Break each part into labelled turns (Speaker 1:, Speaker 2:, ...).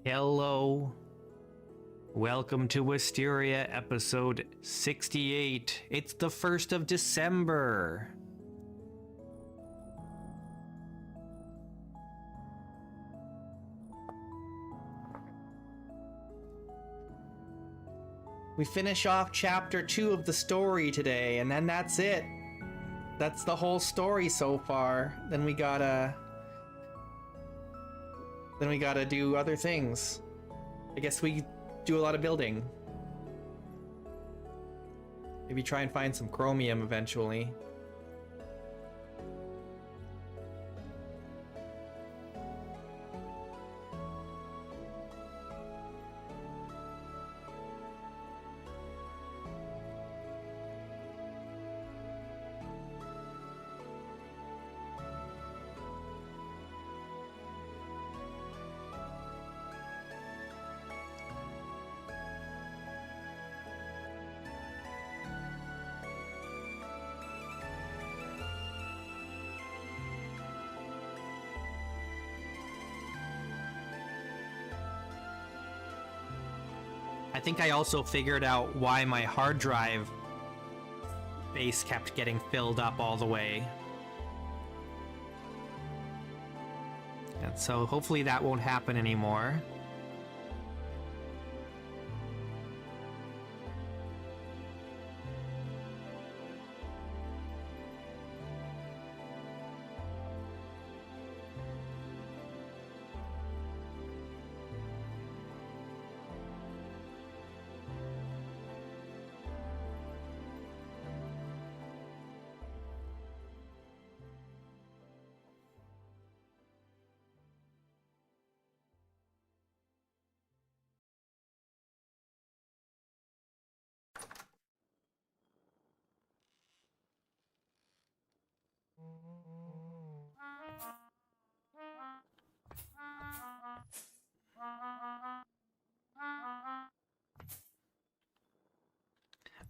Speaker 1: Hello. Welcome to Wisteria, episode 68. It's the 1st of December. We finish off chapter 2 of the story today, and then that's it. That's the whole story so far. Then we gotta do other things. I guess we do a lot of building. Maybe try and find some chromium eventually. I think I also figured out why my hard drive base kept getting filled up all the way. And so hopefully that won't happen anymore.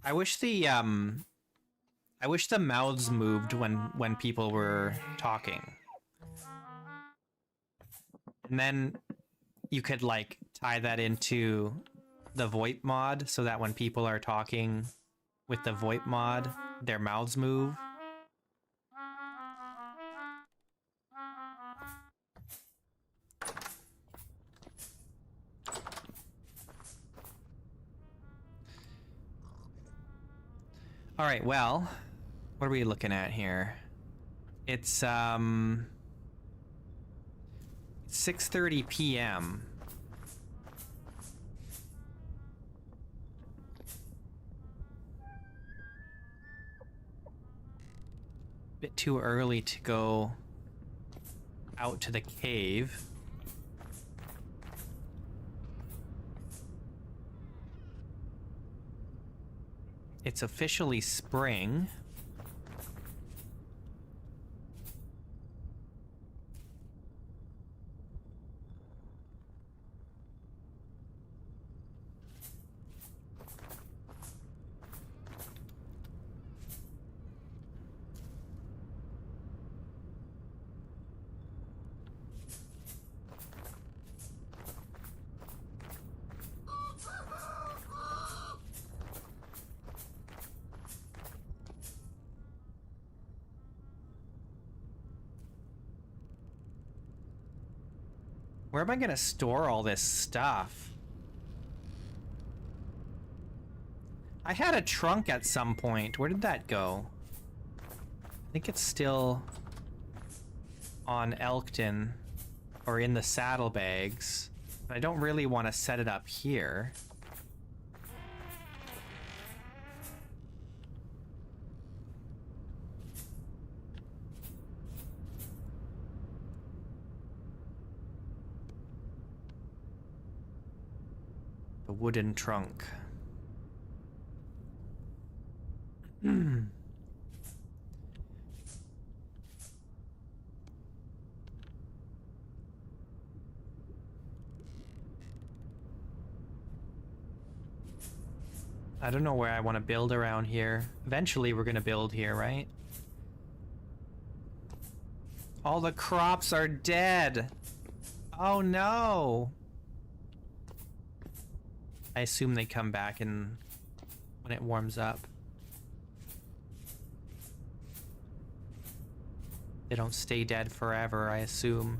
Speaker 1: I wish the mouths moved when people were talking. And then you could like tie that into the VoIP mod so that when people are talking with the VoIP mod, their mouths move. All right, well, what are we looking at here? It's 6:30 p.m. Bit too early to go out to the cave. It's officially spring. Where am I gonna store all this stuff? I had a trunk at some point. Where did that go? I think it's still on Elkton or in the saddlebags. But I don't really want to set it up here. Wooden trunk. I don't know where I want to build around here. Eventually we're going to build here, right? All the crops are dead. Oh no. I assume they come back when it warms up. They don't stay dead forever, I assume.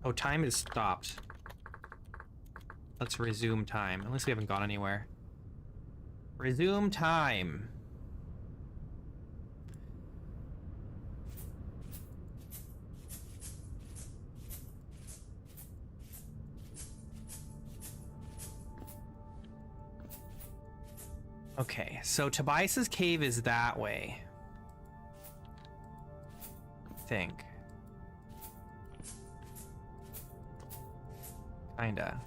Speaker 1: Oh, time is stopped. Let's resume time, unless we haven't gone anywhere. Resume time. Okay, so Tobias's cave is that way. I think. Kinda.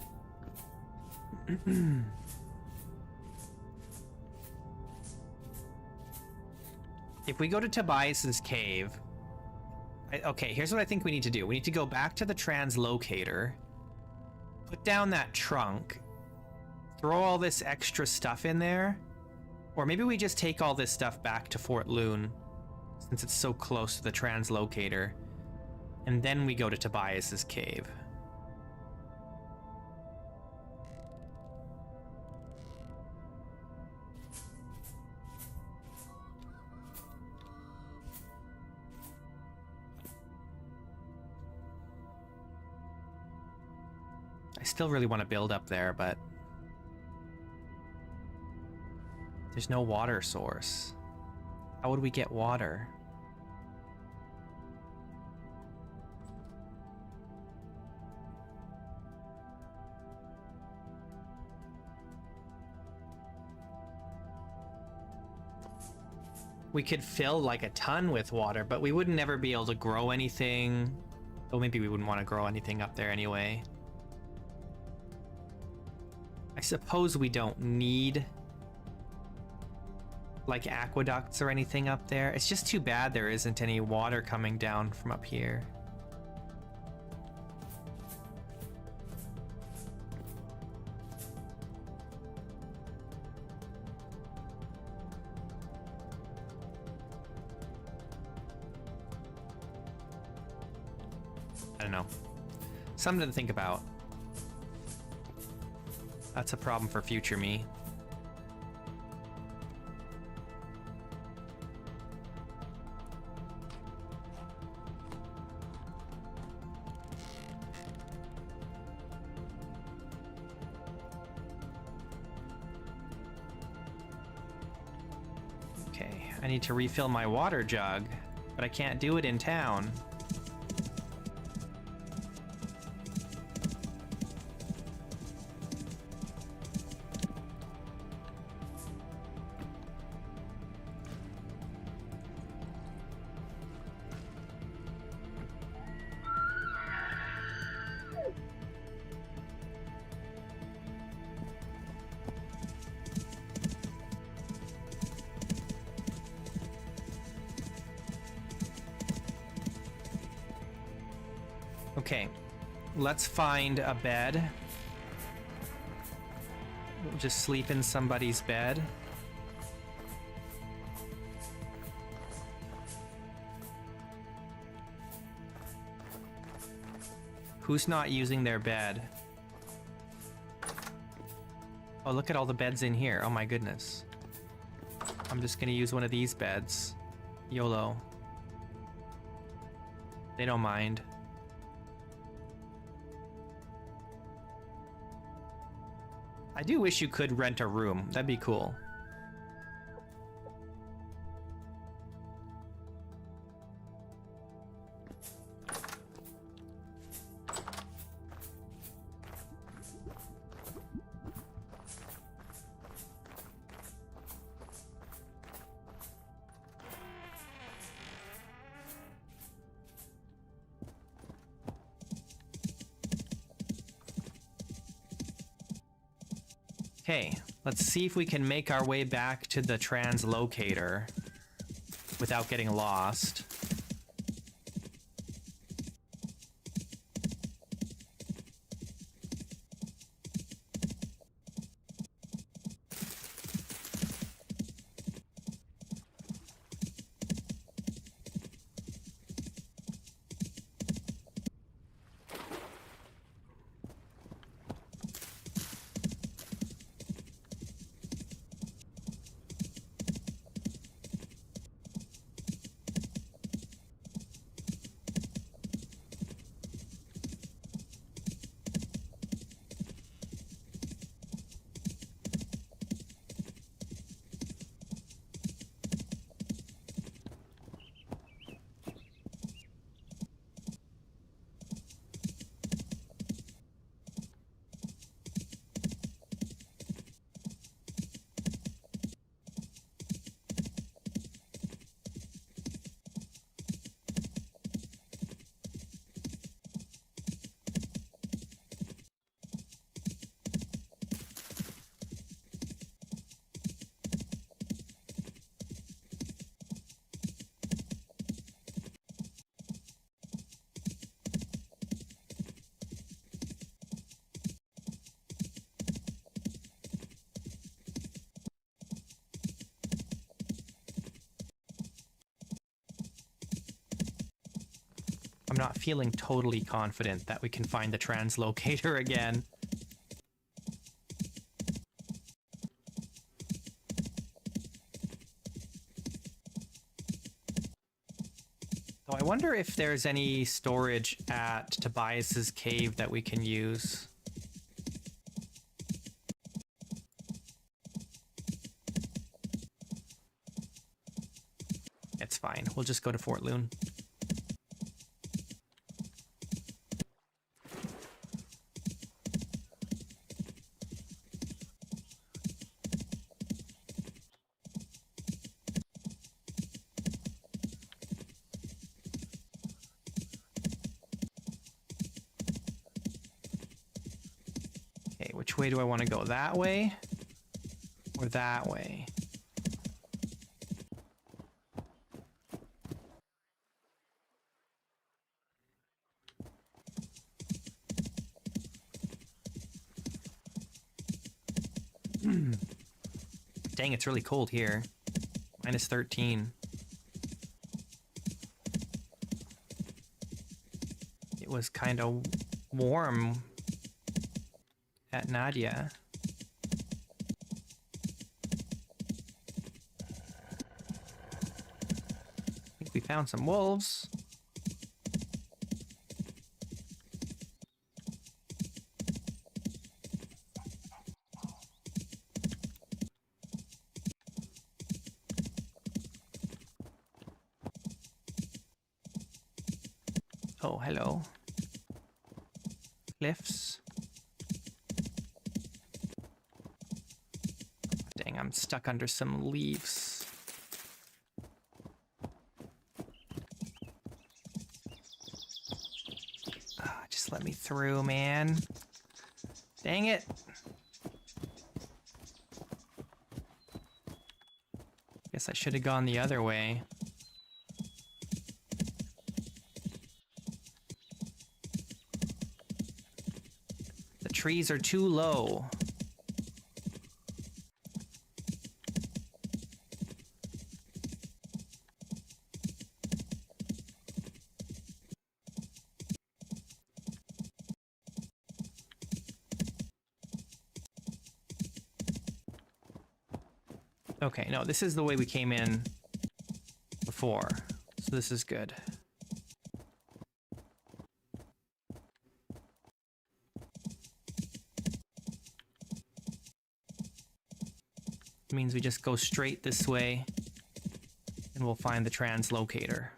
Speaker 1: If we go to Tobias's cave... okay, here's what I think we need to do. We need to go back to the translocator, put down that trunk, throw all this extra stuff in there, or maybe we just take all this stuff back to Fort Loon, since it's so close to the translocator, and then we go to Tobias's cave. I still really want to build up there, but there's no water source. How would we get water? We could fill like a ton with water, but we would never be able to grow anything. Well, maybe we wouldn't want to grow anything up there anyway. I suppose we don't need like aqueducts or anything up there. It's just too bad there isn't any water coming down from up here. I don't know. Something to think about. That's a problem for future me. Okay, I need to refill my water jug, but I can't do it in town. Okay, let's find a bed. We'll just sleep in somebody's bed. Who's not using their bed? Oh, look at all the beds in here. Oh my goodness. I'm just gonna use one of these beds. YOLO. They don't mind. I do wish you could rent a room. That'd be cool. Okay, let's see if we can make our way back to the translocator without getting lost. I'm not feeling totally confident that we can find the translocator again. So I wonder if there's any storage at Tobias's cave that we can use. It's fine. We'll just go to Fort Loon. Okay, which way do I want to go? That way? Or that way? Dang, it's really cold here. Minus 13. It was kind of warm at Nadia. I think we found some wolves. Oh, hello. Cliffs. Dang, I'm stuck under some leaves. Just let me through, man. Dang it. Guess I should have gone the other way. The trees are too low. Okay, no, this is the way we came in before, so this is good. It means we just go straight this way, and we'll find the translocator.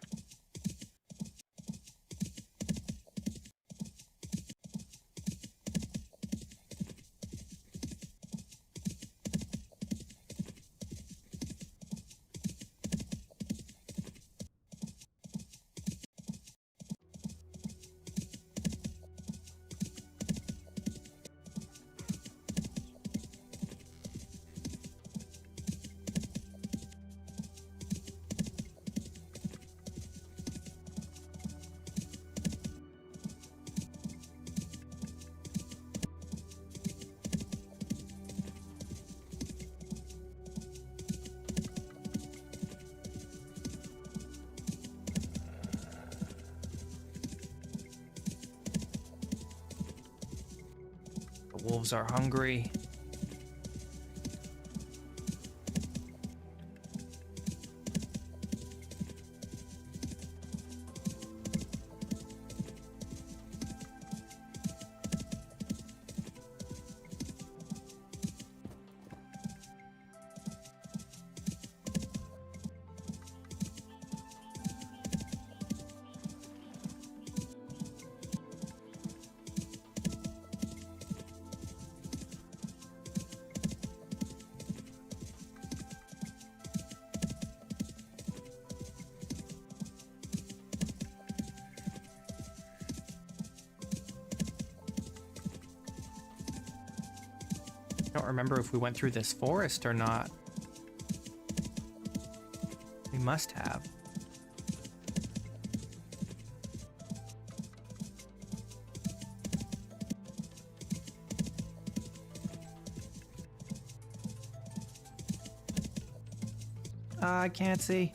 Speaker 1: The wolves are hungry. I don't remember if we went through this forest or not. We must have. I can't see.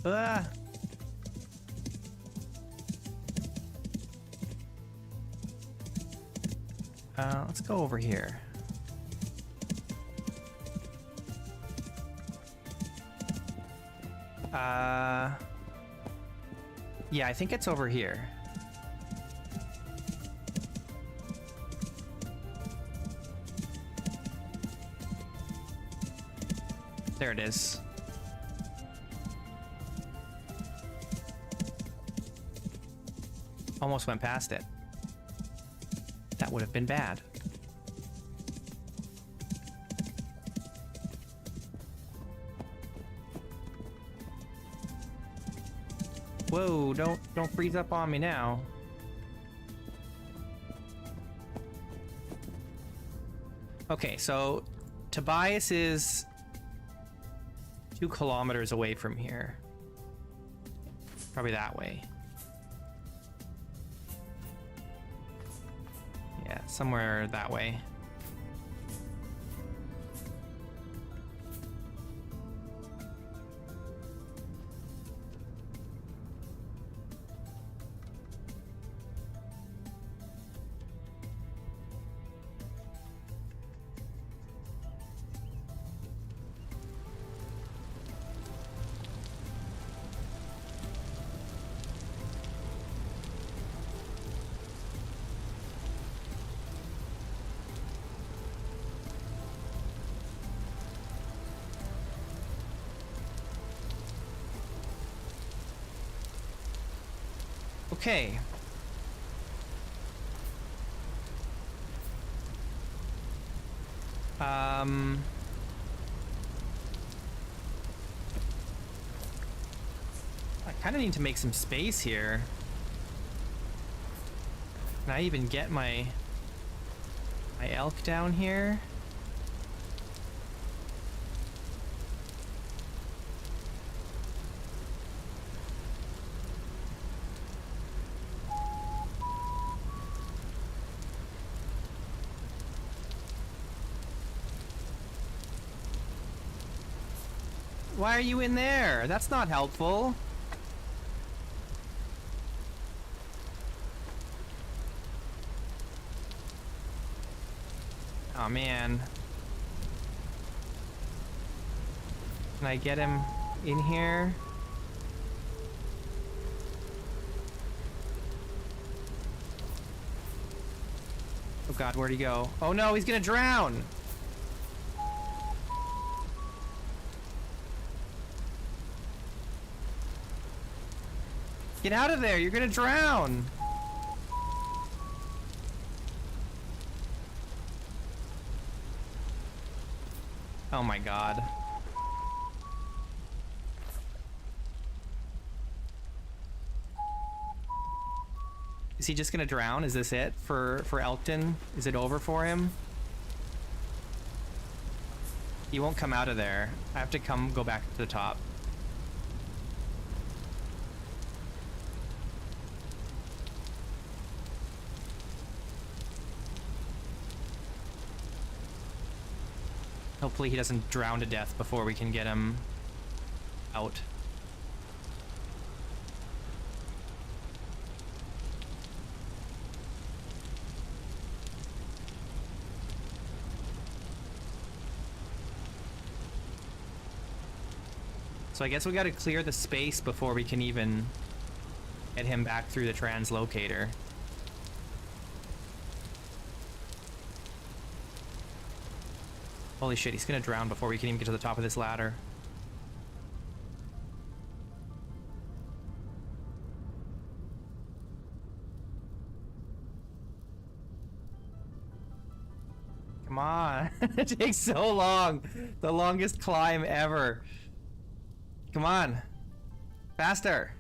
Speaker 1: Ah. Let's go over here. Yeah, I think it's over here. There it is. Almost went past it. That would have been bad. Whoa, don't freeze up on me now. Okay, so Tobias is 2 kilometers away from here. Probably that way. Yeah, somewhere that way. Okay. I kind of need to make some space here. Can I even get my elk down here? Why are you in there? That's not helpful. Oh man. Can I get him in here? Oh god, where'd he go? Oh no, he's gonna drown! Get out of there, you're gonna drown! Oh my god. Is he just gonna drown? Is this it for Elkton? Is it over for him? He won't come out of there. I have to go back to the top. Hopefully he doesn't drown to death before we can get him out. So I guess we gotta clear the space before we can even get him back through the translocator. Holy shit, he's gonna drown before we can even get to the top of this ladder. Come on. It takes so long. The longest climb ever. Come on. Faster.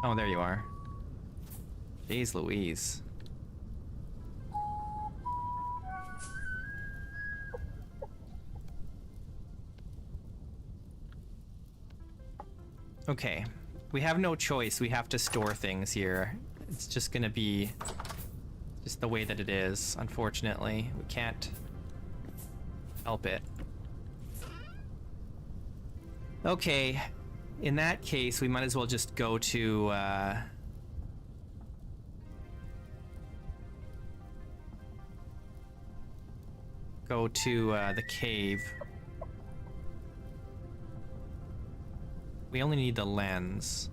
Speaker 1: Oh, there you are. Jeez Louise. Okay. We have no choice. We have to store things here. It's just gonna be just the way that it is, unfortunately. We can't help it. Okay, in that case, we might as well just go to, the cave. We only need the lens.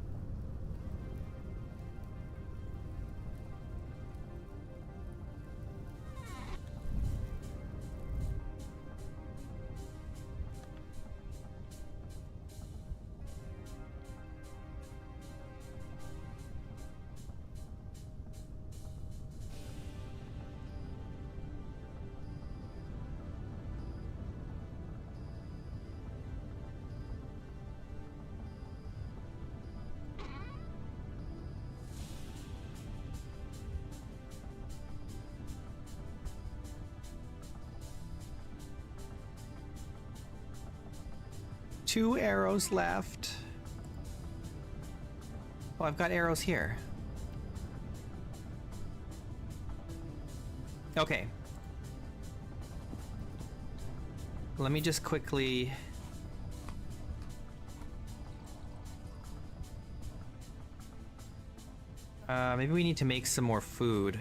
Speaker 1: Two arrows left. Oh, I've got arrows here. Okay. Let me just quickly... maybe we need to make some more food.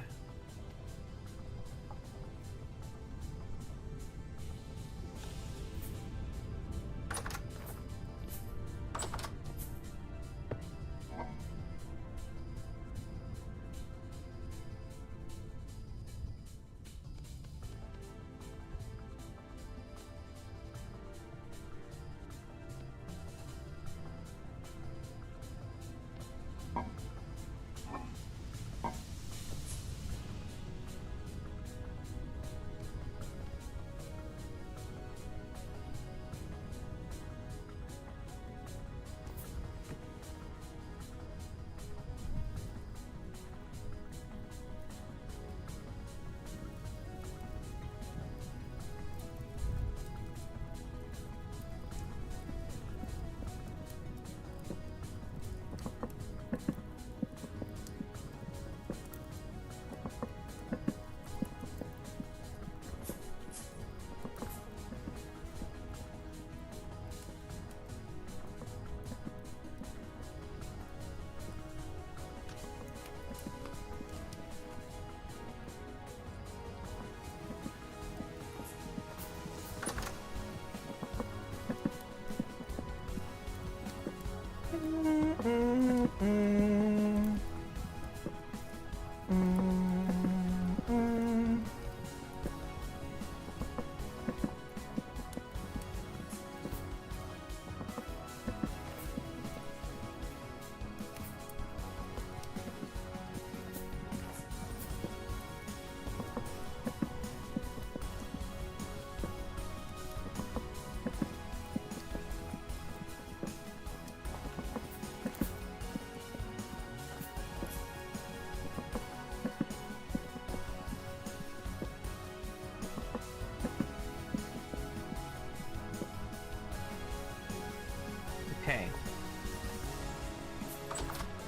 Speaker 1: Okay.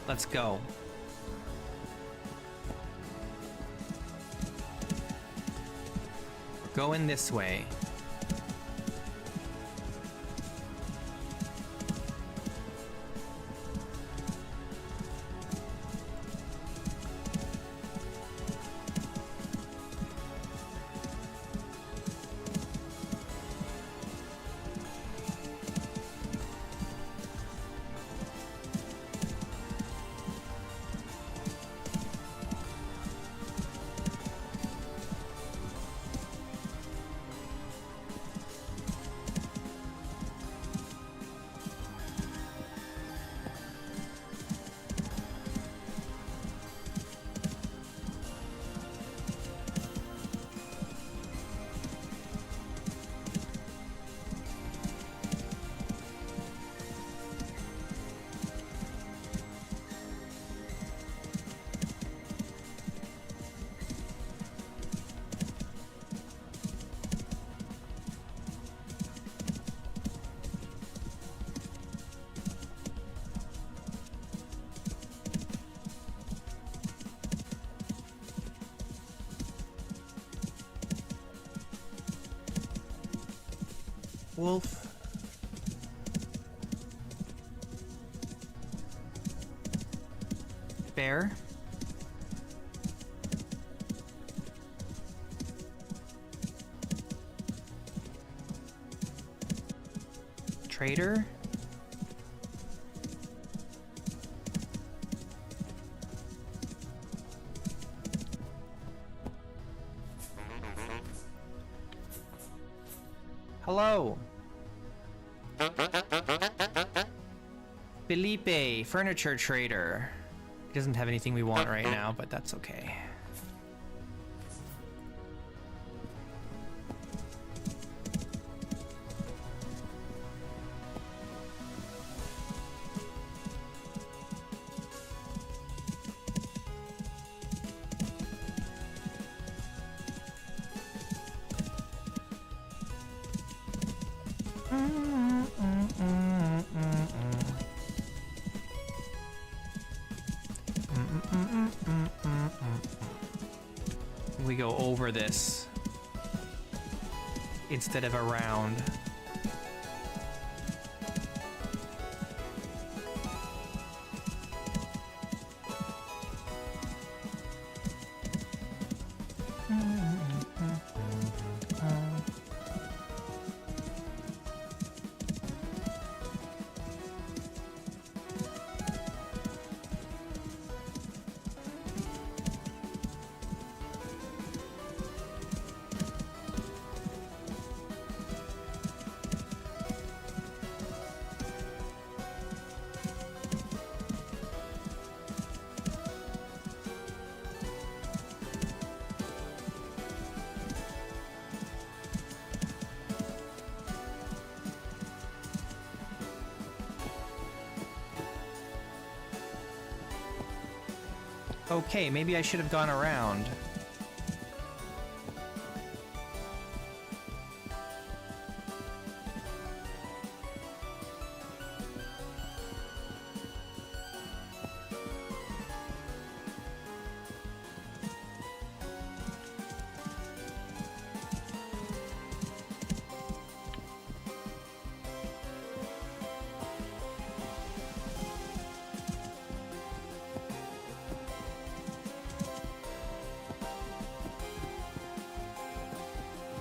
Speaker 1: Let's go. Going this way. wolf. Bear. Trader. Hello. Felipe, furniture trader. He doesn't have anything we want right now, but that's okay. We go over this instead of around. Okay, maybe I should have gone around.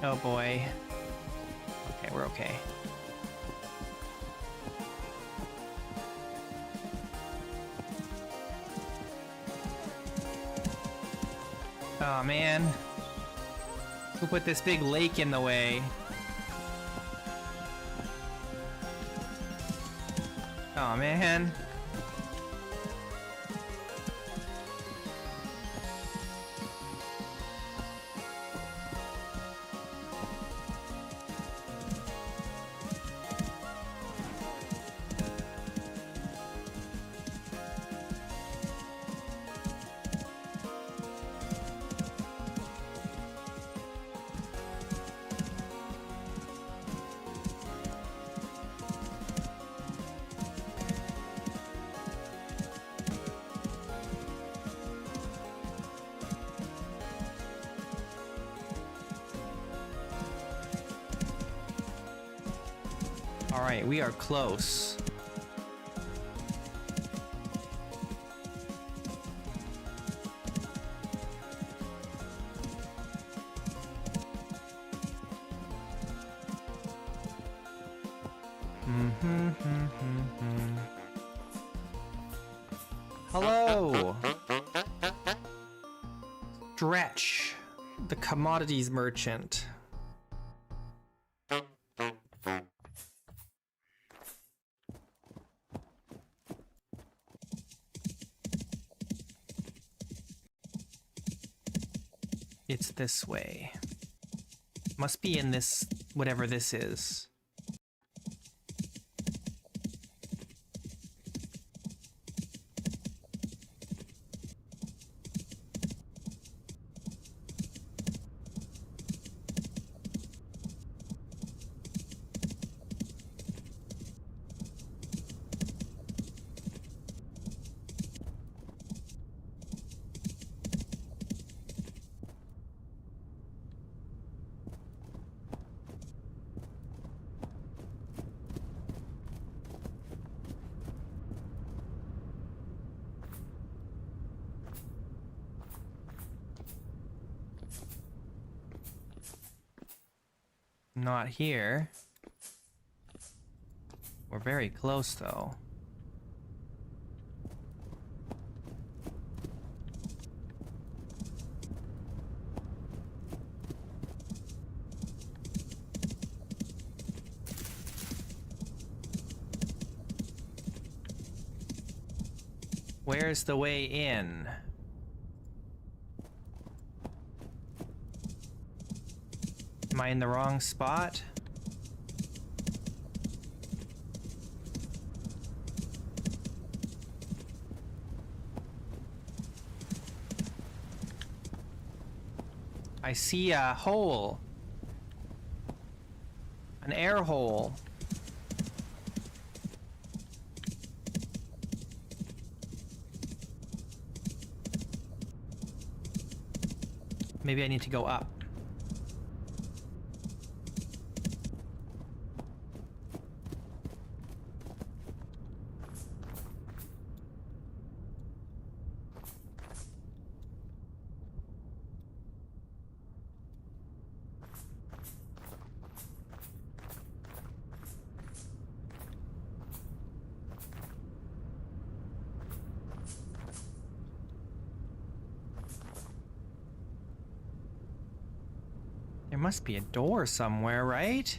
Speaker 1: Oh boy. Okay, we're okay. Oh man. Who put this big lake in the way? Oh man. All right, we are close. Hello. Stretch, the commodities merchant. It's this way. Must be in this, whatever this is. Not here. We're very close, though. Where's the way in? Am I in the wrong spot? I see a hole. An air hole. Maybe I need to go up. There must be a door somewhere, right?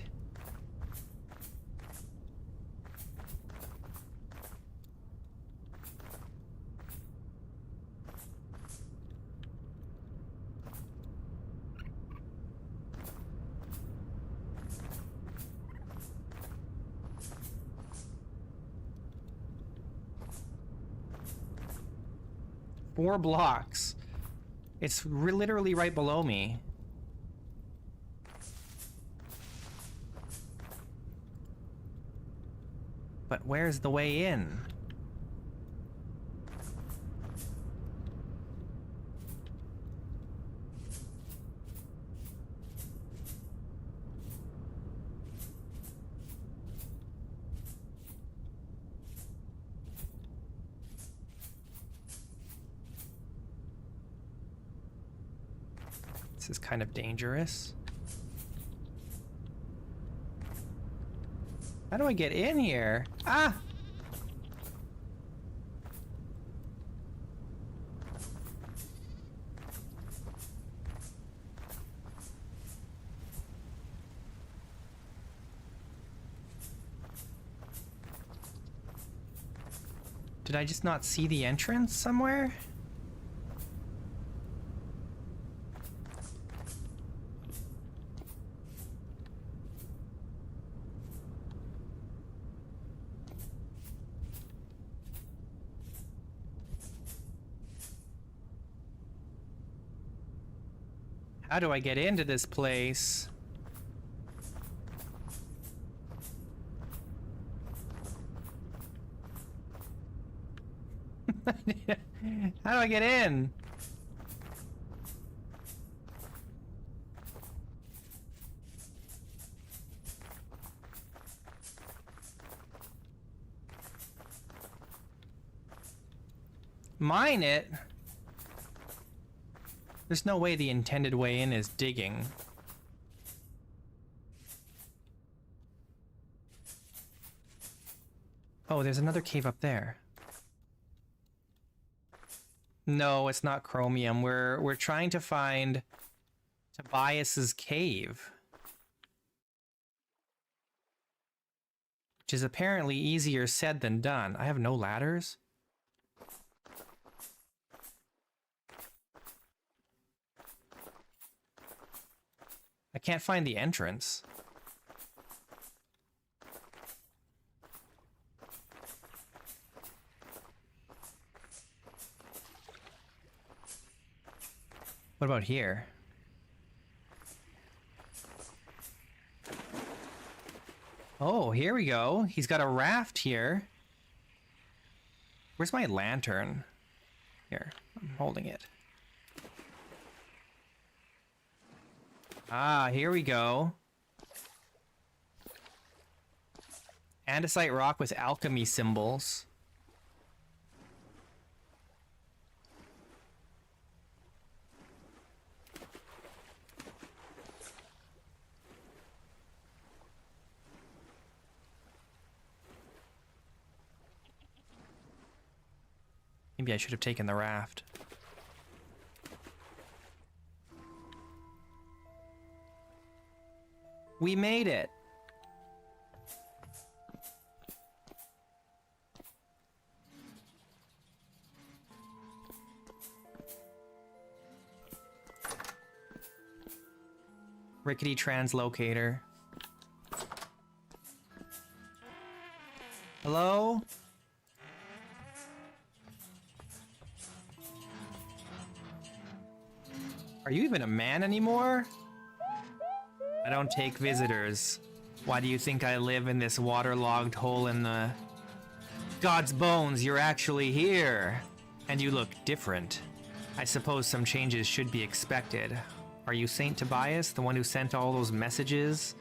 Speaker 1: Four blocks. It's literally right below me. But where's the way in? This is kind of dangerous. How do I get in here? Ah! Did I just not see the entrance somewhere? How do I get into this place? How do I get in? Mine it? There's no way the intended way in is digging. Oh, there's another cave up there. No, it's not chromium. We're trying to find Tobias's cave. Which is apparently easier said than done. I have no ladders. I can't find the entrance. What about here? Oh, here we go. He's got a raft here. Where's my lantern? Here, I'm holding it. Ah, here we go. Andesite rock with alchemy symbols. Maybe I should have taken the raft. We made it! Rickety translocator. Hello? Are you even a man anymore? I don't take visitors. Why do you think I live in this waterlogged hole in the... God's bones, you're actually here! And you look different. I suppose some changes should be expected. Are you Saint Tobias, the one who sent all those messages?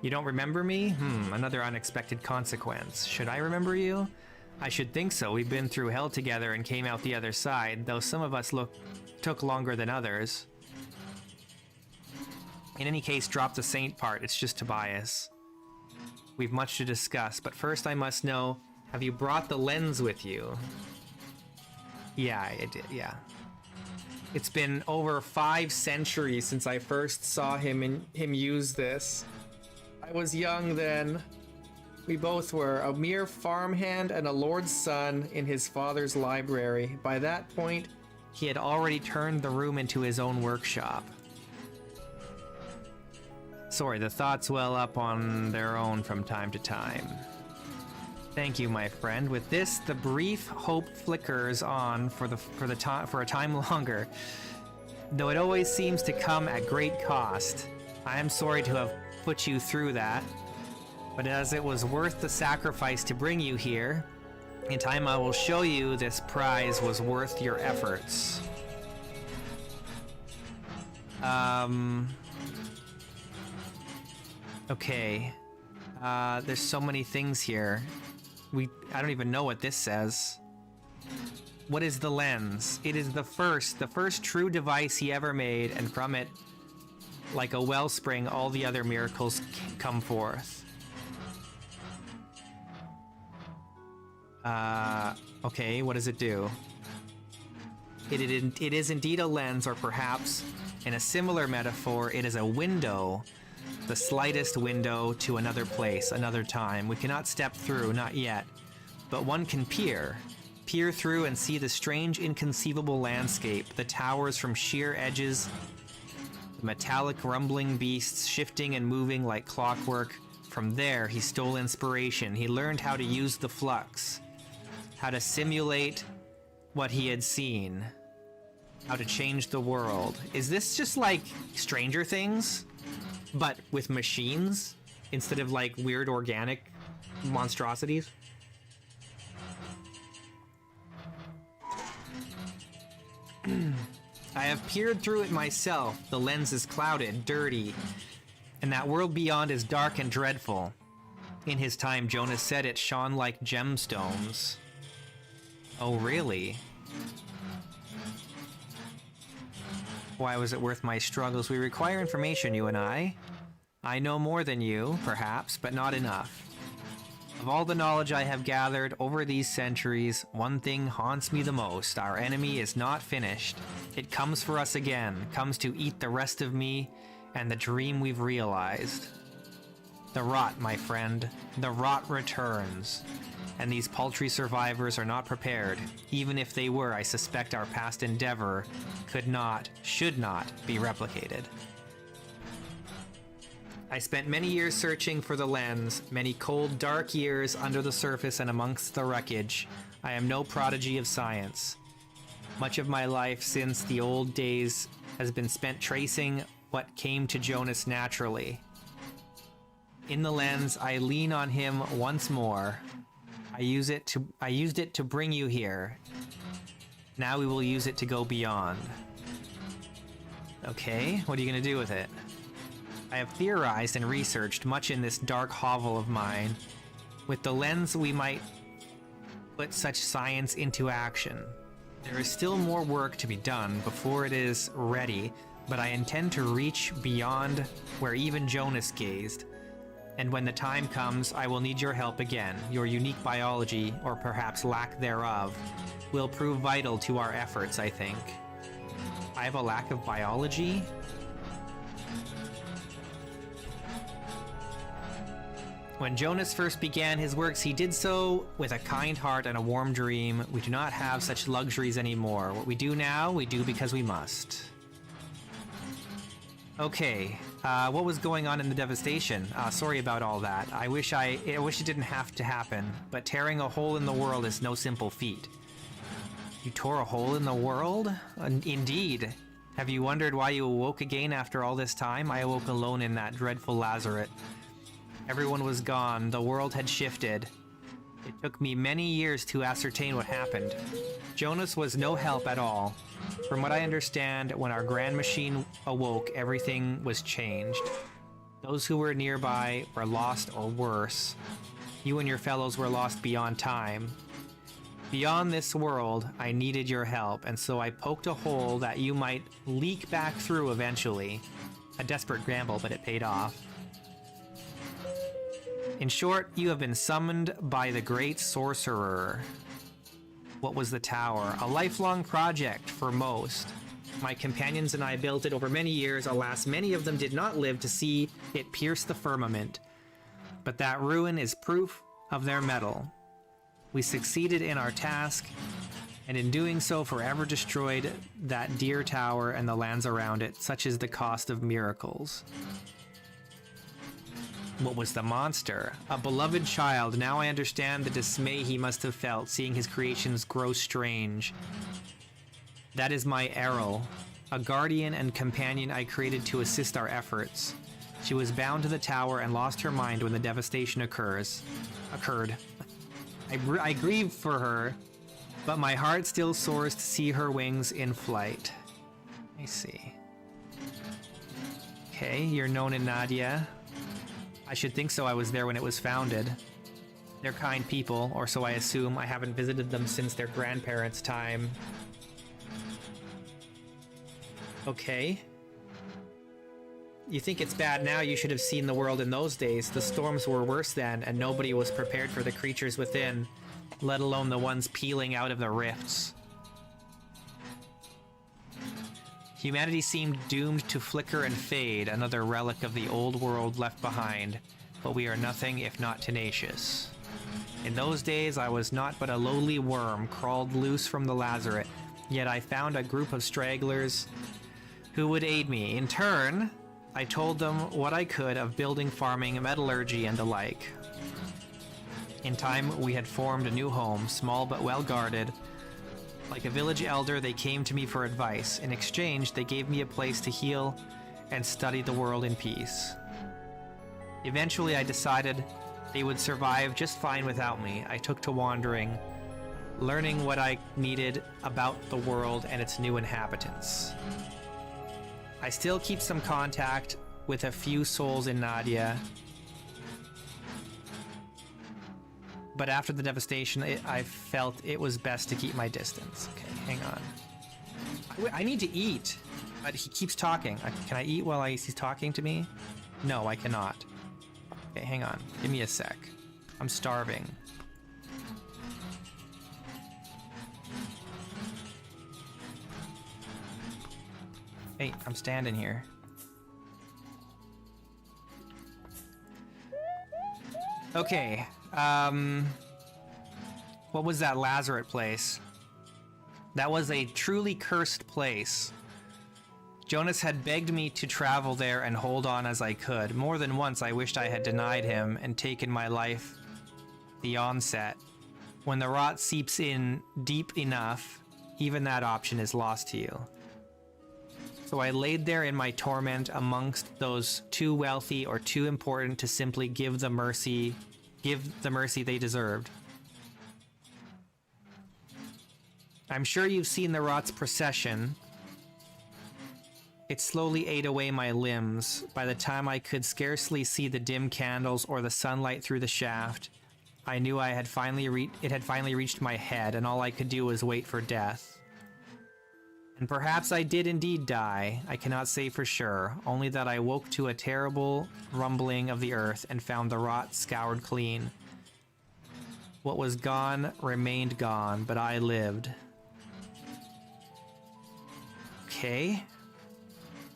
Speaker 1: You don't remember me? Another unexpected consequence. Should I remember you? I should think so. We've been through hell together and came out the other side, though some of us took longer than others. In any case, drop the Saint part, it's just Tobias. We've much to discuss, but first I must know, have you brought the lens with you? Yeah, I did, yeah. It's been over 5 centuries since I first saw him use this. I was young then. We both were, a mere farmhand and a lord's son in his father's library. By that point, he had already turned the room into his own workshop. Sorry, the thoughts well up on their own from time to time. Thank you, my friend. With this, the brief hope flickers on for a time longer, though it always seems to come at great cost. I am sorry to have put you through that, but as it was worth the sacrifice to bring you here, in time I will show you this prize was worth your efforts. Okay. There's so many things here. I don't even know what this says. What is the lens? It is the first true device he ever made, and from it, like a wellspring, all the other miracles come forth. Okay, what does it do? It is indeed a lens, or perhaps, in a similar metaphor, it is a window. The slightest window to another place, another time. We cannot step through, not yet. But one can peer through and see the strange, inconceivable landscape, the towers from sheer edges, the metallic rumbling beasts shifting and moving like clockwork. From there, he stole inspiration. He learned how to use the flux, how to simulate what he had seen, how to change the world. Is this just like Stranger Things? But with machines instead of like weird organic monstrosities? I have peered through it myself. The lens is clouded, dirty, and that world beyond is dark and dreadful. In his time, Jonas said it shone like gemstones. Oh, really? Why was it worth my struggles? We require information, you and I. I know more than you, perhaps, but not enough. Of all the knowledge I have gathered over these centuries, one thing haunts me the most. Our enemy is not finished. It comes for us again, comes to eat the rest of me and the dream we've realized. The rot, my friend, the rot returns. And these paltry survivors are not prepared. Even if they were, I suspect our past endeavor should not be replicated. I spent many years searching for the lens, many cold, dark years under the surface and amongst the wreckage. I am no prodigy of science. Much of my life since the old days has been spent tracing what came to Jonas naturally. In the lens, I lean on him once more. I used it to bring you here. Now we will use it to go beyond. Okay, what are you gonna do with it? I have theorized and researched much in this dark hovel of mine. With the lens, we might put such science into action. There is still more work to be done before it is ready, but I intend to reach beyond where even Jonas gazed. And when the time comes, I will need your help again. Your unique biology, or perhaps lack thereof, will prove vital to our efforts, I think. I have a lack of biology? When Jonas first began his works, he did so with a kind heart and a warm dream. We do not have such luxuries anymore. What we do now, we do because we must. Okay, what was going on in the devastation? Sorry about all that. I wish it didn't have to happen, but tearing a hole in the world is no simple feat. You tore a hole in the world? Indeed. Have you wondered why you awoke again after all this time? I awoke alone in that dreadful lazaret. Everyone was gone. The world had shifted. It took me many years to ascertain what happened. Jonas was no help at all. From what I understand, when our grand machine awoke, everything was changed. Those who were nearby were lost or worse. You and your fellows were lost beyond time. Beyond this world, I needed your help, and so I poked a hole that you might leak back through eventually. A desperate gamble, but it paid off. In short, you have been summoned by the great sorcerer. What was the tower? A lifelong project for most. My companions and I built it over many years. Alas, many of them did not live to see it pierce the firmament. But that ruin is proof of their mettle. We succeeded in our task, and in doing so forever destroyed that dear tower and the lands around it. Such is the cost of miracles. What was the monster? A beloved child. Now I understand the dismay he must have felt, seeing his creations grow strange. That is my Errol, a guardian and companion I created to assist our efforts. She was bound to the tower and lost her mind when the devastation occurred. I grieve for her, but my heart still soars to see her wings in flight. I see. Okay, you're known in Nadia. I should think so. I was there when it was founded. They're kind people, or so I assume. I haven't visited them since their grandparents' time. Okay. You think it's bad now? You should have seen the world in those days. The storms were worse then, and nobody was prepared for the creatures within, let alone the ones peeling out of the rifts. Humanity seemed doomed to flicker and fade, another relic of the old world left behind, but we are nothing if not tenacious. In those days, I was not but a lowly worm, crawled loose from the lazaret, yet I found a group of stragglers who would aid me. In turn, I told them what I could of building, farming, metallurgy, and the like. In time, we had formed a new home, small but well guarded. Like a village elder, they came to me for advice. In exchange, they gave me a place to heal and study the world in peace. Eventually, I decided they would survive just fine without me. I took to wandering, learning what I needed about the world and its new inhabitants. I still keep some contact with a few souls in Nadia. But after the devastation, I felt it was best to keep my distance. Okay, hang on. I need to eat. But he keeps talking. Can I eat while he's talking to me? No, I cannot. Okay, hang on. Give me a sec. I'm starving. Hey, I'm standing here. Okay, what was that lazaret place? That was a truly cursed place. Jonas had begged me to travel there and hold on as I could. More than once I wished I had denied him and taken my life the onset. When the rot seeps in deep enough, even that option is lost to you. So I laid there in my torment amongst those too wealthy or too important to simply give the mercy they deserved. I'm sure you've seen the rot's procession. It slowly ate away my limbs. By the time I could scarcely see the dim candles or the sunlight through the shaft, I knew it had finally reached my head, and all I could do was wait for death. And perhaps I did indeed die. I cannot say for sure, only that I woke to a terrible rumbling of the earth and found the rot scoured clean. What was gone remained gone, but I lived. Okay.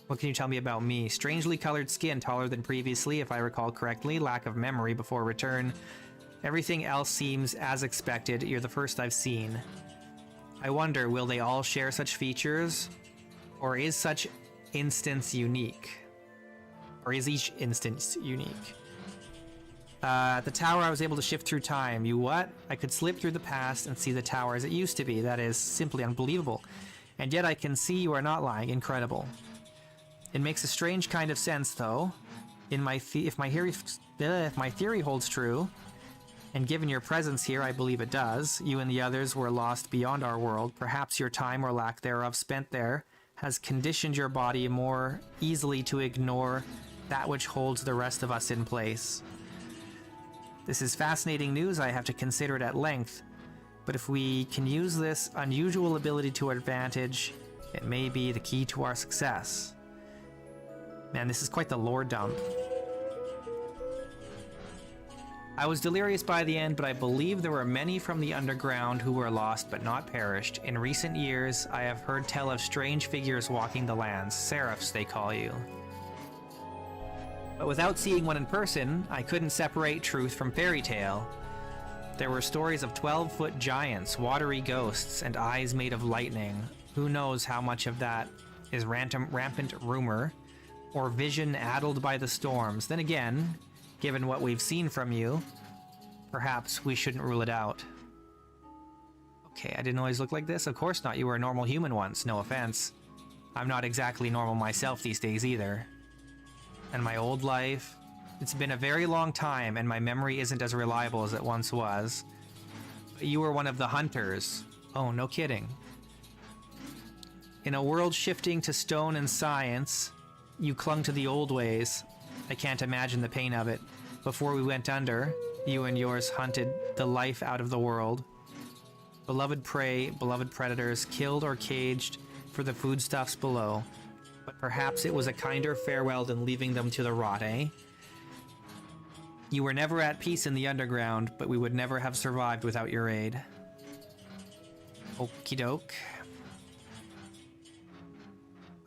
Speaker 1: What can you tell me about me? Strangely colored skin, taller than previously, if I recall correctly. Lack of memory before return. Everything else seems as expected. You're the first I've seen. I wonder, will they all share such features? Or is such instance unique? Or is each instance unique? At the tower, I was able to shift through time. You what? I could slip through the past and see the tower as it used to be. That is simply unbelievable. And yet I can see you are not lying. Incredible. It makes a strange kind of sense, though. If my theory holds true, and given your presence here, I believe it does, you and the others were lost beyond our world. Perhaps your time or lack thereof spent there has conditioned your body more easily to ignore that which holds the rest of us in place. This is fascinating news. I have to consider it at length. But if we can use this unusual ability to our advantage, it may be the key to our success. Man, this is quite the lore dump. I was delirious by the end, but I believe there were many from the underground who were lost but not perished. In recent years, I have heard tell of strange figures walking the lands. Seraphs, they call you. But without seeing one in person, I couldn't separate truth from fairy tale. There were stories of 12-foot giants, watery ghosts, and eyes made of lightning. Who knows how much of that is rampant rumor, or vision addled by the storms. Then again, given what we've seen from you, perhaps we shouldn't rule it out. Okay, I didn't always look like this. Of course not. You were a normal human once. No offense. I'm not exactly normal myself these days either. And my old life, it's been a very long time, and my memory isn't as reliable as it once was. But you were one of the hunters. Oh, no kidding. In a world shifting to stone and science, you clung to the old ways. I can't imagine the pain of it. Before we went under, you and yours hunted the life out of the world. Beloved prey, beloved predators, killed or caged for the foodstuffs below. But perhaps it was a kinder farewell than leaving them to the rot, eh? You were never at peace in the underground, but we would never have survived without your aid. Okie doke.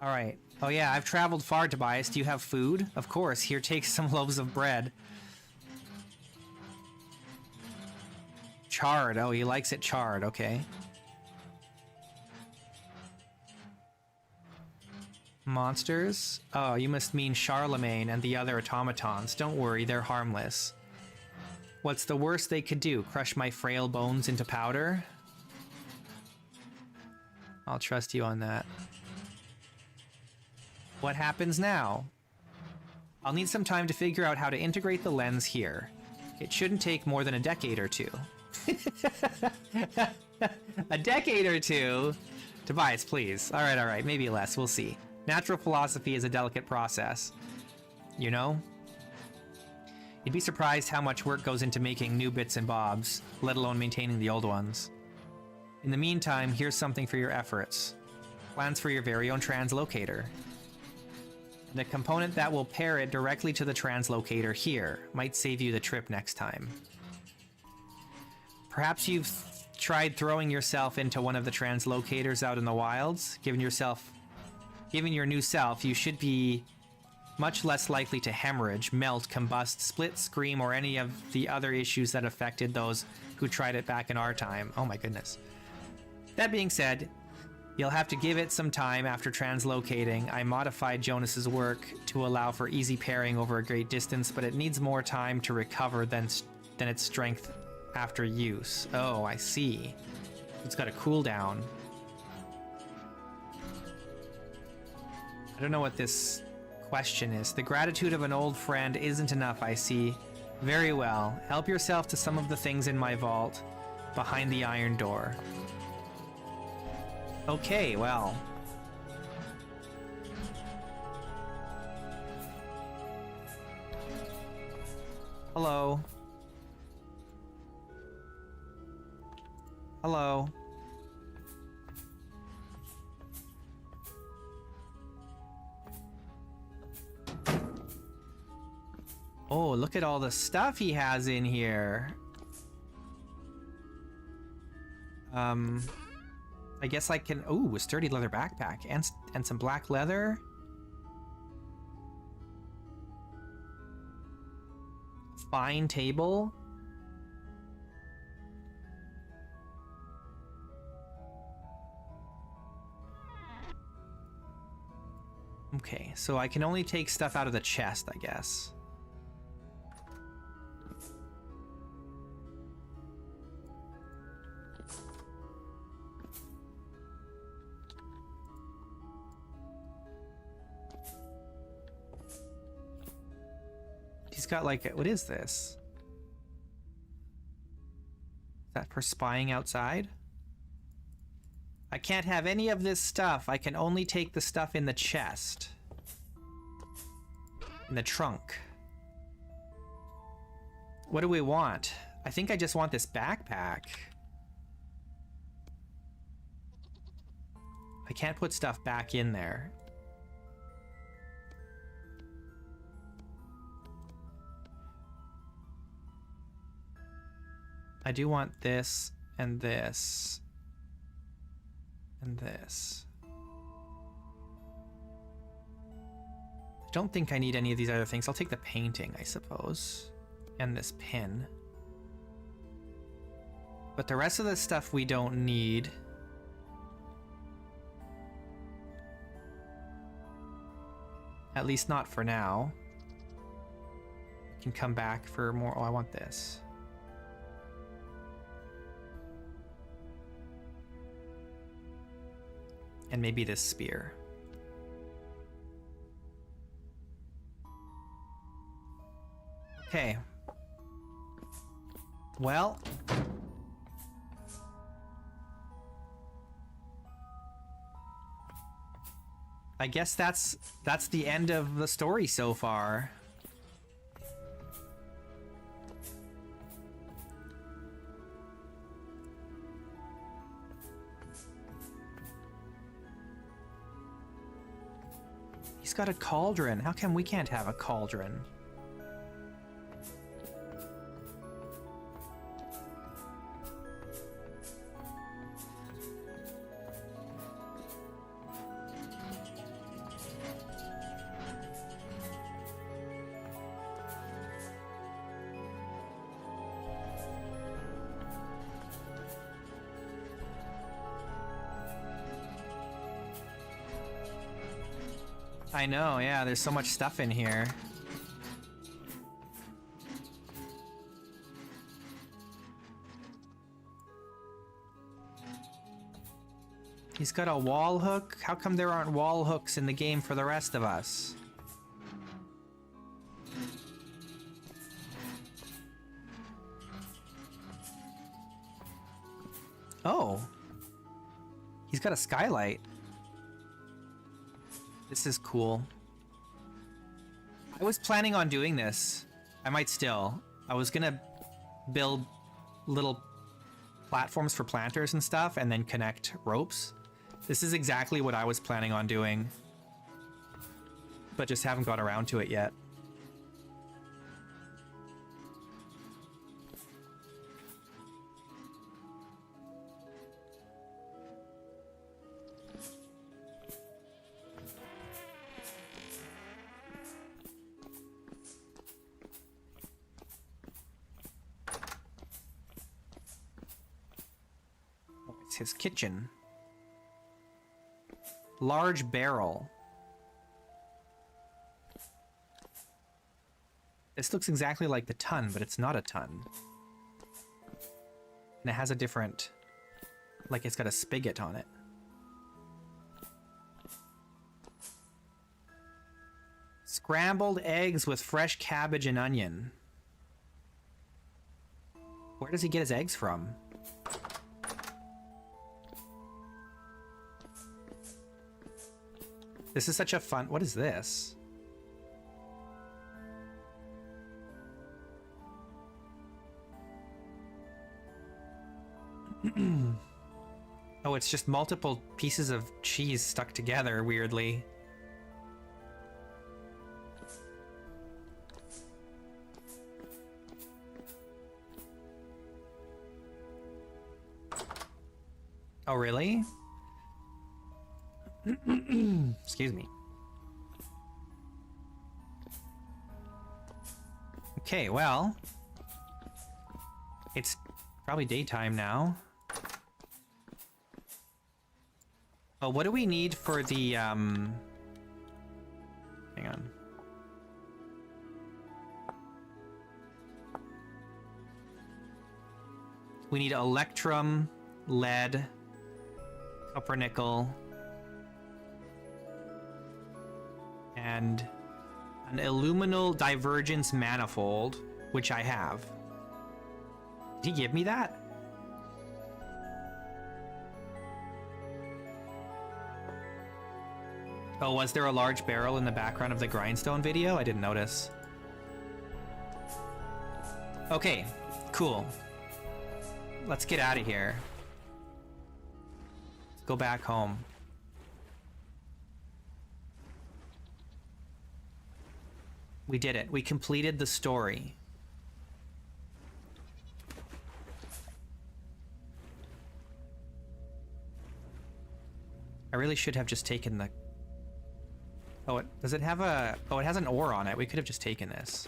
Speaker 1: Alright. Oh yeah, I've traveled far, Tobias. Do you have food? Of course. Here, take some loaves of bread. Charred. Oh, he likes it charred. Okay. Monsters? Oh, you must mean Charlemagne and the other automatons. Don't worry, they're harmless. What's the worst they could do? Crush my frail bones into powder? I'll trust you on that. What happens now? I'll need some time to figure out how to integrate the lens here. It shouldn't take more than a decade or two. A decade or two? Tobias, please. Alright, maybe less, we'll see. Natural philosophy is a delicate process. You know? You'd be surprised how much work goes into making new bits and bobs, let alone maintaining the old ones. In the meantime, here's something for your efforts. Plans for your very own translocator. And a component that will pair it directly to the translocator here might save you the trip next time. Perhaps you've tried throwing yourself into one of the translocators out in the wilds. Given your new self, you should be much less likely to hemorrhage, melt, combust, split, scream, or any of the other issues that affected those who tried it back in our time. Oh my goodness. That being said, you'll have to give it some time after translocating. I modified Jonas's work to allow for easy pairing over a great distance, but it needs more time to recover than its strength after use. Oh, I see. It's got a cooldown. I don't know what this question is. The gratitude of an old friend isn't enough, I see. Very well. Help yourself to some of the things in my vault behind the iron door. Okay, well. Hello. Hello. Oh, look at all the stuff he has in here. I guess I can... Ooh, a sturdy leather backpack and some black leather. Fine table. Okay, so I can only take stuff out of the chest, I guess. He's got like, what is this? Is that for spying outside? I can't have any of this stuff. I can only take the stuff in the chest. In the trunk. What do we want? I think I just want this backpack. I can't put stuff back in there. I do want this and this. And this. I don't think I need any of these other things. I'll take the painting, I suppose. And this pin. But the rest of the stuff we don't need. At least not for now. We can come back for more. Oh, I want this. And maybe this spear. Okay. Well. I guess that's the end of the story so far. He's got a cauldron. How come we can't have a cauldron? I know, yeah, there's so much stuff in here. He's got a wall hook? How come there aren't wall hooks in the game for the rest of us? Oh. He's got a skylight. This is cool. I was planning on doing this. I might still. I was gonna build little platforms for planters and stuff and then connect ropes. This is exactly what I was planning on doing, but just haven't got around to it yet. His kitchen. Large barrel. This looks exactly like the ton, but it's not a ton. And it has a different, like it's got a spigot on it. Scrambled eggs with fresh cabbage and onion. Where does he get his eggs from? This is such a fun... What is this? Oh, it's just multiple pieces of cheese stuck together, weirdly. Oh, really? Excuse me. Okay, well, it's probably daytime now. Oh, what do we need for the, hang on. We need electrum, lead, copper, nickel, and an illuminal divergence manifold, which I have. Did he give me that? Oh, was there a large barrel in the background of the grindstone video? I didn't notice. Okay, cool. Let's get out of here. Let's go back home. We did it. We completed the story. I really should have just taken the... Oh, does it have a... Oh, it has an ore on it. We could have just taken this.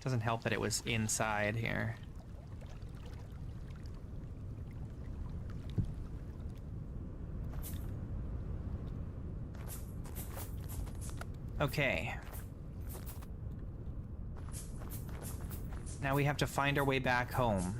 Speaker 1: Doesn't help that it was inside here. Okay. Now we have to find our way back home.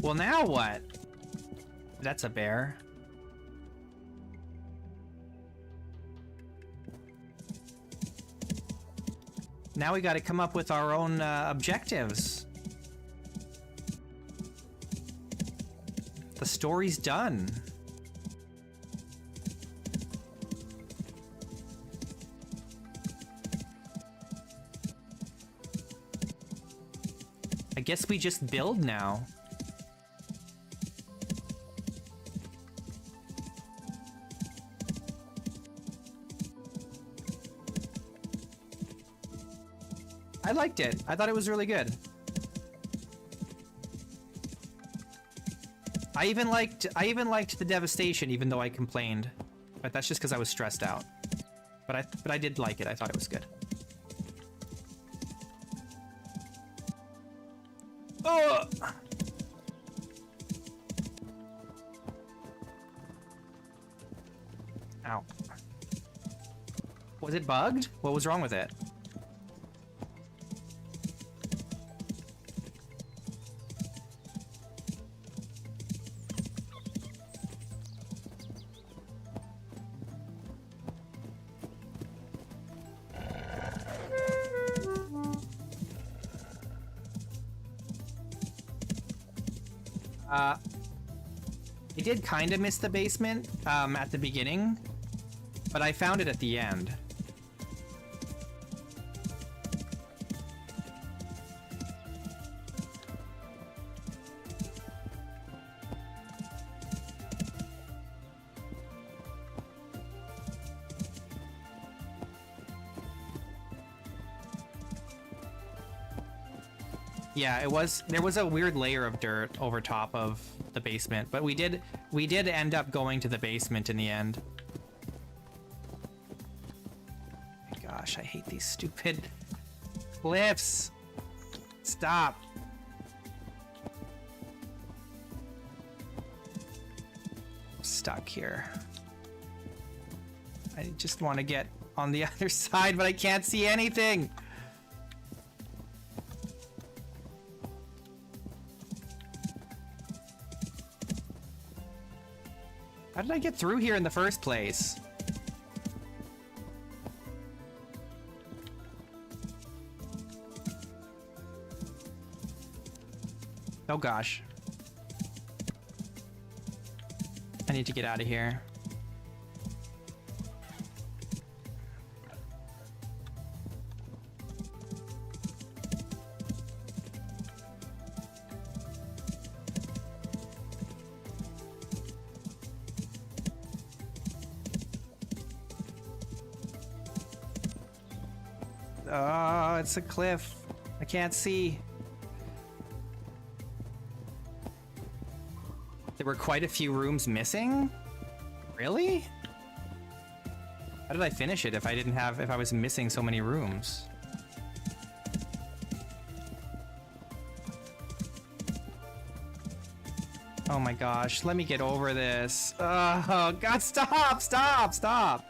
Speaker 1: Well, now what? That's a bear. Now we gotta come up with our own objectives. The story's done. I guess we just build now. I liked it. I thought it was really good. I even liked the devastation, even though I complained. But that's just because I was stressed out. But I did like it. I thought it was good. Oh! Ow. Was it bugged? What was wrong with it? I did kind of miss the basement at the beginning, but I found it at the end. Yeah, it was. There was a weird layer of dirt over top of the basement, but we did end up going to the basement in the end. gosh, I hate these stupid cliffs. Stop. I'm stuck here. I just want to get on the other side, but I can't see anything. How did I get through here in the first place? Oh gosh. I need to get out of here. Oh, it's a cliff. I can't see. There were quite a few rooms missing? Really? How did I finish it if I was missing so many rooms? Oh my gosh, let me get over this. Oh god, stop, stop, stop.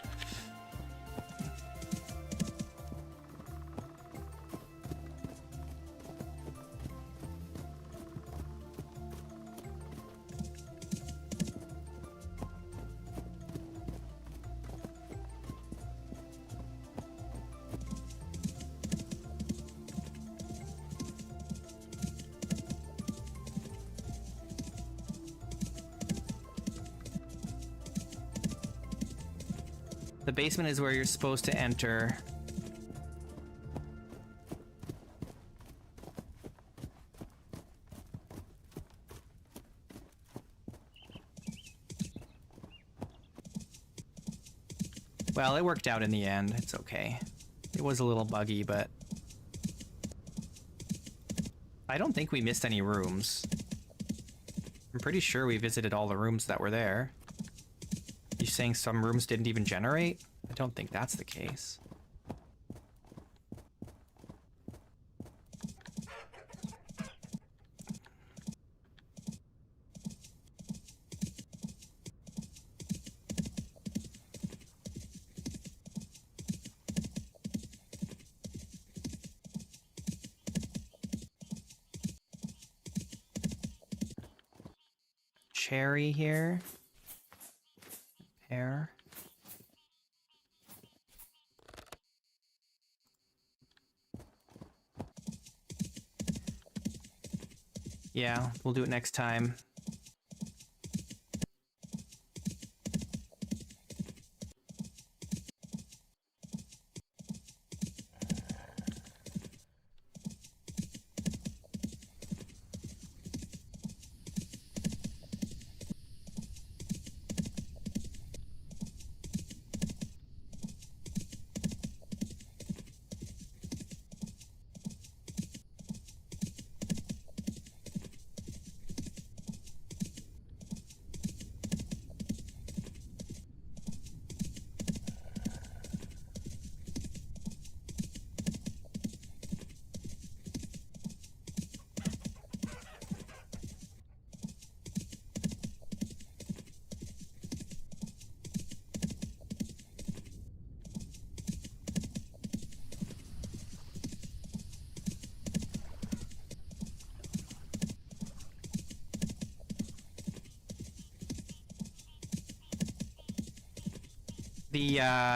Speaker 1: The basement is where you're supposed to enter. Well, it worked out in the end. It's okay. It was a little buggy, but I don't think we missed any rooms. I'm pretty sure we visited all the rooms that were there. You saying some rooms didn't even generate? I don't think that's the case. Cherry here. Pear. Yeah, we'll do it next time.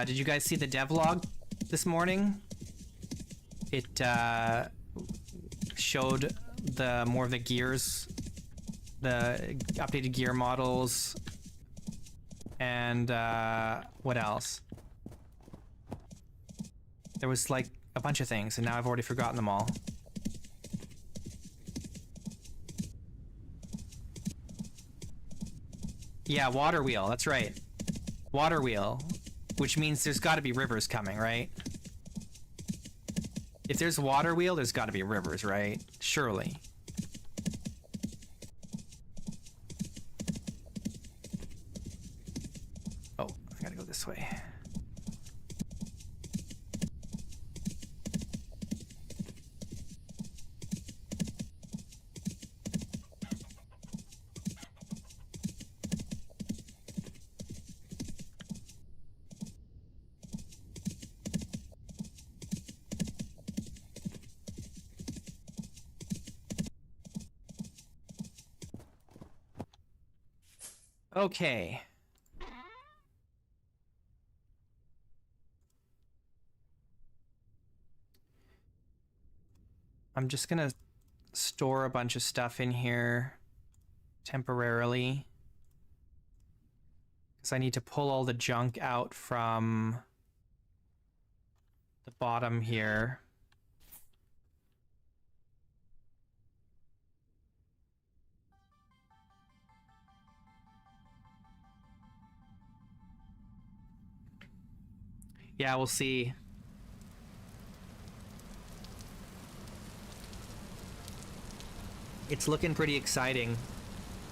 Speaker 1: Did you guys see the devlog this morning? It showed more of the gears, the updated gear models, and what else? There was like a bunch of things, and now I've already forgotten them all. Yeah, water wheel, that's right. Water wheel. Which means there's got to be rivers coming, right? If there's water wheel, there's got to be rivers, right? Surely. Oh, I gotta go this way. Okay. I'm just gonna store a bunch of stuff in here temporarily. Because I need to pull all the junk out from the bottom here. Yeah, we'll see. It's looking pretty exciting.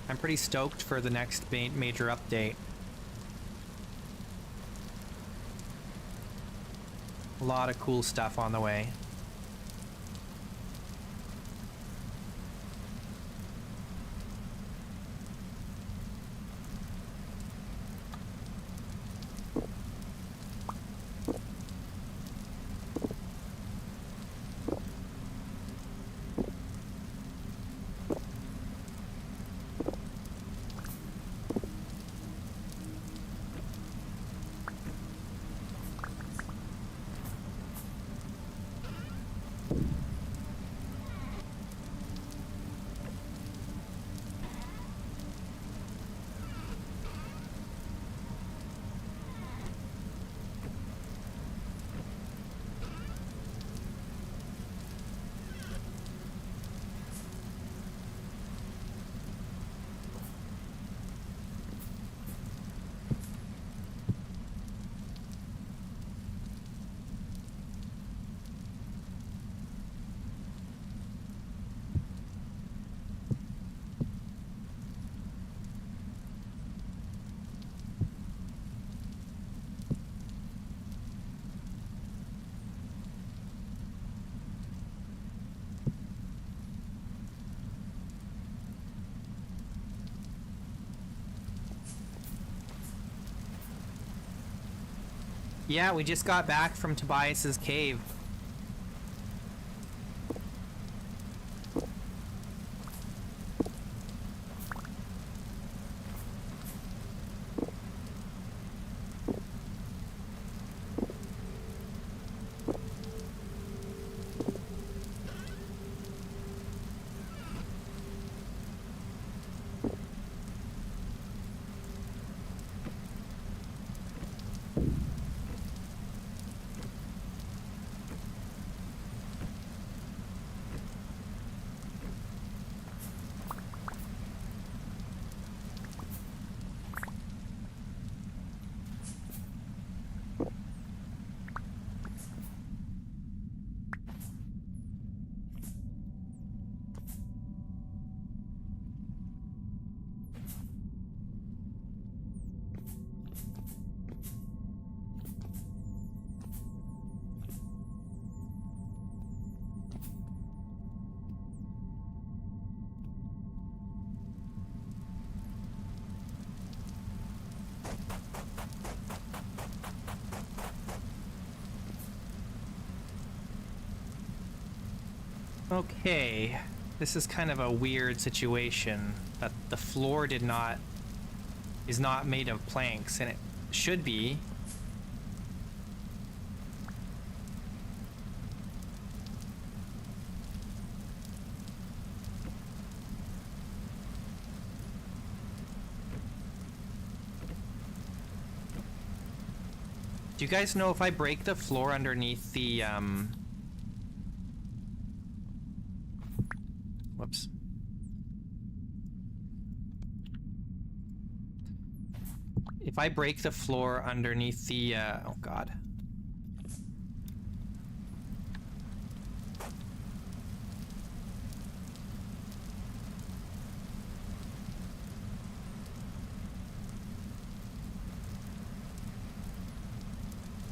Speaker 1: I'm pretty stoked for the next major update. A lot of cool stuff on the way. Yeah, we just got back from Tobias's cave. Okay, this is kind of a weird situation that the floor is not made of planks, and it should be. Do you guys know if I break the floor underneath the whoops. If I break the floor underneath the, oh god.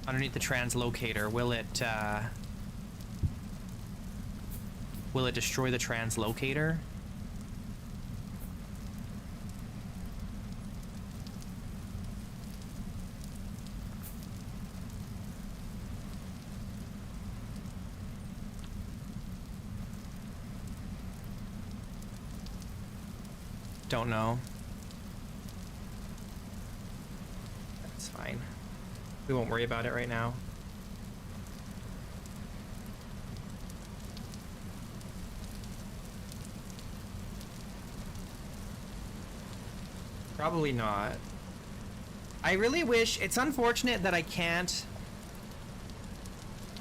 Speaker 1: Underneath the translocator, will it destroy the translocator? Don't know. It's fine. We won't worry about it right now. Probably not. I really wish... It's unfortunate that I can't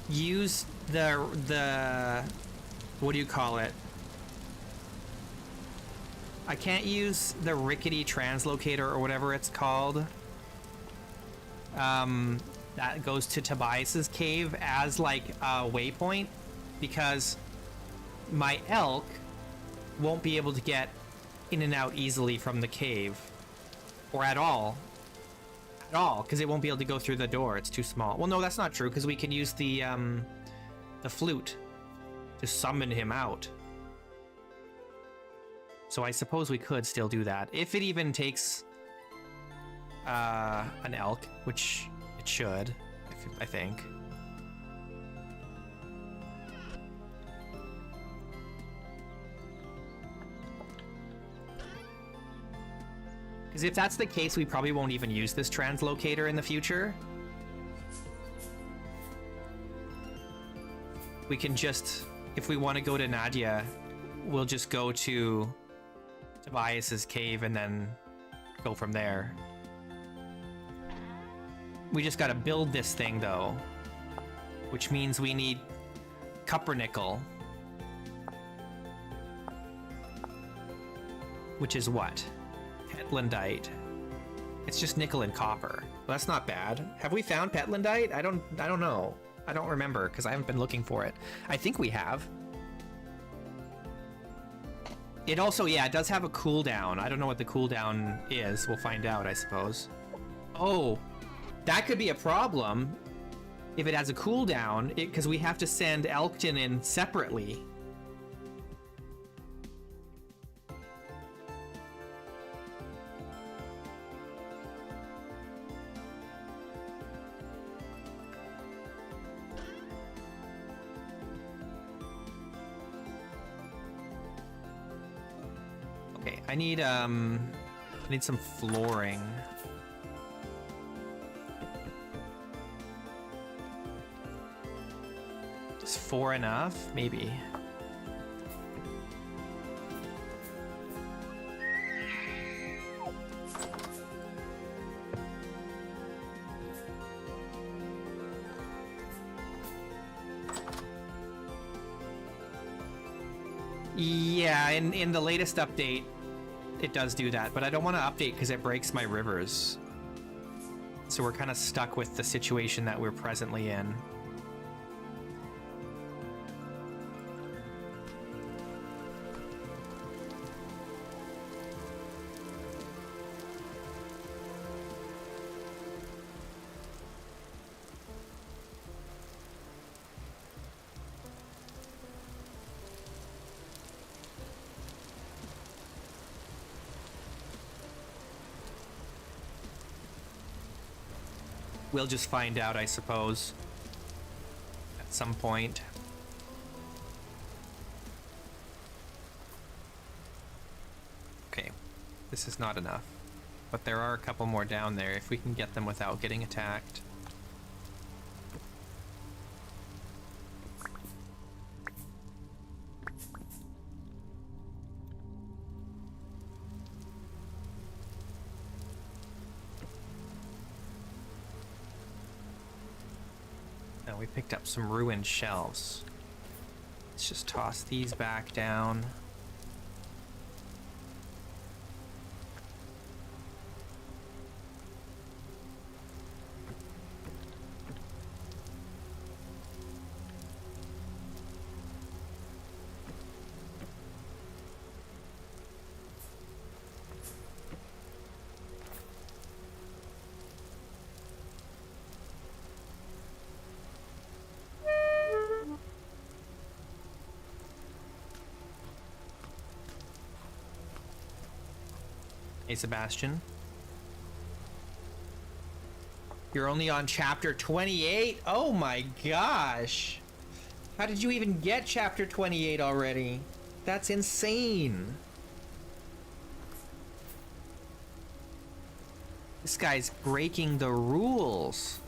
Speaker 1: use the... What do you call it? I can't use the rickety translocator or whatever it's called. That goes to Tobias's cave as like a waypoint, because my elk won't be able to get in and out easily from the cave, or at all, because it won't be able to go through the door. It's too small. Well, no, that's not true, because we can use the flute to summon him out. So I suppose we could still do that if it even takes an elk, which it should, I think. Because if that's the case, we probably won't even use this translocator in the future. We can just, if we want to go to Nadia, we'll just go to Tobias's cave and then go from there. We just gotta build this thing though, which means we need cuppernickel, which is what? Petlandite. It's just nickel and copper. Well, that's not bad. Have we found petlandite? I don't know. I don't remember because I haven't been looking for it. I think we have. It also, yeah, it does have a cooldown. I don't know what the cooldown is. We'll find out, I suppose. Oh, that could be a problem if it has a cooldown, because we have to send Elkton in separately. Okay, I need some flooring. Is 4 enough? Maybe. Yeah, in the latest update, it does do that, but I don't want to update because it breaks my rivers. So we're kind of stuck with the situation that we're presently in. We'll just find out, I suppose, at some point. Okay, this is not enough. But there are a couple more down there if we can get them without getting attacked. We picked up some ruined shelves. Let's just toss these back down. Hey, Sebastian. You're only on chapter 28? Oh my gosh! How did you even get chapter 28 already? That's insane! This guy's breaking the rules.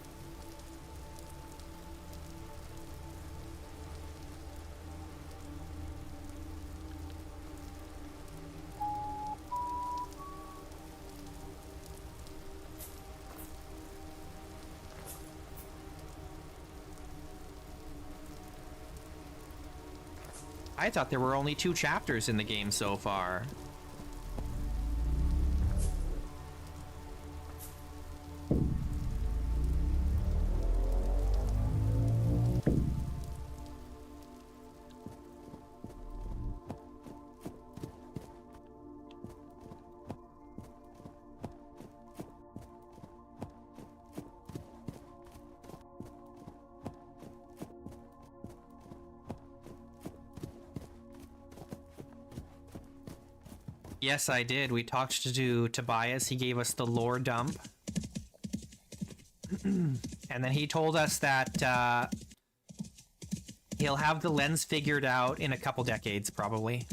Speaker 1: I thought there were only 2 chapters in the game so far. Yes, I did. We talked to Tobias. He gave us the lore dump. And then he told us that he'll have the lens figured out in a couple decades, probably.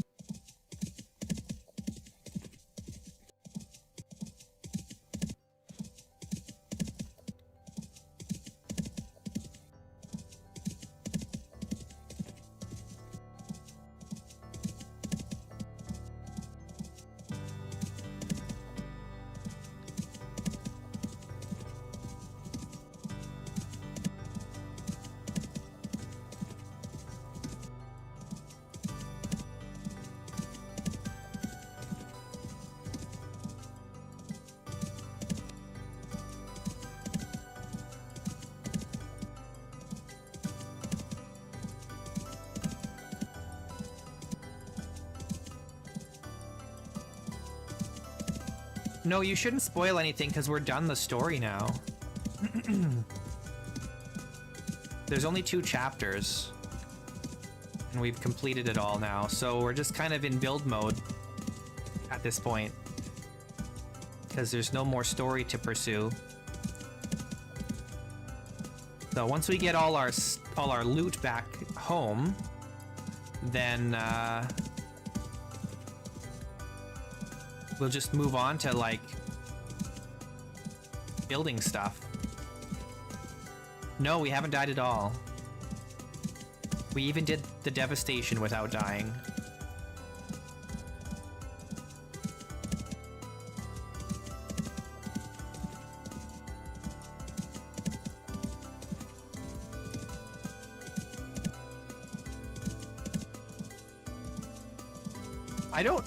Speaker 1: No, you shouldn't spoil anything because we're done the story now. There's only 2 chapters. And we've completed it all now, so we're just kind of in build mode at this point. Because there's no more story to pursue. So once we get all our loot back home, then we'll just move on to, like, building stuff. No, we haven't died at all. We even did the devastation without dying.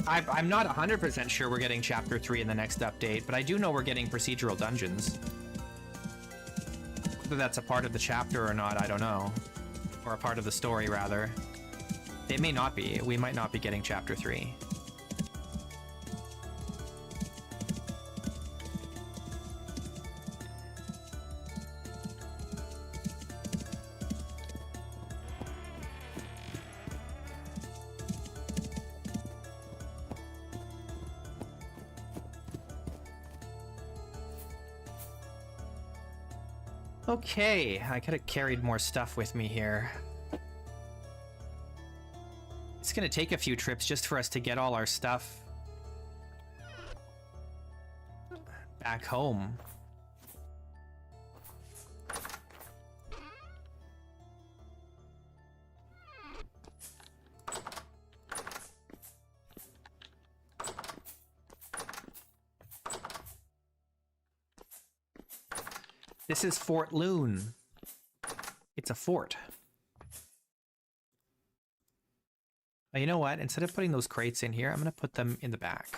Speaker 1: I'm not 100% sure we're getting Chapter 3 in the next update, but I do know we're getting procedural dungeons. Whether that's a part of the chapter or not, I don't know. Or a part of the story, rather. It may not be. We might not be getting Chapter 3. Okay, I could have carried more stuff with me here. It's gonna take a few trips just for us to get all our stuff back home. This is Fort Loon. It's a fort. Oh, you know what? Instead of putting those crates in here, I'm going to put them in the back.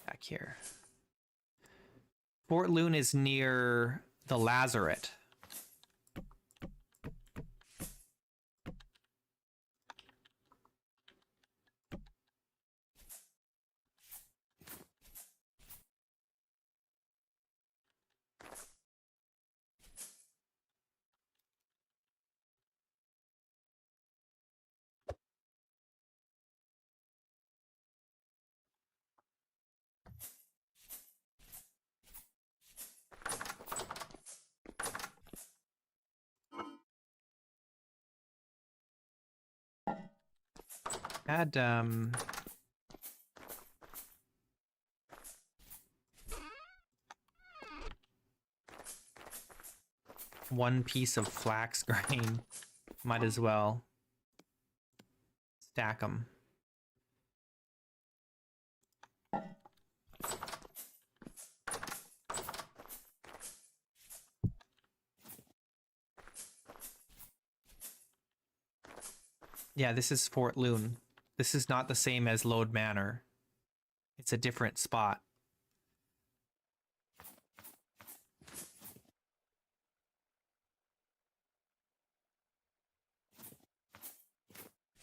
Speaker 1: Back here. Fort Loon is near the Lazaret. Add, one piece of flax grain. Might as well stack them. Yeah, this is Fort Loon. This is not the same as Lode Manor. It's a different spot.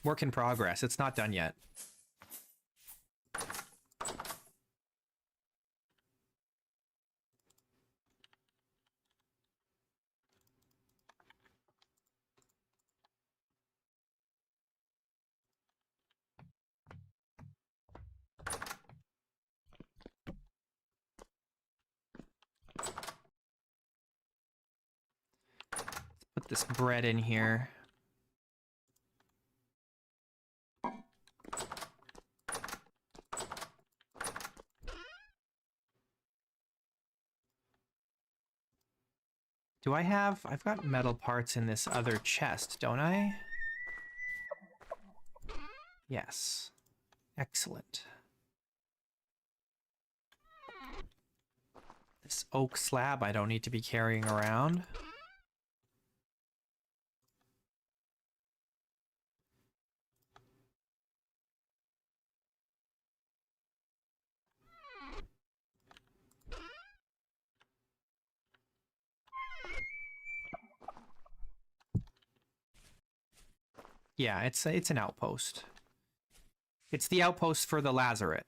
Speaker 1: Work in progress. It's not done yet. Put this bread in here. Do I have... I've got metal parts in this other chest, don't I? Yes. Excellent. This oak slab I don't need to be carrying around. Yeah, it's an outpost. It's the outpost for the Lazaret.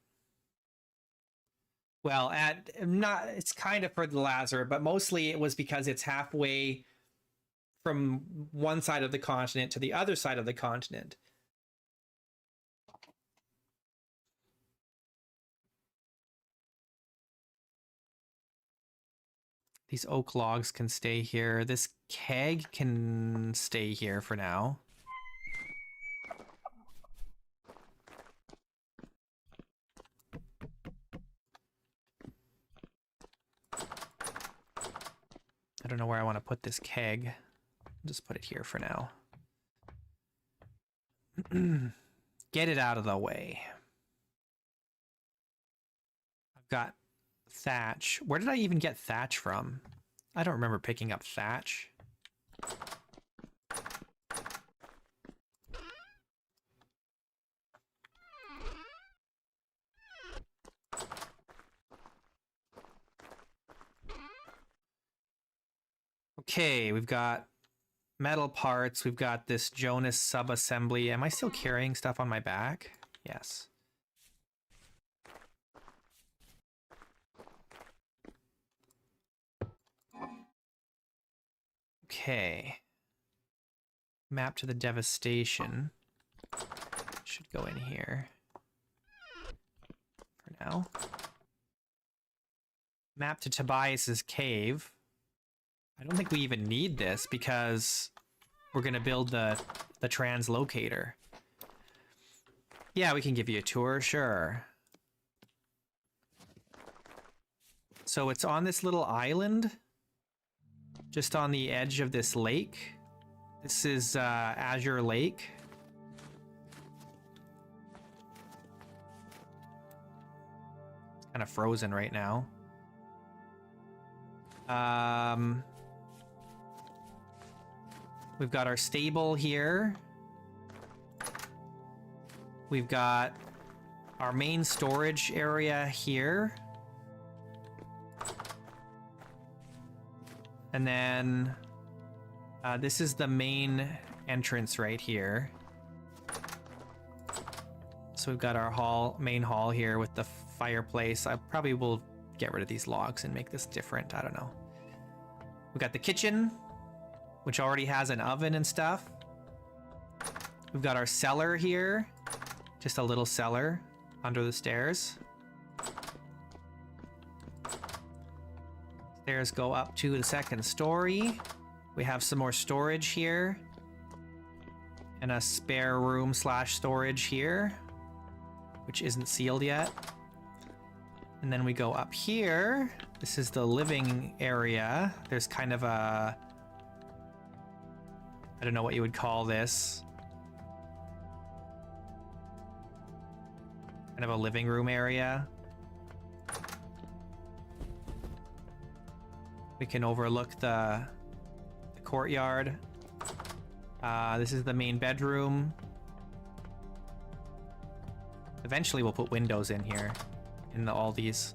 Speaker 1: Well, it's kind of for the Lazaret, but mostly it was because it's halfway from one side of the continent to the other side of the continent. These oak logs can stay here. This keg can stay here for now. I don't know where I want to put this keg. I'll just put it here for now. Get it out of the way. I've got thatch. Where did I even get thatch from? I don't remember picking up thatch. Okay, we've got metal parts. We've got this Jonas sub-assembly. Am I still carrying stuff on my back? Yes. Okay. Map to the devastation. Should go in here. For now. Map to Tobias's cave. I don't think we even need this because we're going to build the translocator. Yeah, we can give you a tour, sure. So it's on this little island, just on the edge of this lake. This is Azure Lake. It's kind of frozen right now. We've got our stable here. We've got our main storage area here. And then this is the main entrance right here. So we've got our main hall here with the fireplace. I probably will get rid of these logs and make this different. I don't know. We've got the kitchen, which already has an oven and stuff. We've got our cellar here. Just a little cellar under the stairs. Stairs go up to the second story. We have some more storage here. And a spare room slash storage here, which isn't sealed yet. And then we go up here. This is the living area. There's kind of a... I don't know what you would call this. Kind of a living room area. We can overlook the courtyard. This is the main bedroom. Eventually we'll put windows in here, in all these.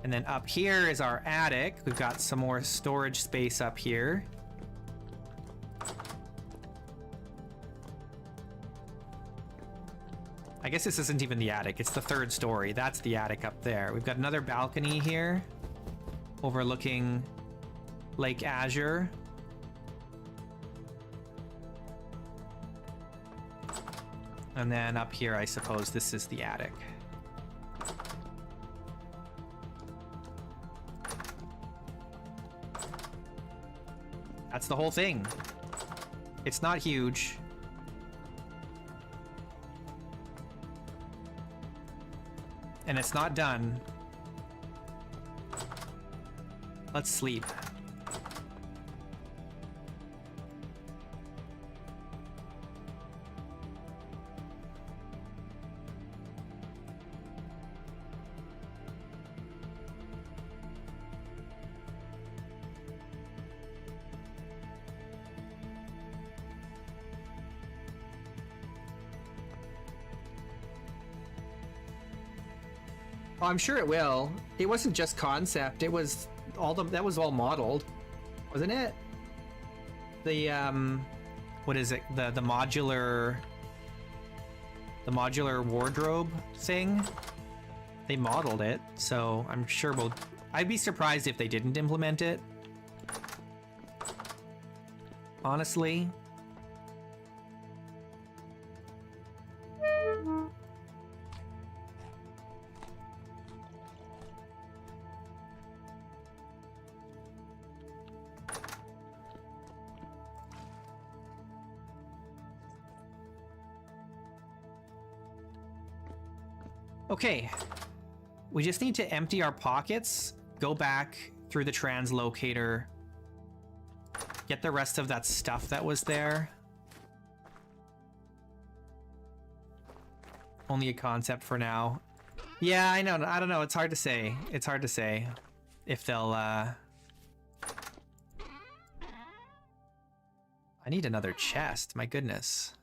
Speaker 1: And then up here is our attic. We've got some more storage space up here. I guess this isn't even the attic, it's the third story. That's the attic up there. We've got another balcony here, overlooking Lake Azure. And then up here, I suppose this is the attic. That's the whole thing. It's not huge. And it's not done. Let's sleep. Oh, I'm sure it will. It wasn't just concept. It was all that was all modeled, wasn't it? The what is it? The modular wardrobe thing. They modeled it, so I'm sure we'll. I'd be surprised if they didn't implement it. Honestly. Okay, we just need to empty our pockets, go back through the translocator, get the rest of that stuff that was there. Only a concept for now. Yeah, I know. I don't know. It's hard to say. It's hard to say if they'll, I need another chest. My goodness.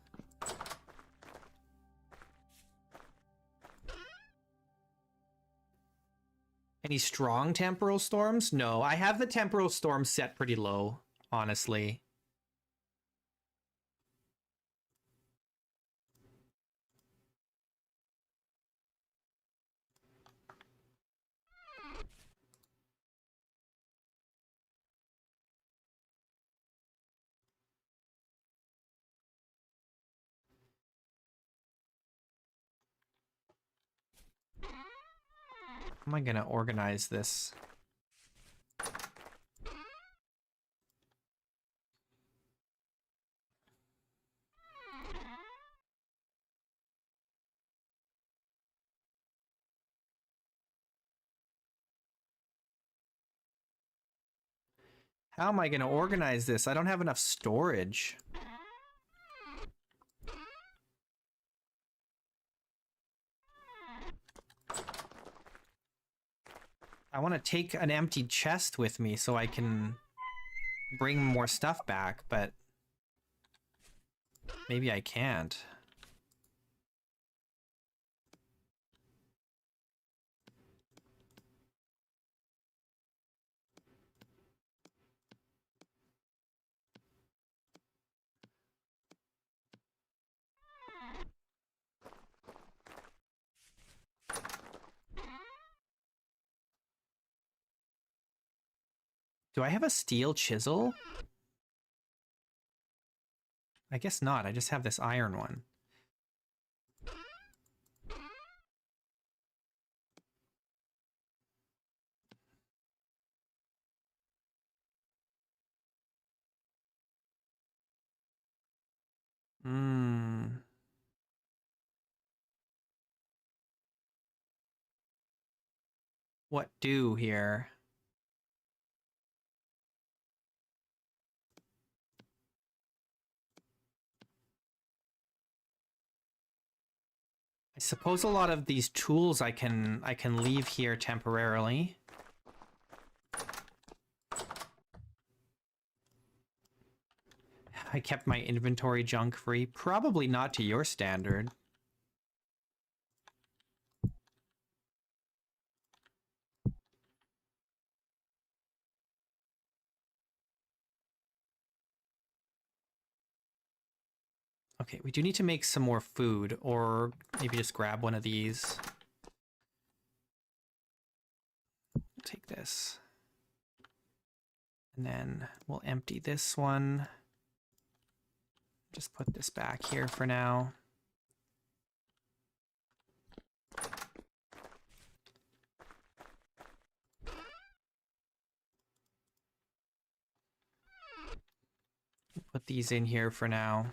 Speaker 1: Any strong temporal storms? No, I have the temporal storm set pretty low, honestly. How am I gonna organize this? How am I gonna organize this? I don't have enough storage. I want to take an empty chest with me so I can bring more stuff back, but maybe I can't. Do I have a steel chisel? I guess not. I just have this iron one. Hmm. what do here. I suppose a lot of these tools I can leave here temporarily. I kept my inventory junk free. Probably not to your standard. Okay, we do need to make some more food, or maybe just grab one of these. Take this. And then we'll empty this one. Just put this back here for now. Put these in here for now.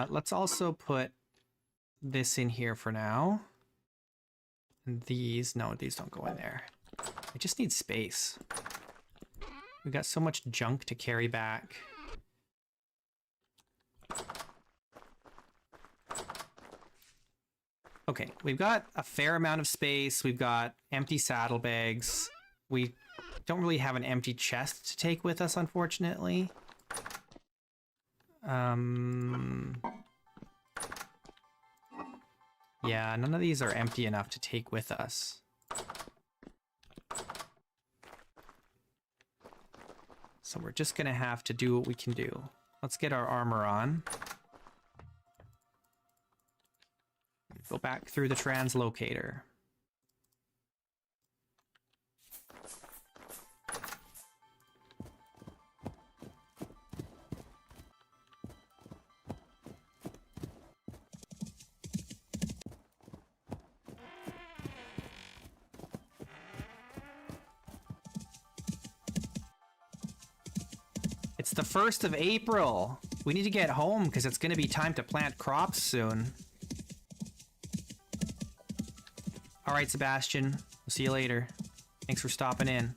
Speaker 1: Let's also put this in here for now. And these, no, these don't go in there. I just need space. We got so much junk to carry back. Okay, we've got a fair amount of space. We've got empty saddlebags. We don't really have an empty chest to take with us, unfortunately. Yeah, none of these are empty enough to take with us. So we're just gonna have to do what we can do. Let's get our armor on. Go back through the translocator. It's the 1st of April. We need to get home because it's going to be time to plant crops soon. All right, Sebastian. We'll see you later. Thanks for stopping in.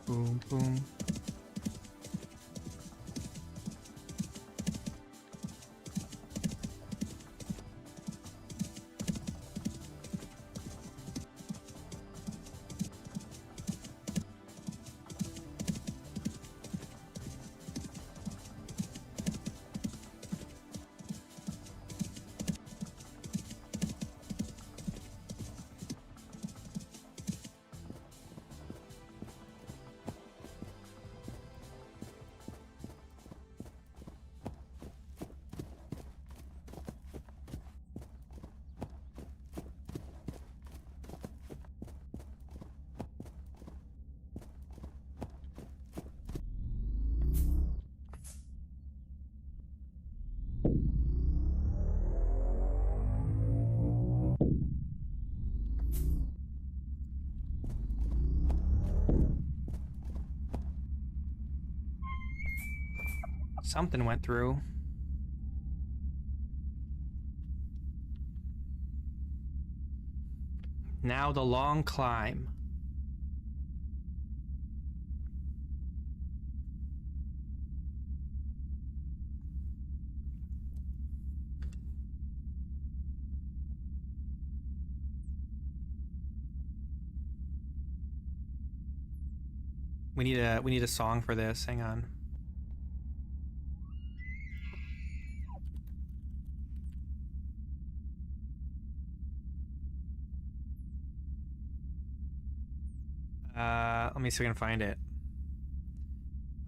Speaker 1: Boom, boom. Something went through. Now the long climb. We need a song for this. Hang on. Let me see if I can find it.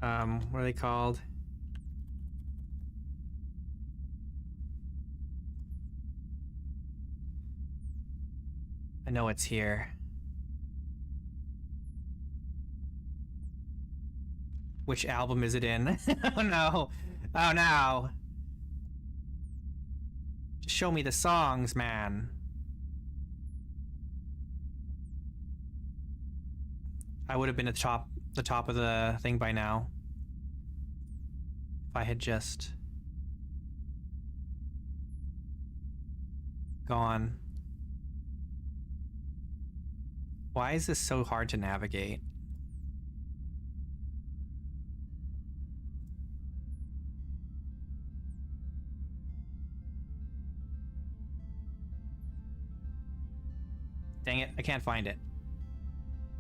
Speaker 1: What are they called? I know it's here. Which album is it in? Oh no. Oh no. Just show me the songs, man. I would have been at the top of the thing by now. If I had just gone. Why is this so hard to navigate? Dang it, I can't find it.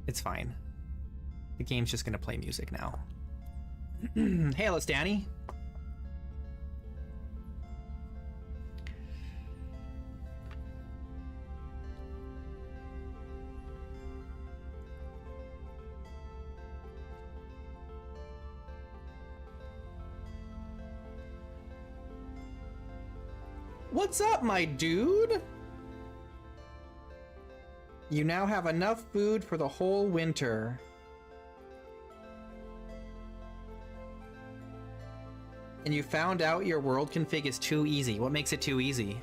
Speaker 1: It's fine. The game's just gonna play music now. Hey, hello, Danny. What's up, my dude? You now have enough food for the whole winter. And you found out your world config is too easy. What makes it too easy?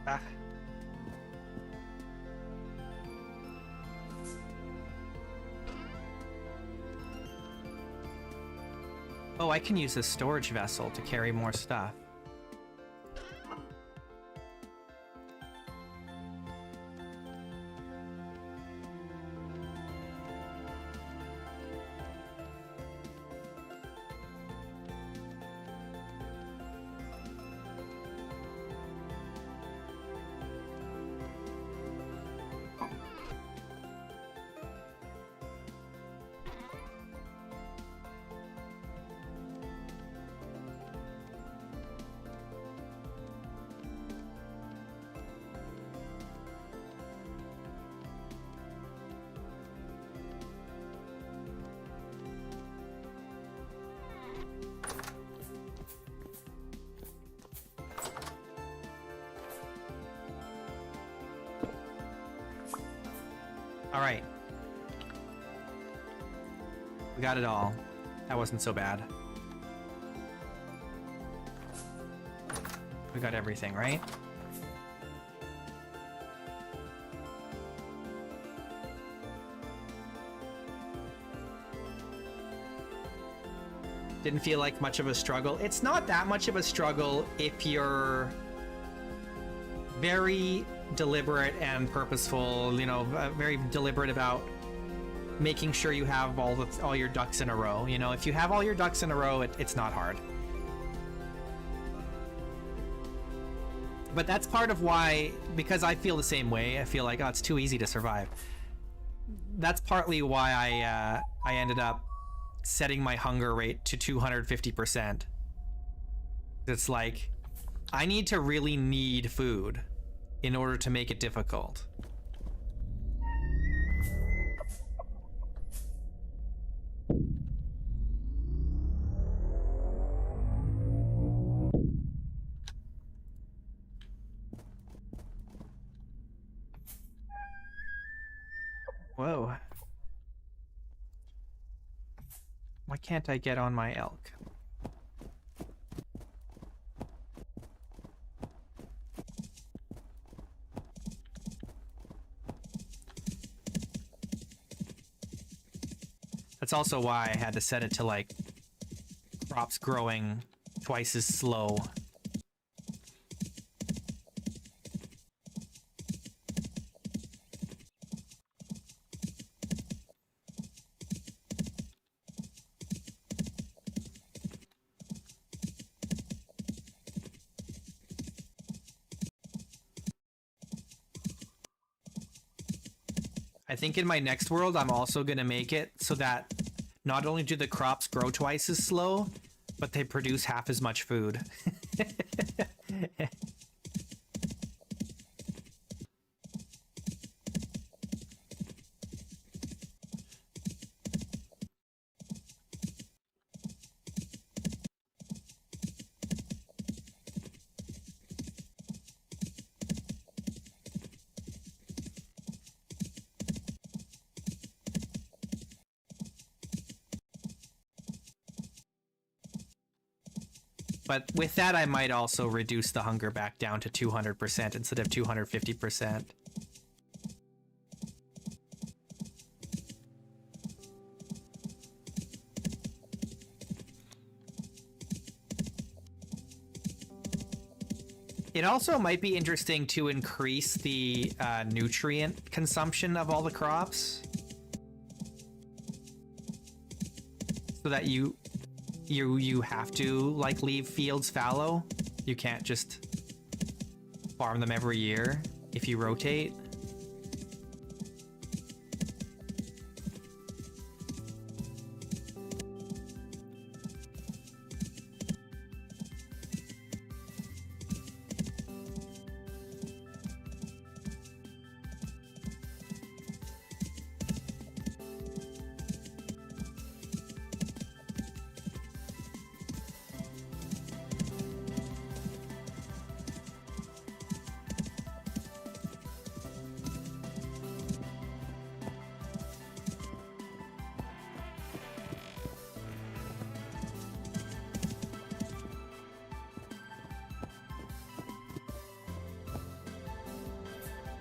Speaker 1: Ah. Oh, I can use this storage vessel to carry more stuff. All right. We got it all. That wasn't so bad. We got everything, right? Didn't feel like much of a struggle. It's not that much of a struggle if you're very deliberate and purposeful, you know, very deliberate about making sure you have all your ducks in a row. You know, if you have all your ducks in a row, it's not hard. But that's part of why, because I feel the same way. I feel like, oh, it's too easy to survive. That's partly why I ended up setting my hunger rate to 250%. It's like, I need to really need food in order to make it difficult. Whoa. can't I get on my elk? That's also why I had to set it to, like, crops growing twice as slow. I think in my next world, I'm also going to make it so that not only do the crops grow twice as slow, but they produce half as much food. But with that, I might also reduce the hunger back down to 200% instead of 250%. It also might be interesting to increase the nutrient consumption of all the crops, so that you have to, like, leave fields fallow. You can't just farm them every year if you rotate.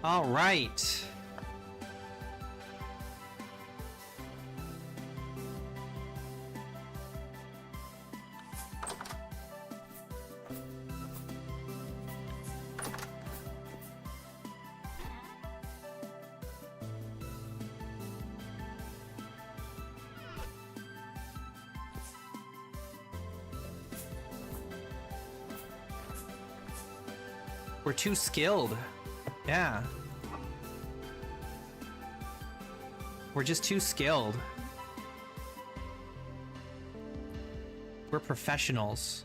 Speaker 1: All right. We're too skilled. Yeah. We're just too skilled. We're professionals.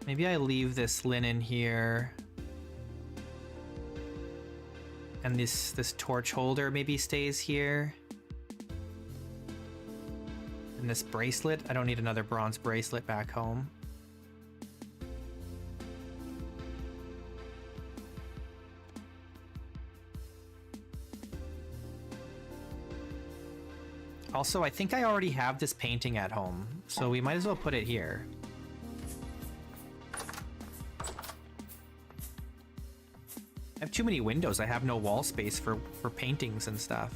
Speaker 1: Maybe I leave this linen here. And this torch holder maybe stays here. And this bracelet, I don't need another bronze bracelet back home. Also, I think I already have this painting at home, so we might as well put it here. I have too many windows. I have no wall space for paintings and stuff.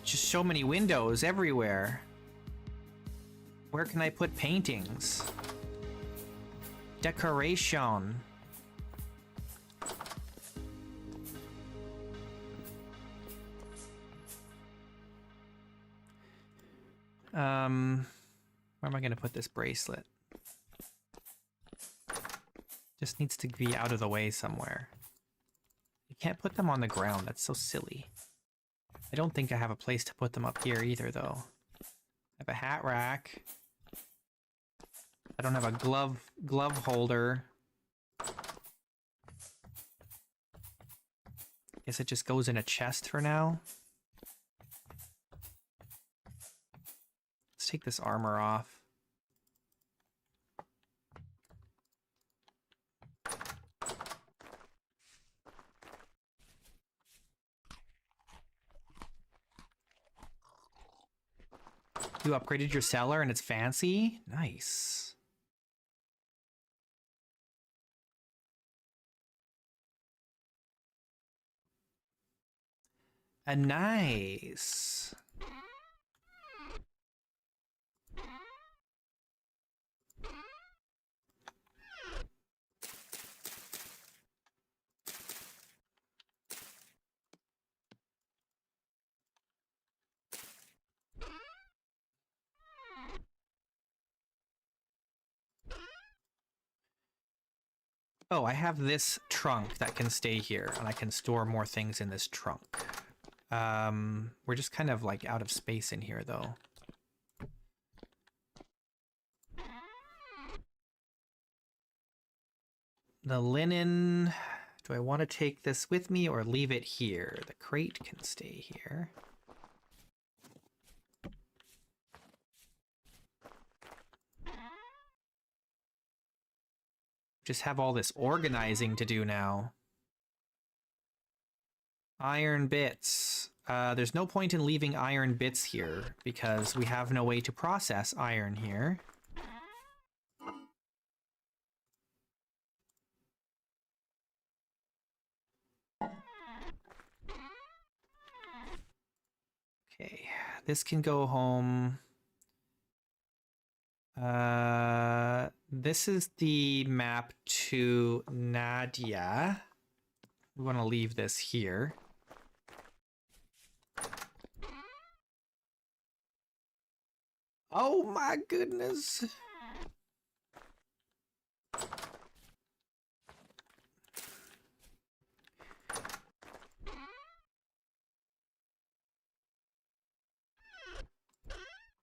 Speaker 1: Just so many windows everywhere. Where can I put paintings? Decoration. Where am I going to put this bracelet? Just needs to be out of the way somewhere. You can't put them on the ground. That's so silly. I don't think I have a place to put them up here either, though. I have a hat rack. I don't have a glove holder. Guess it just goes in a chest for now. Let's take this armor off. You upgraded your cellar and it's fancy? Nice. Nice. Oh, I have this trunk that can stay here, and I can store more things in this trunk. We're just kind of like out of space in here, though. The linen... Do I want to take this with me or leave it here? The crate can stay here. Just have all this organizing to do now. Iron bits. There's no point in leaving iron bits here because we have no way to process iron here. Okay, this can go home. This is the map to Nadia. We want to leave this here. Oh my goodness.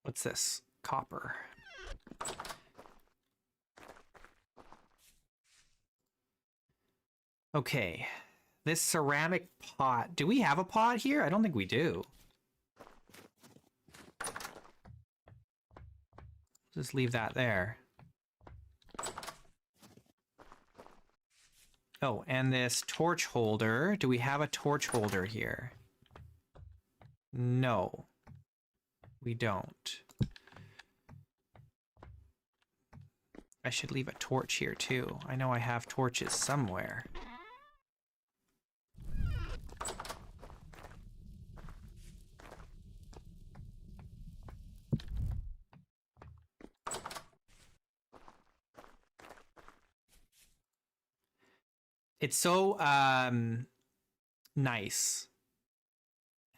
Speaker 1: What's this? Copper. Okay. This ceramic pot. Do we have a pot here? I don't think we do. Just leave that there. Oh, and this torch holder. Do we have a torch holder here? No. We don't. I should leave a torch here too. I know I have torches somewhere. It's so nice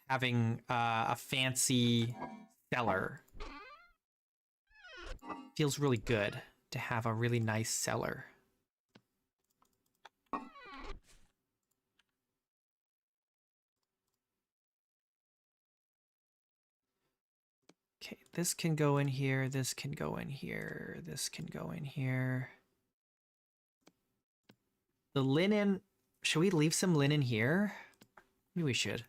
Speaker 1: having a fancy cellar. Feels really good to have a really nice cellar. Okay, this can go in here, this can go in here, this can go in here. The linen, should we leave some linen here? Maybe we should.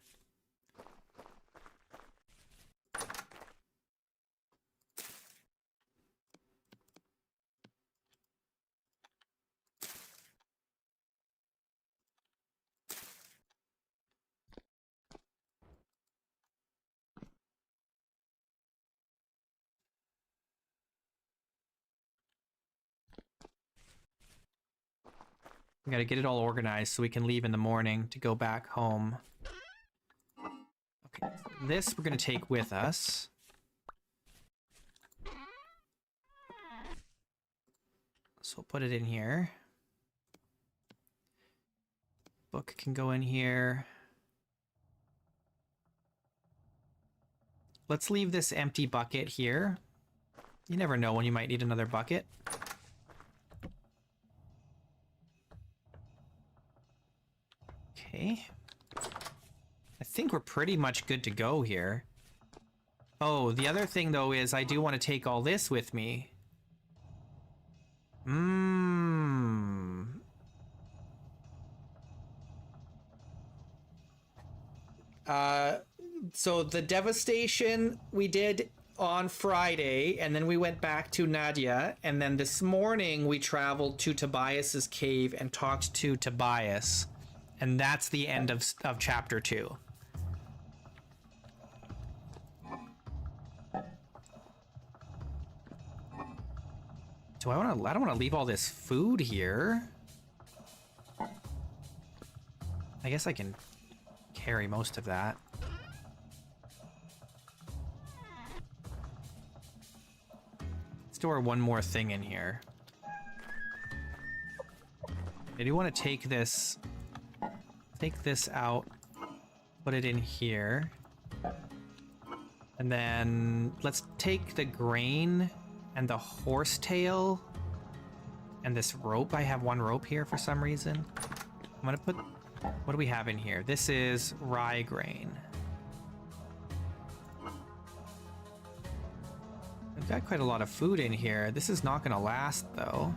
Speaker 1: We gotta get it all organized so we can leave in the morning to go back home. Okay, this we're gonna take with us. So we'll put it in here. Book can go in here. Let's leave this empty bucket here. You never know when you might need another bucket. Okay. I think we're pretty much good to go here. Oh, the other thing though is I do want to take all this with me. So the devastation we did on Friday, and then we went back to Nadia, and then this morning we traveled to Tobias's cave and talked to Tobias, and that's the end of chapter 2. I don't want to leave all this food here. I guess I can carry most of that. Store one more thing in here. I do want to take this out, put it in here, and then let's take the grain and the horsetail and this rope. I have one rope here for some reason. I'm gonna put, what do we have in here? This is rye grain. We've got quite a lot of food in here. This is not gonna last though.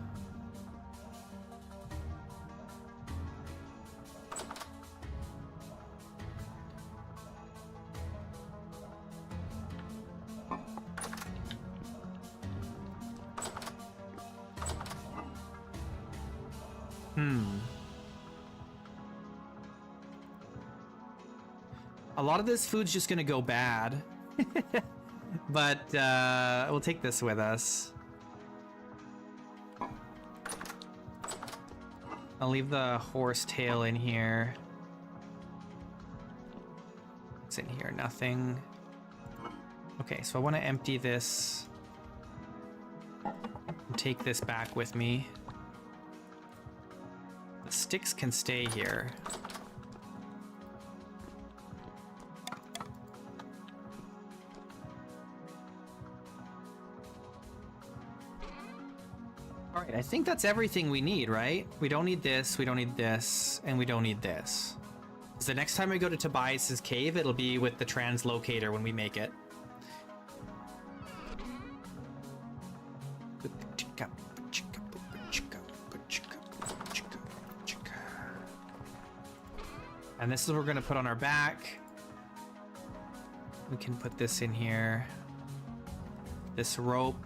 Speaker 1: A lot of this food's just gonna go bad. But we'll take this with us. I'll leave the horsetail in here. What's in here? Nothing. Okay, so I want to empty this and take this back with me. The sticks can stay here. All right, I think that's everything we need, right? We don't need this, we don't need this, and we don't need this. So the next time we go to Tobias's cave, it'll be with the translocator when we make it. And this is what we're gonna put on our back. We can put this in here. This rope.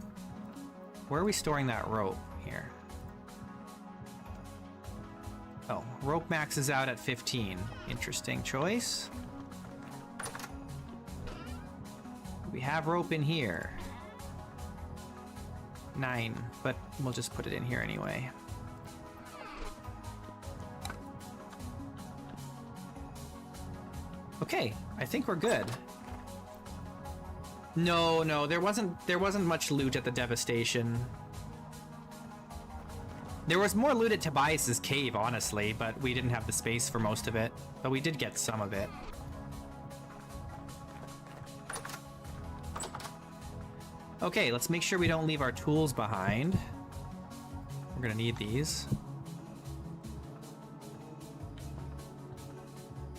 Speaker 1: Where are we storing that rope? Here. Oh, rope maxes out at 15. Interesting choice. We have rope in here. 9, but we'll just put it in here anyway. Okay, I think we're good. No, there wasn't much loot at the devastation. There was more loot at Tobias's cave, honestly, but we didn't have the space for most of it. But we did get some of it. Okay, let's make sure we don't leave our tools behind. We're gonna need these.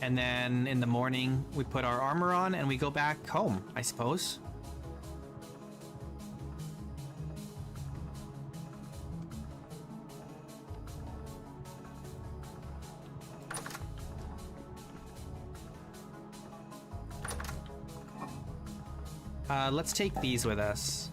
Speaker 1: And then in the morning, we put our armor on and we go back home, I suppose. Let's take these with us.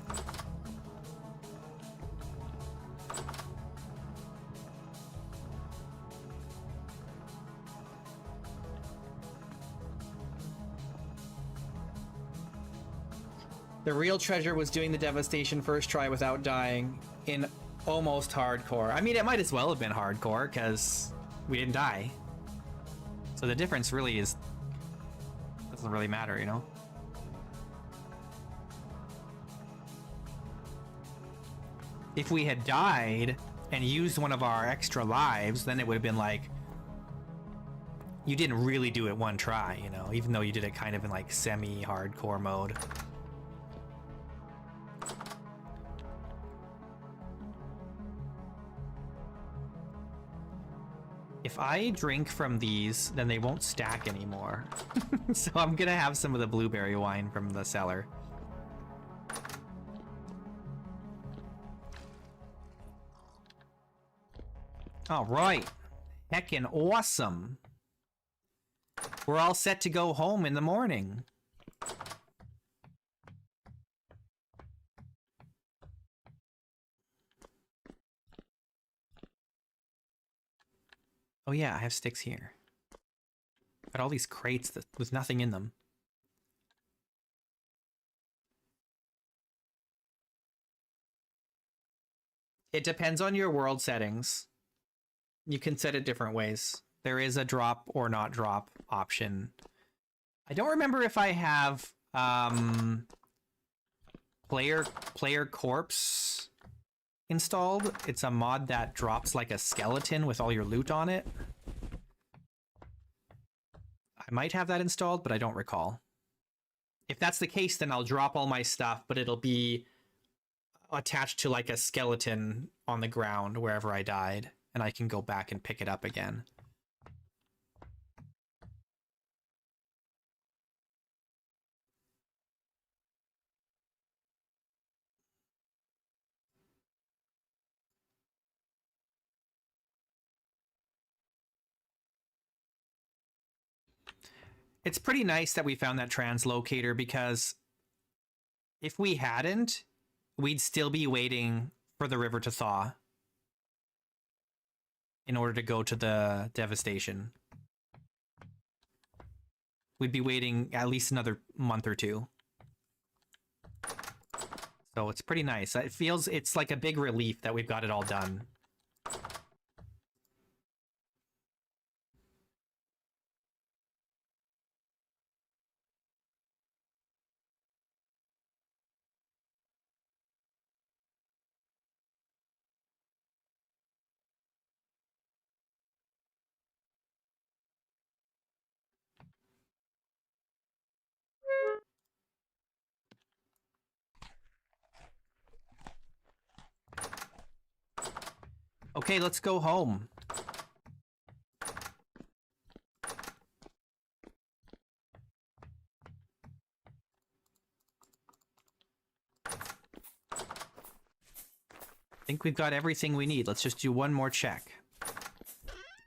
Speaker 1: The real treasure was doing the devastation first try without dying in almost hardcore. I mean, it might as well have been hardcore because we didn't die. So the difference really is, doesn't really matter, you know? If we had died and used one of our extra lives, then it would have been like, you didn't really do it one try, you know, even though you did it kind of in like semi-hardcore mode. If I drink from these, then they won't stack anymore. So I'm gonna have some of the blueberry wine from the cellar. All right, heckin' awesome. We're all set to go home in the morning. Oh yeah, I have sticks here. Got all these crates with nothing in them. It depends on your world settings. You can set it different ways. There is a drop or not drop option. I don't remember if I have player corpse installed. It's a mod that drops like a skeleton with all your loot on it. I might have that installed, but I don't recall. If that's the case, then I'll drop all my stuff, but it'll be attached to like a skeleton on the ground wherever I died, and I can go back and pick it up again. It's pretty nice that we found that translocator, because if we hadn't, we'd still be waiting for the river to thaw in order to go to the devastation. We'd be waiting at least another month or two. So it's pretty nice. It feels, it's like a big relief that we've got it all done. Okay, let's go home. I think we've got everything we need. Let's just do one more check. Do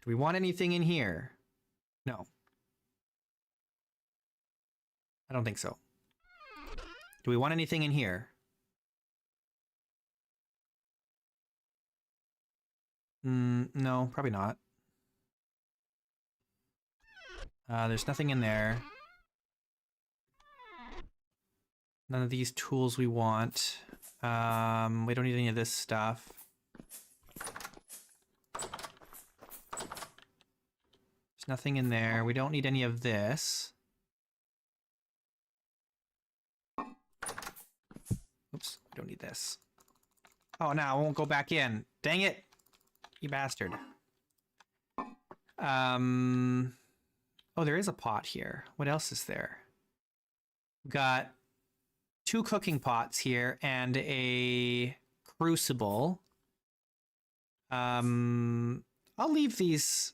Speaker 1: we want anything in here? No. I don't think so. Do we want anything in here? No, probably not. There's nothing in there. None of these tools we want. We don't need any of this stuff. There's nothing in there. We don't need any of this. Oops, we don't need this. Oh, no, I won't go back in. Dang it, you bastard. Oh, there is a pot here. What else is there? We've got 2 cooking pots here and a crucible. I'll leave these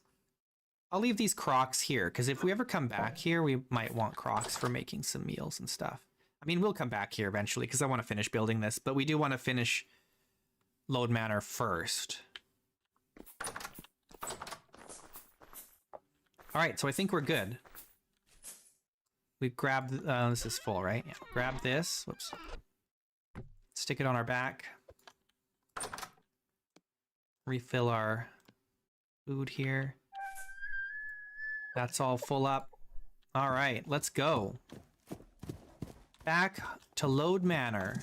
Speaker 1: crocks here, because if we ever come back here, we might want crocks for making some meals and stuff. I mean, we'll come back here eventually because I want to finish building this, but we do want to finish Lode Manor first. All right, so I think we're good. We grabbed, this is full, right? Yeah, grab this, whoops. Stick it on our back. Refill our food here. That's all full up. All right, let's go. Back to Lode Manor.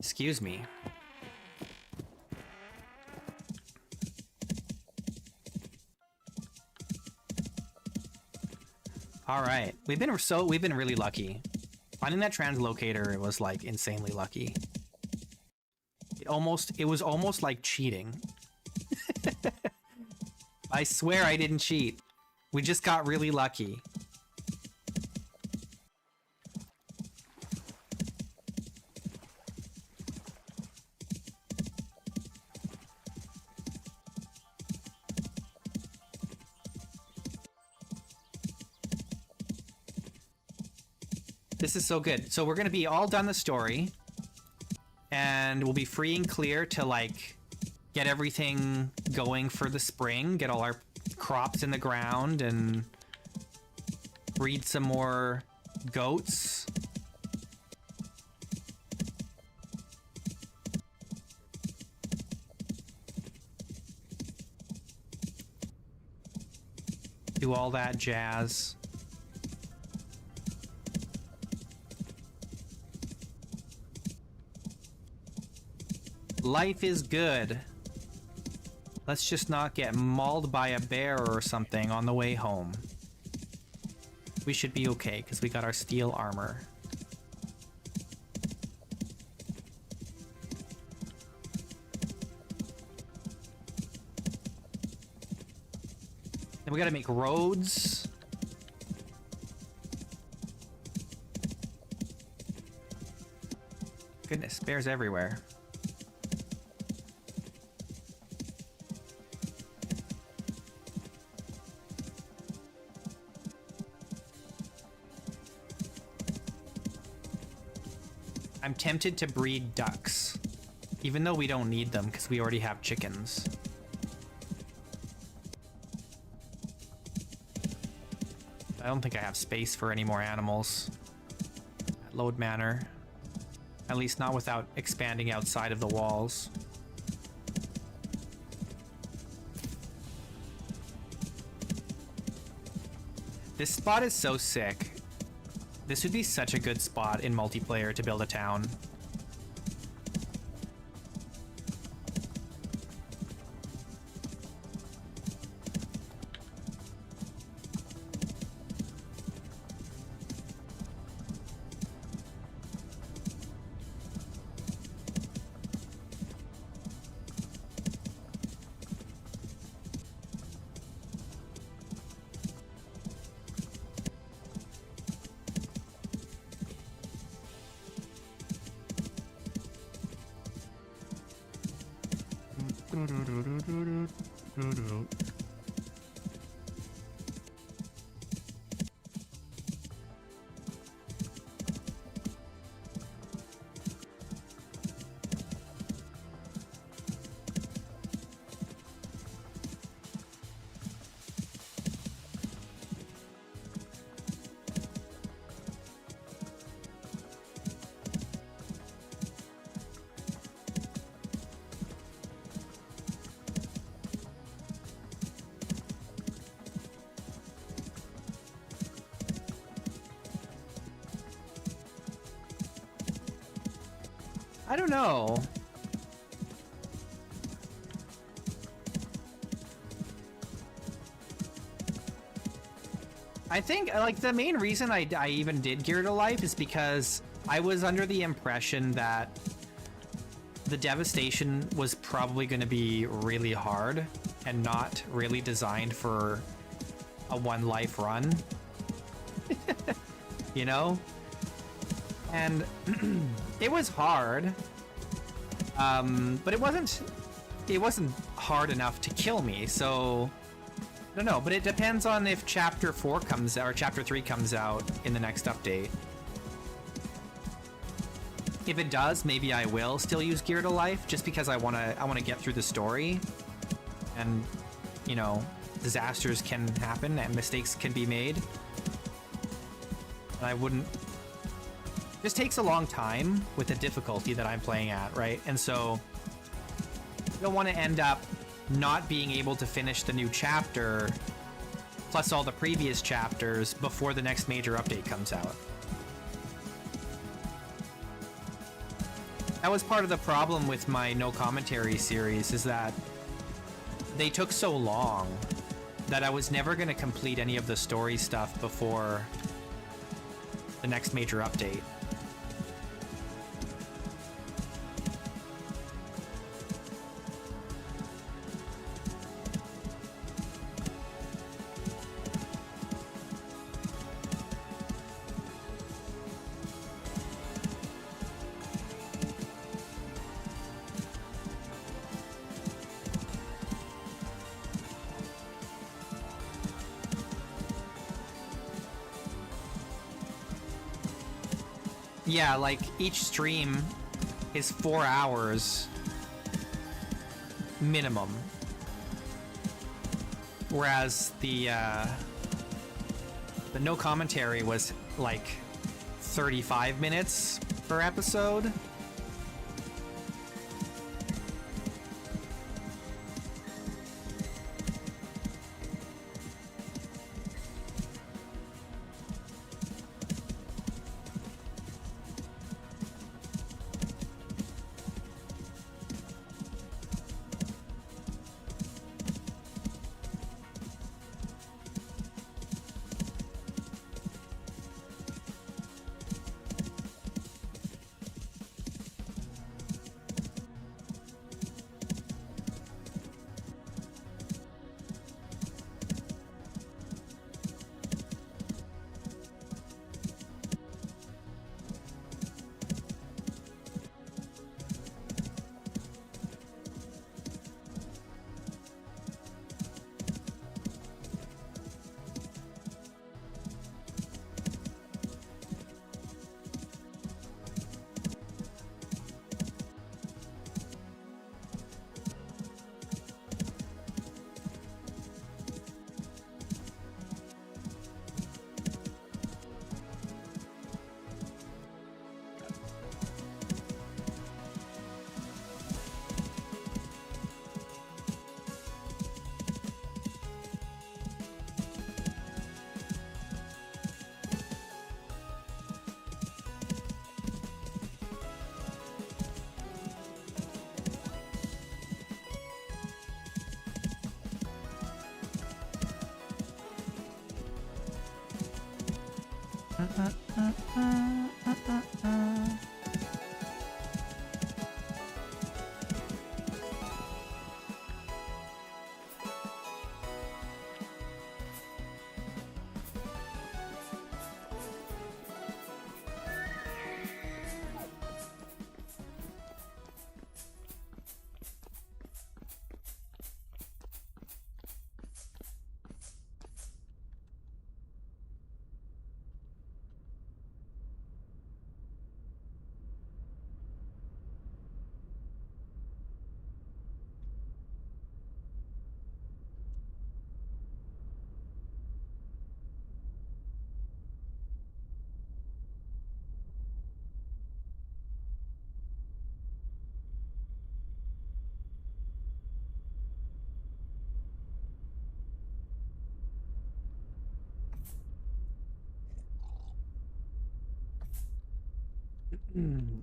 Speaker 1: Excuse me. All right, we've been really lucky. Finding that translocator was like insanely lucky. It was almost like cheating. I swear I didn't cheat. We just got really lucky. This is so good. So we're going to be all done the story. And we'll be free and clear to, like, get everything going for the spring, get all our crops in the ground, and breed some more goats. Do all that jazz. Life is good. Let's just not get mauled by a bear or something on the way home. We should be okay, because we got our steel armor. Then we gotta make roads. Goodness, bears everywhere. I'm tempted to breed ducks, even though we don't need them because we already have chickens. I don't think I have space for any more animals at Lode Manor. At least not without expanding outside of the walls. This spot is so sick. This would be such a good spot in multiplayer to build a town. I don't know. I think, like, the main reason I even did Gear to Life is because I was under the impression that the devastation was probably going to be really hard and not really designed for a one life run. You know? And it was hard, but it wasn't hard enough to kill me. So I don't know, but it depends on if Chapter 4 comes out or Chapter 3 comes out in the next update. If it does, maybe I will still use Gear to Life just because I wanna get through the story, and you know, disasters can happen and mistakes can be made. And I wouldn't. This takes a long time with the difficulty that I'm playing at, right? And so I don't want to end up not being able to finish the new chapter plus all the previous chapters before the next major update comes out. That was part of the problem with my no commentary series, is that they took so long that I was never going to complete any of the story stuff before the next major update. Yeah, like each stream is 4 hours. minimum. Whereas the no commentary was like 35 minutes per episode.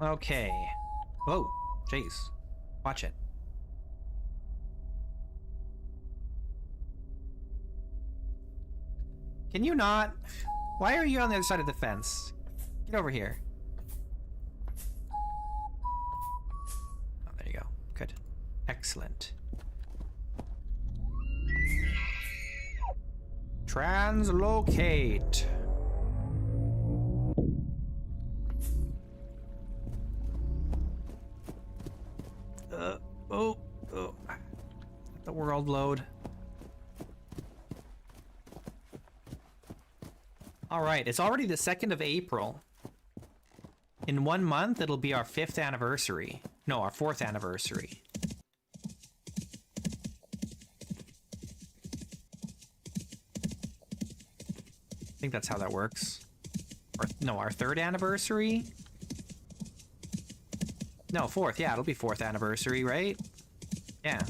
Speaker 1: Okay. Whoa, jeez. Watch it. Can you not? Why are you on the other side of the fence? Get over here. Oh, there you go. Good. Excellent. Translocate. Let the world load. All right, it's already the 2nd of April. In 1 month, it'll be our 5th anniversary. No, our 4th anniversary. I think that's how that works. Or, no, our 3rd anniversary? No, 4th. Yeah, it'll be 4th anniversary, right? Yeah.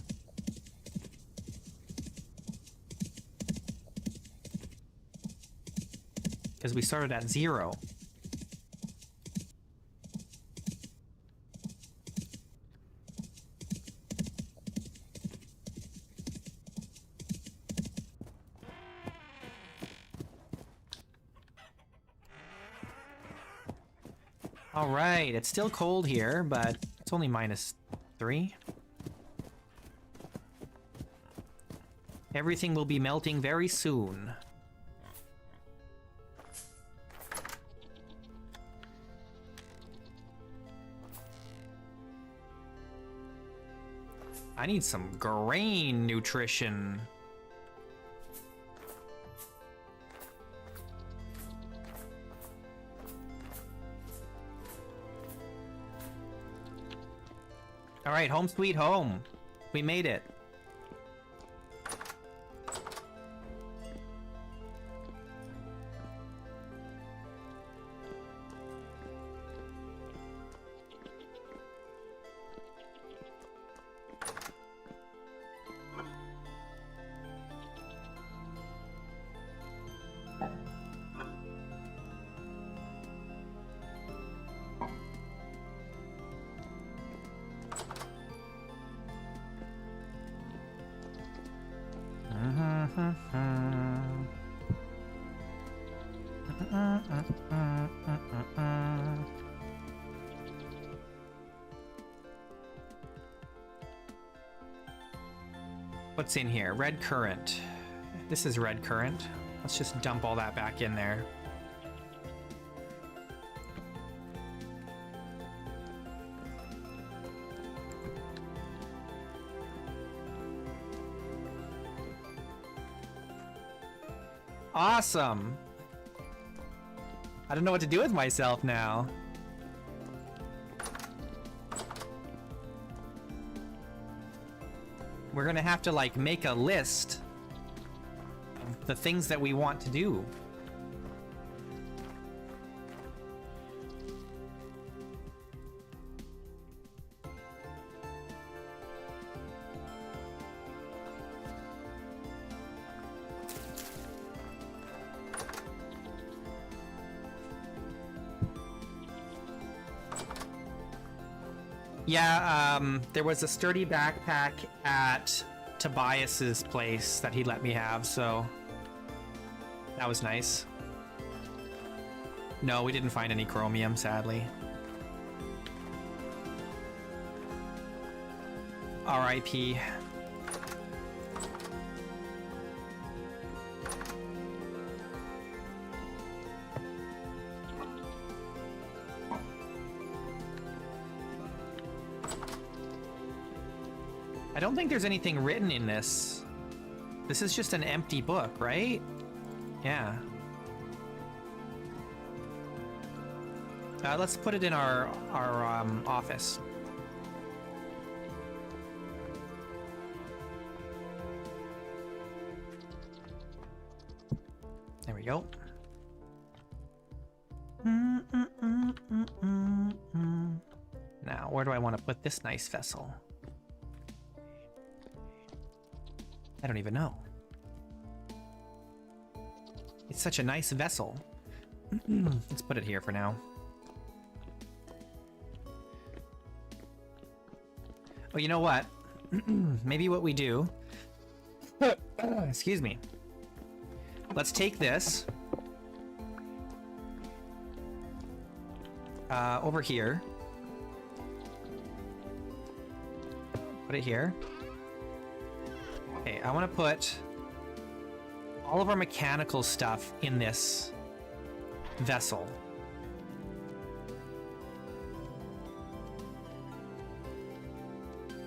Speaker 1: Because we started at 0. All right, it's still cold here, but it's only -3. Everything will be melting very soon. I need some grain nutrition. All right, home sweet home. We made it. What's in here? Red currant. This is red currant. Let's just dump all that back in there. Awesome. I don't know what to do with myself now. We're gonna have to like make a list of the things that we want to do. Yeah, there was a sturdy backpack at Tobias's place that he let me have, so that was nice. No, we didn't find any chromium, sadly. R.I.P. I don't think there's anything written in this. This is just an empty book, right? Yeah. Let's put it in our office. There we go. Now, where do I want to put this nice vessel? I don't even know. It's such a nice vessel. Let's put it here for now. Oh, you know what? Maybe what we do... Excuse me. Let's take this. Over here. Put it here. Okay, I want to put all of our mechanical stuff in this vessel.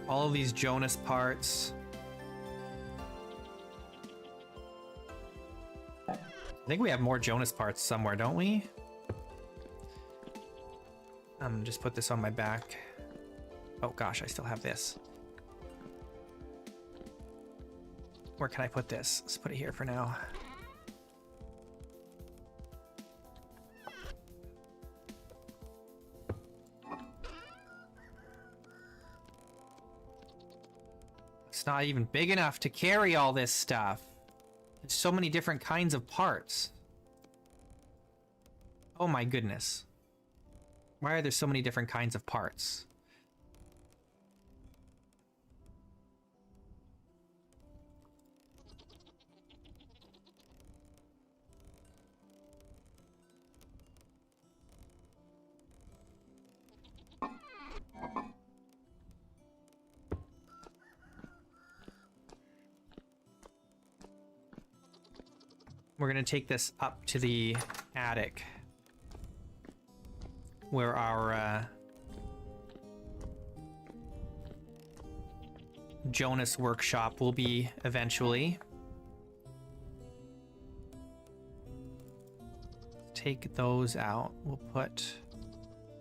Speaker 1: All of these Jonas parts. I think we have more Jonas parts somewhere, don't we? Just put this on my back. Oh gosh, I still have this. Where can I put this? Let's put it here for now. It's not even big enough to carry all this stuff. There's so many different kinds of parts. Oh my goodness. Why are there so many different kinds of parts? We're gonna take this up to the attic where our Jonas workshop will be eventually. Take those out. We'll put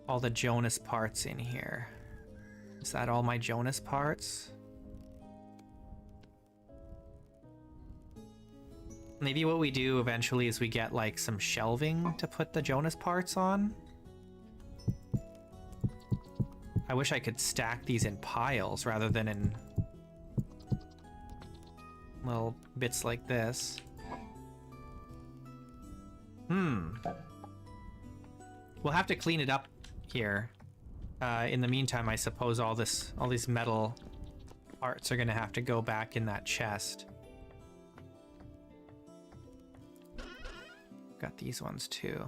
Speaker 1: all the Jonas parts in here. Is that all my Jonas parts? Maybe what we do eventually is we get like some shelving to put the Jonas parts on. I wish I could stack these in piles rather than in little bits like this. We'll have to clean it up here. In the meantime, I suppose all these metal parts are gonna have to go back in that chest. Got these ones too.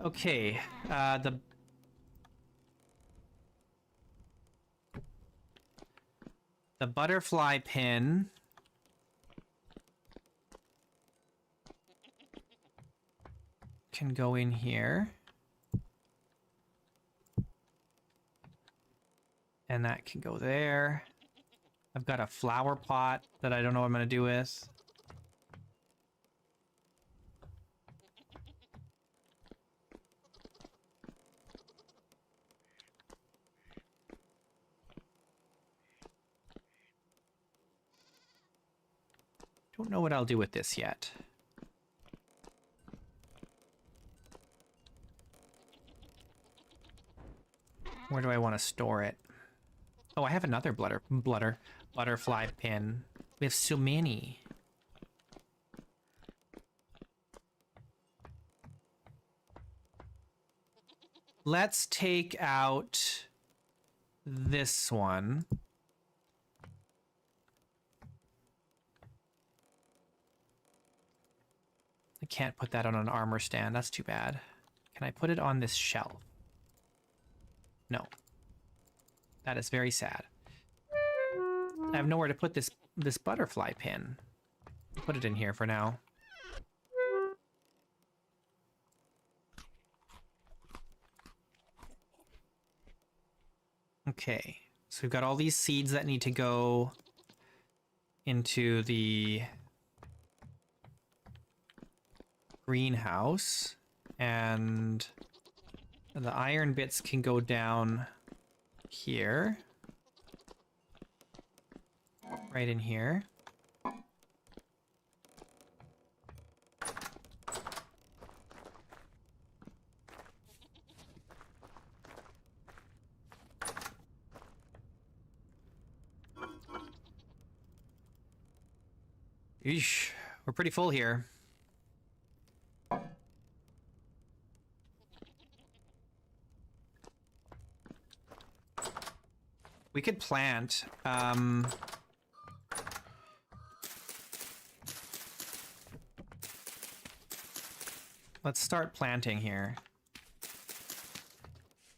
Speaker 1: Okay, the butterfly pin can go in here. And that can go there. I've got a flower pot that I don't know what I'm gonna do with. Don't know what I'll do with this yet. Where do I want to store it? Oh, I have another butterfly pin. We have so many. Let's take out this one. I can't put that on an armor stand. That's too bad. Can I put it on this shelf? No. That is very sad. I have nowhere to put this butterfly pin. Put it in here for now. Okay. So we've got all these seeds that need to go into the greenhouse, and the iron bits can go down here. Right in here. Eesh, we're pretty full here. We could plant, let's start planting here.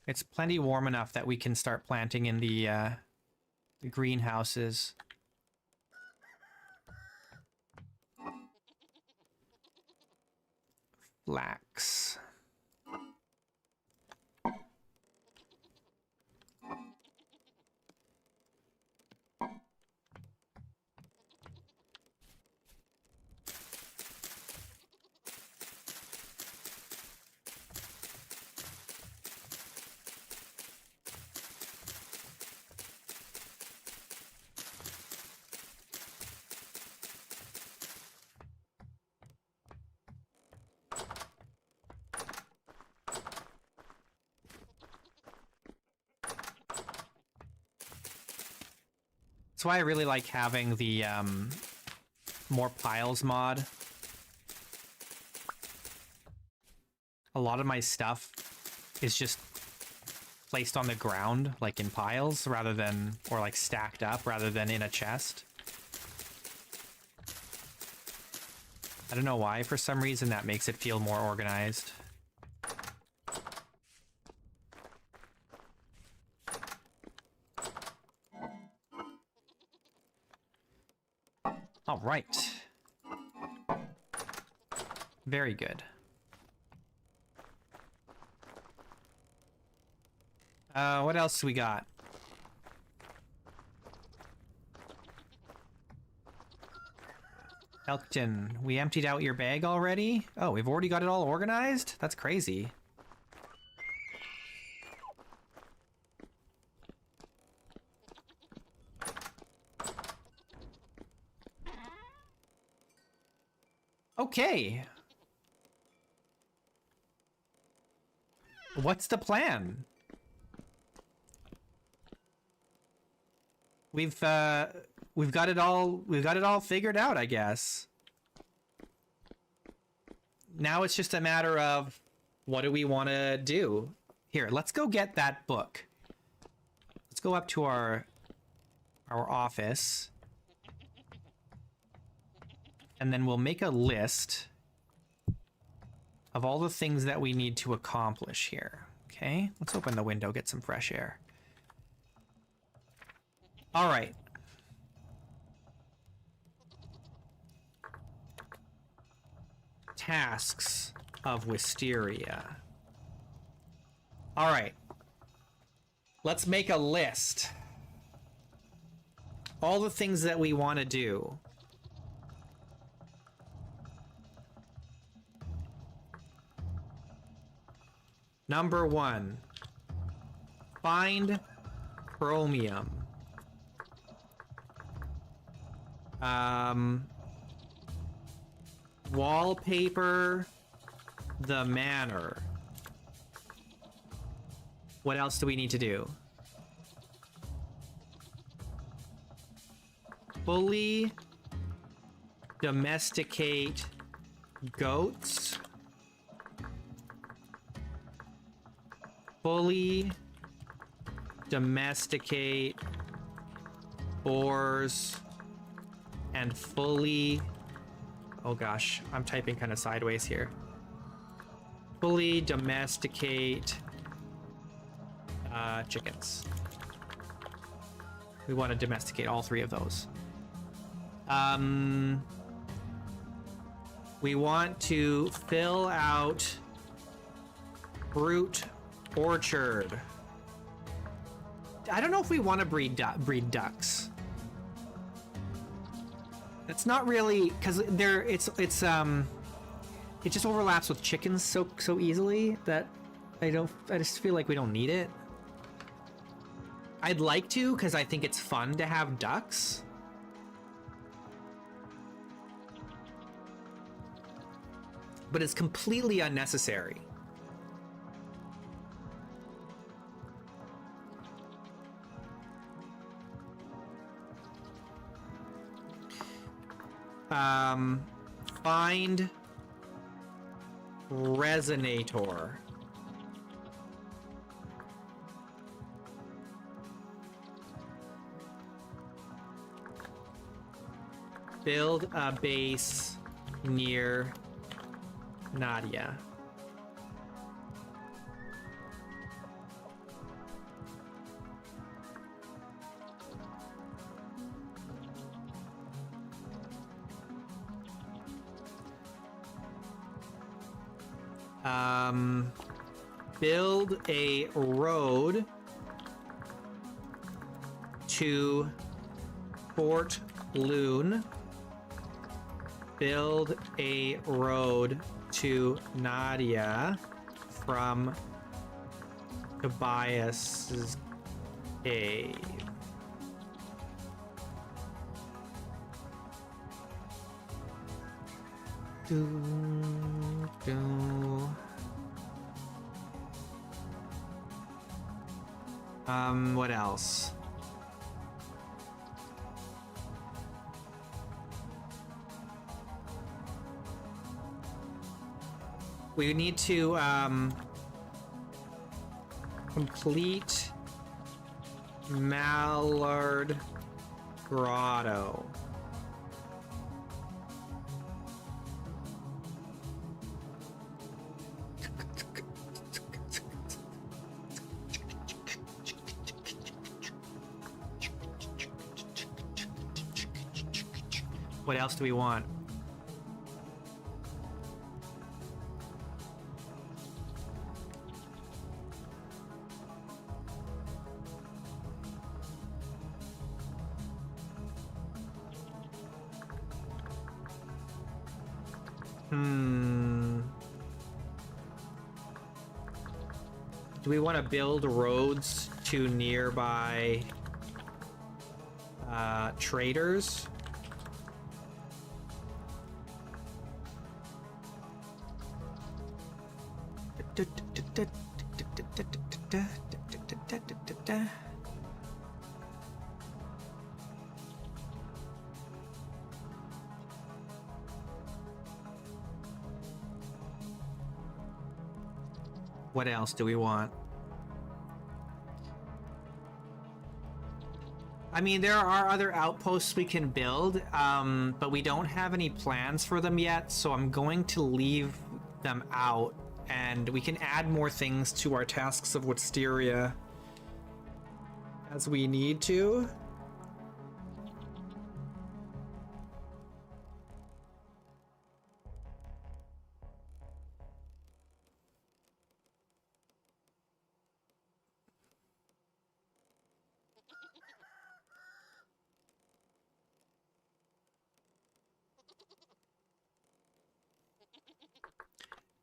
Speaker 1: It's plenty warm enough that we can start planting in the greenhouses. Flax. That's why I really like having the more piles mod. A lot of my stuff is just placed on the ground, like in piles, rather than, or like stacked up, rather than in a chest. I don't know why, for some reason that makes it feel more organized. All right. Very good. What else we got? Elkton, we emptied out your bag already? Oh, we've already got it all organized? That's crazy. Okay. What's the plan? We've got it all figured out, I guess. Now it's just a matter of what do we want to do? Here, let's go get that book. Let's go up to our office. And then we'll make a list of all the things that we need to accomplish here. Okay, let's open the window, get some fresh air. All right. Tasks of Wisteria. All right. Let's make a list. All the things that we want to do. Number 1. Find chromium. Wallpaper the manor. What else do we need to do? Fully domesticate goats. Fully domesticate boars. And fully... Oh gosh, I'm typing kind of sideways here. Fully domesticate chickens. We want to domesticate all 3 of those. We want to fill out fruit orchard. I don't know if we want to breed ducks. It's not really, because it just overlaps with chickens so easily that I just feel like we don't need it. I'd like to, because I think it's fun to have ducks. But it's completely unnecessary. Find resonator. Build a base near Nadia. Build a road to Fort Loon. Build a road to Nadia from Tobias's cave. What else? We need to complete Mallard Grotto. What else do we want? Hmm. Do we want to build roads to nearby traders? What else do we want? I mean, there are other outposts we can build, but we don't have any plans for them yet, so I'm going to leave them out, and we can add more things to our tasks of Wisteria as we need to.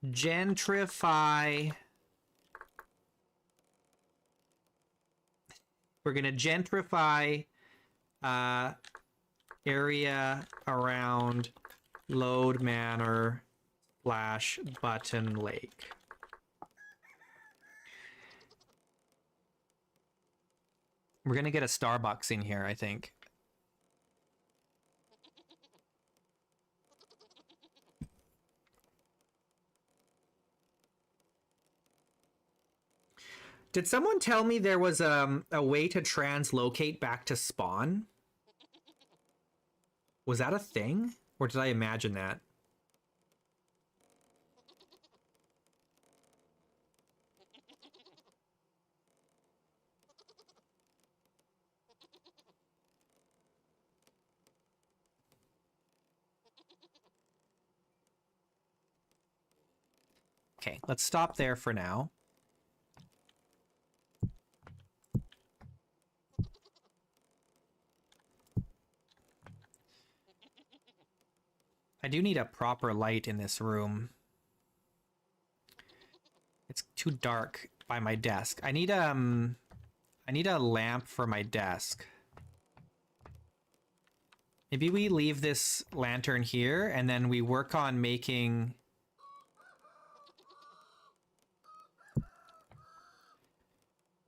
Speaker 1: Gentrify. We're gonna gentrify area around Lode Manor / Button Lake. We're gonna get a Starbucks in here, I think. Did someone tell me there was a way to translocate back to spawn? Was that a thing? Or did I imagine that? Okay, let's stop there for now. I do need a proper light in this room. It's too dark by my desk. I need a lamp for my desk. Maybe we leave this lantern here and then we work on making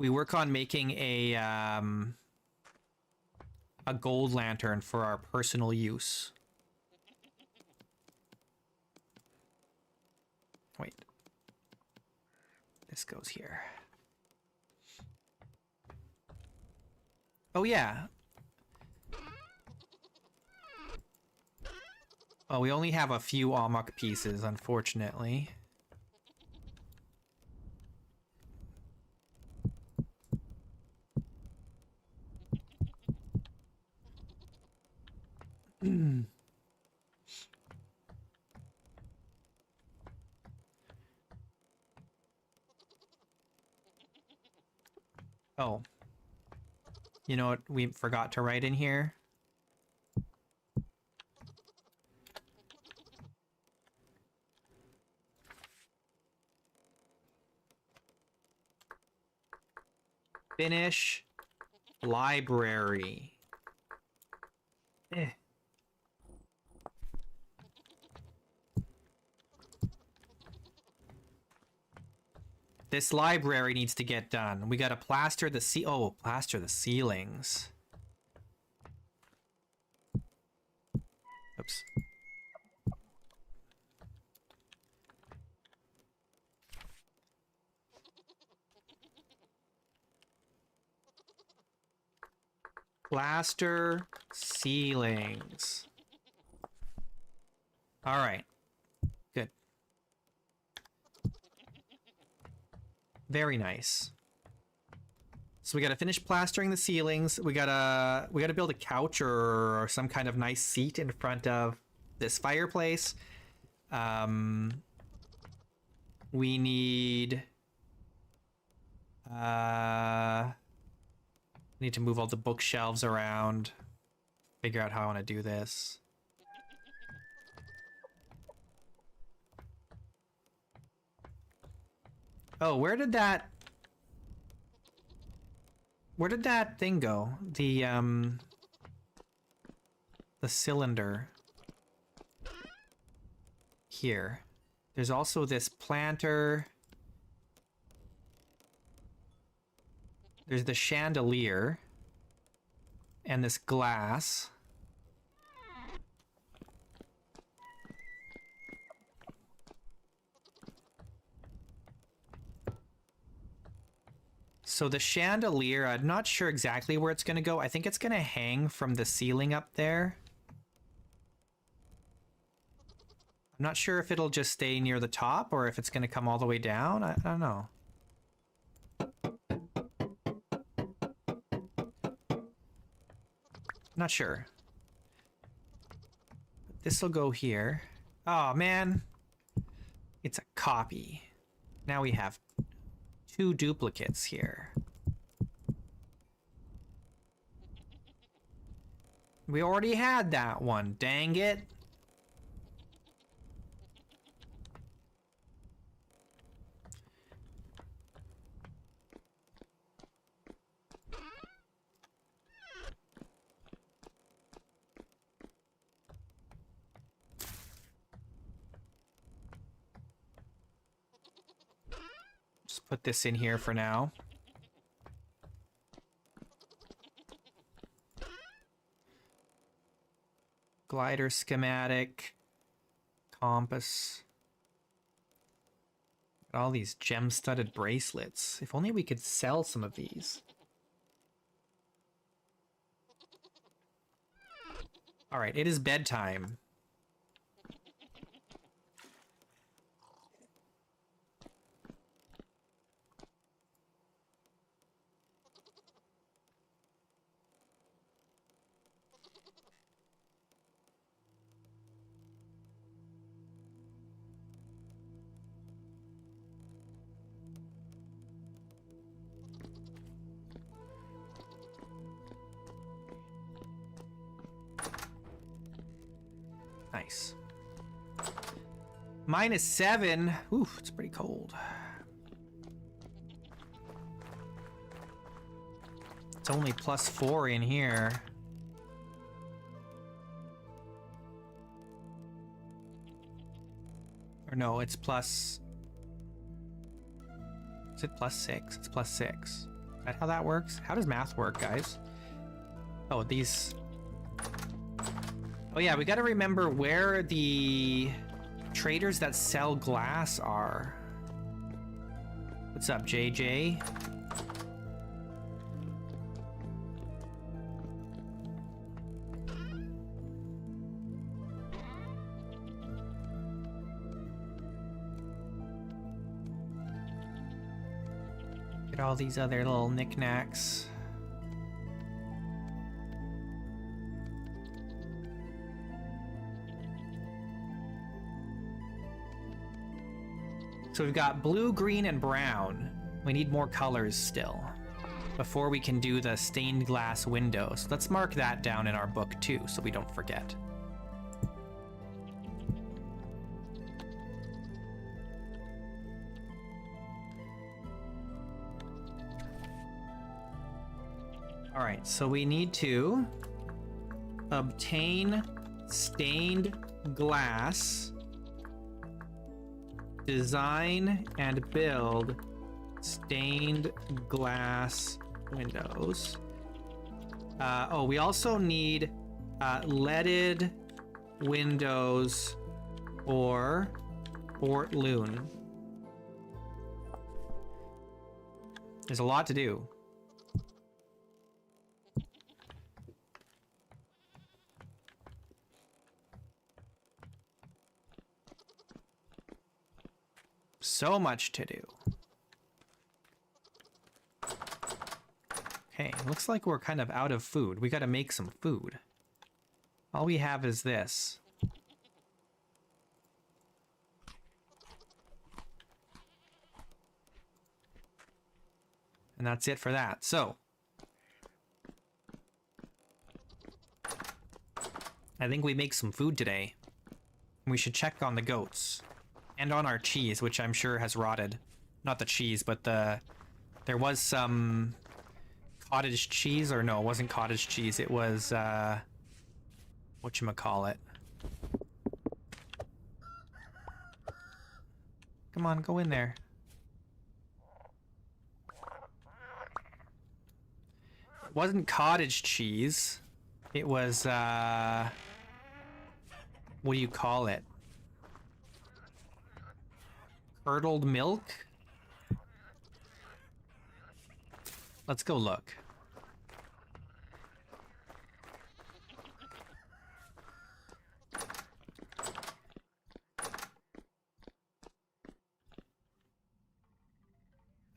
Speaker 1: a gold lantern for our personal use. Wait. This goes here. Oh, yeah. Oh, we only have a few amok pieces, unfortunately. Oh. You know what we forgot to write in here? Finish library. This library needs to get done. We gotta plaster the plaster the ceilings. Oops. Plaster ceilings. All right. Good. Very nice. So we gotta finish plastering the ceilings. We gotta build a couch or some kind of nice seat in front of this fireplace. We need need to move all the bookshelves around. Figure out how I want to do this. Oh, where did that thing go? The cylinder. Here. There's also this planter. There's the chandelier. And this glass. So the chandelier, I'm not sure exactly where it's going to go. I think it's going to hang from the ceiling up there. I'm not sure if it'll just stay near the top or if it's going to come all the way down. I don't know. Not sure. This will go here. Oh, man. It's a copy. Now we have 2 duplicates here. We already had that one. Dang it. Put this in here for now. Glider schematic. Compass. All these gem-studded bracelets. If only we could sell some of these. Alright, it is bedtime. Nice. -7. Oof, it's pretty cold. It's only +4 in here. Or no, it's plus... Is it +6? It's +6. Is that how that works? How does math work, guys? Oh, these... Oh yeah, we gotta remember where the traders that sell glass are. What's up, JJ? Get all these other little knickknacks. So we've got blue, green, and brown. We need more colors still before we can do the stained glass windows. Let's mark that down in our book too, so we don't forget. All right, so we need to obtain stained glass, design and build stained glass windows. Oh, we also need leaded windows or Fort Loon. There's a lot to do. So much to do. Okay, looks like we're kind of out of food. We gotta make some food. All we have is this. And that's it for that. So, I think we make some food today. We should check on the goats. And on our cheese, which I'm sure has rotted not the cheese, but there was some cottage cheese, or no, it wasn't cottage cheese. It was, whatchamacallit. Come on, go in there. It wasn't cottage cheese. It was, what do you call it? Curdled milk? Let's go look.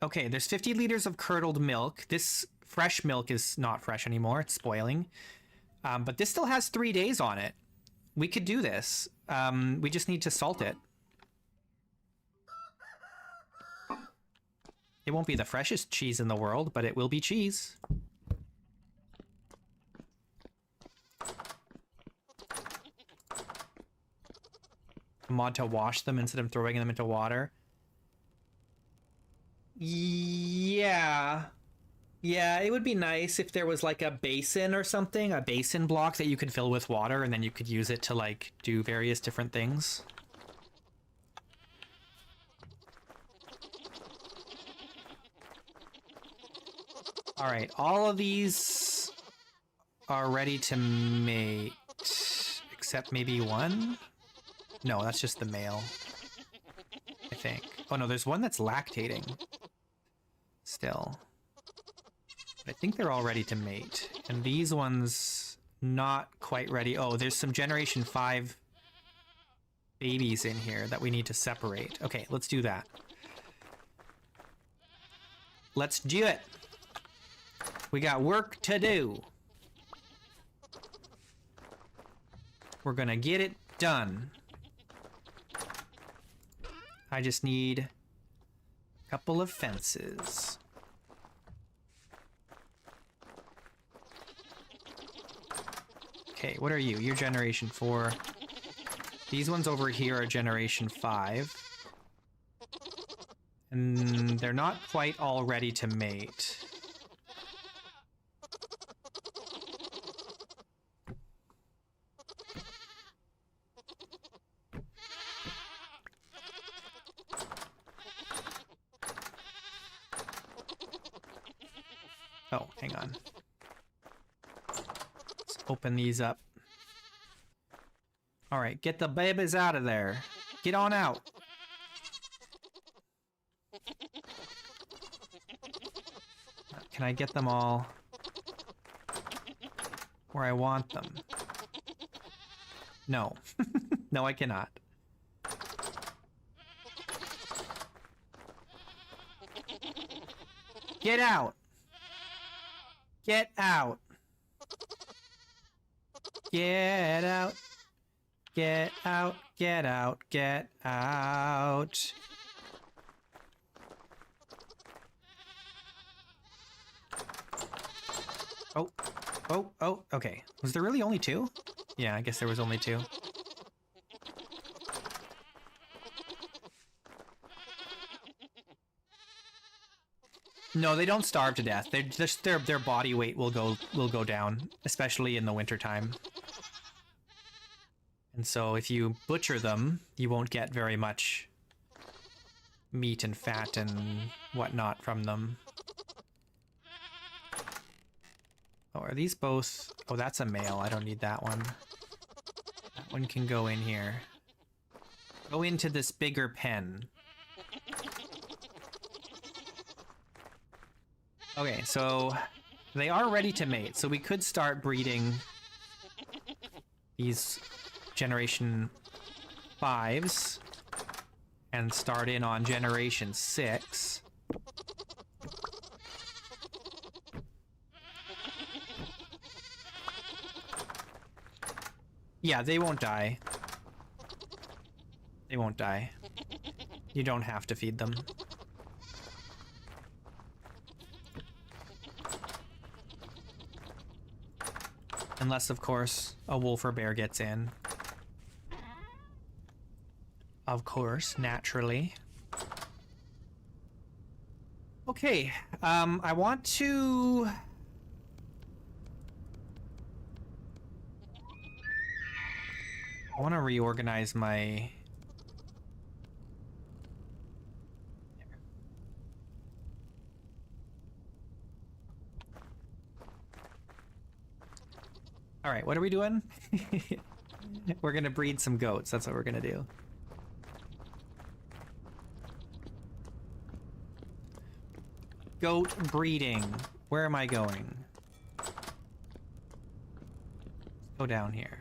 Speaker 1: Okay, there's 50 liters of curdled milk. This fresh milk is not fresh anymore. It's spoiling. But this still has 3 days on it. We could do this. We just need to salt it. It won't be the freshest cheese in the world, but it will be cheese. A mod to wash them instead of throwing them into water. Yeah. Yeah, it would be nice if there was like a basin or something, a basin block that you could fill with water and then you could use it to like do various different things. All right, all of these are ready to mate, except maybe one? No, that's just the male, I think. Oh no, there's one that's lactating still. I think they're all ready to mate. And these ones, not quite ready. Oh, there's some Generation 5 babies in here that we need to separate. Okay, let's do that. Let's do it. We got work to do. We're gonna get it done. I just need a couple of fences. Okay, what are you? You're Generation 4. These ones over here are Generation 5. And they're not quite all ready to mate. Oh, hang on. Let's open these up. All right, get the babies out of there. Get on out. Can I get them all where I want them? No. No, I cannot. Get out. Get out. Get out. Get out. Get out. Get out. Oh. Oh. Oh. Okay. Was there really only 2? Yeah, I guess there was only 2. No, they don't starve to death. They just their body weight will go down, especially in the wintertime. And so if you butcher them, you won't get very much meat and fat and whatnot from them. Oh, are these both? Oh, that's a male. I don't need that one. That one can go in here. Go into this bigger pen. Okay, so they are ready to mate, so we could start breeding these Generation 5s and start in on Generation 6. Yeah, they won't die. They won't die. You don't have to feed them. Unless, of course, a wolf or bear gets in. Of course, naturally. Okay, I want to... I want to reorganize my... All right, what are we doing? We're gonna breed some goats. That's what we're gonna do. Goat breeding. Where am I going? Go down here.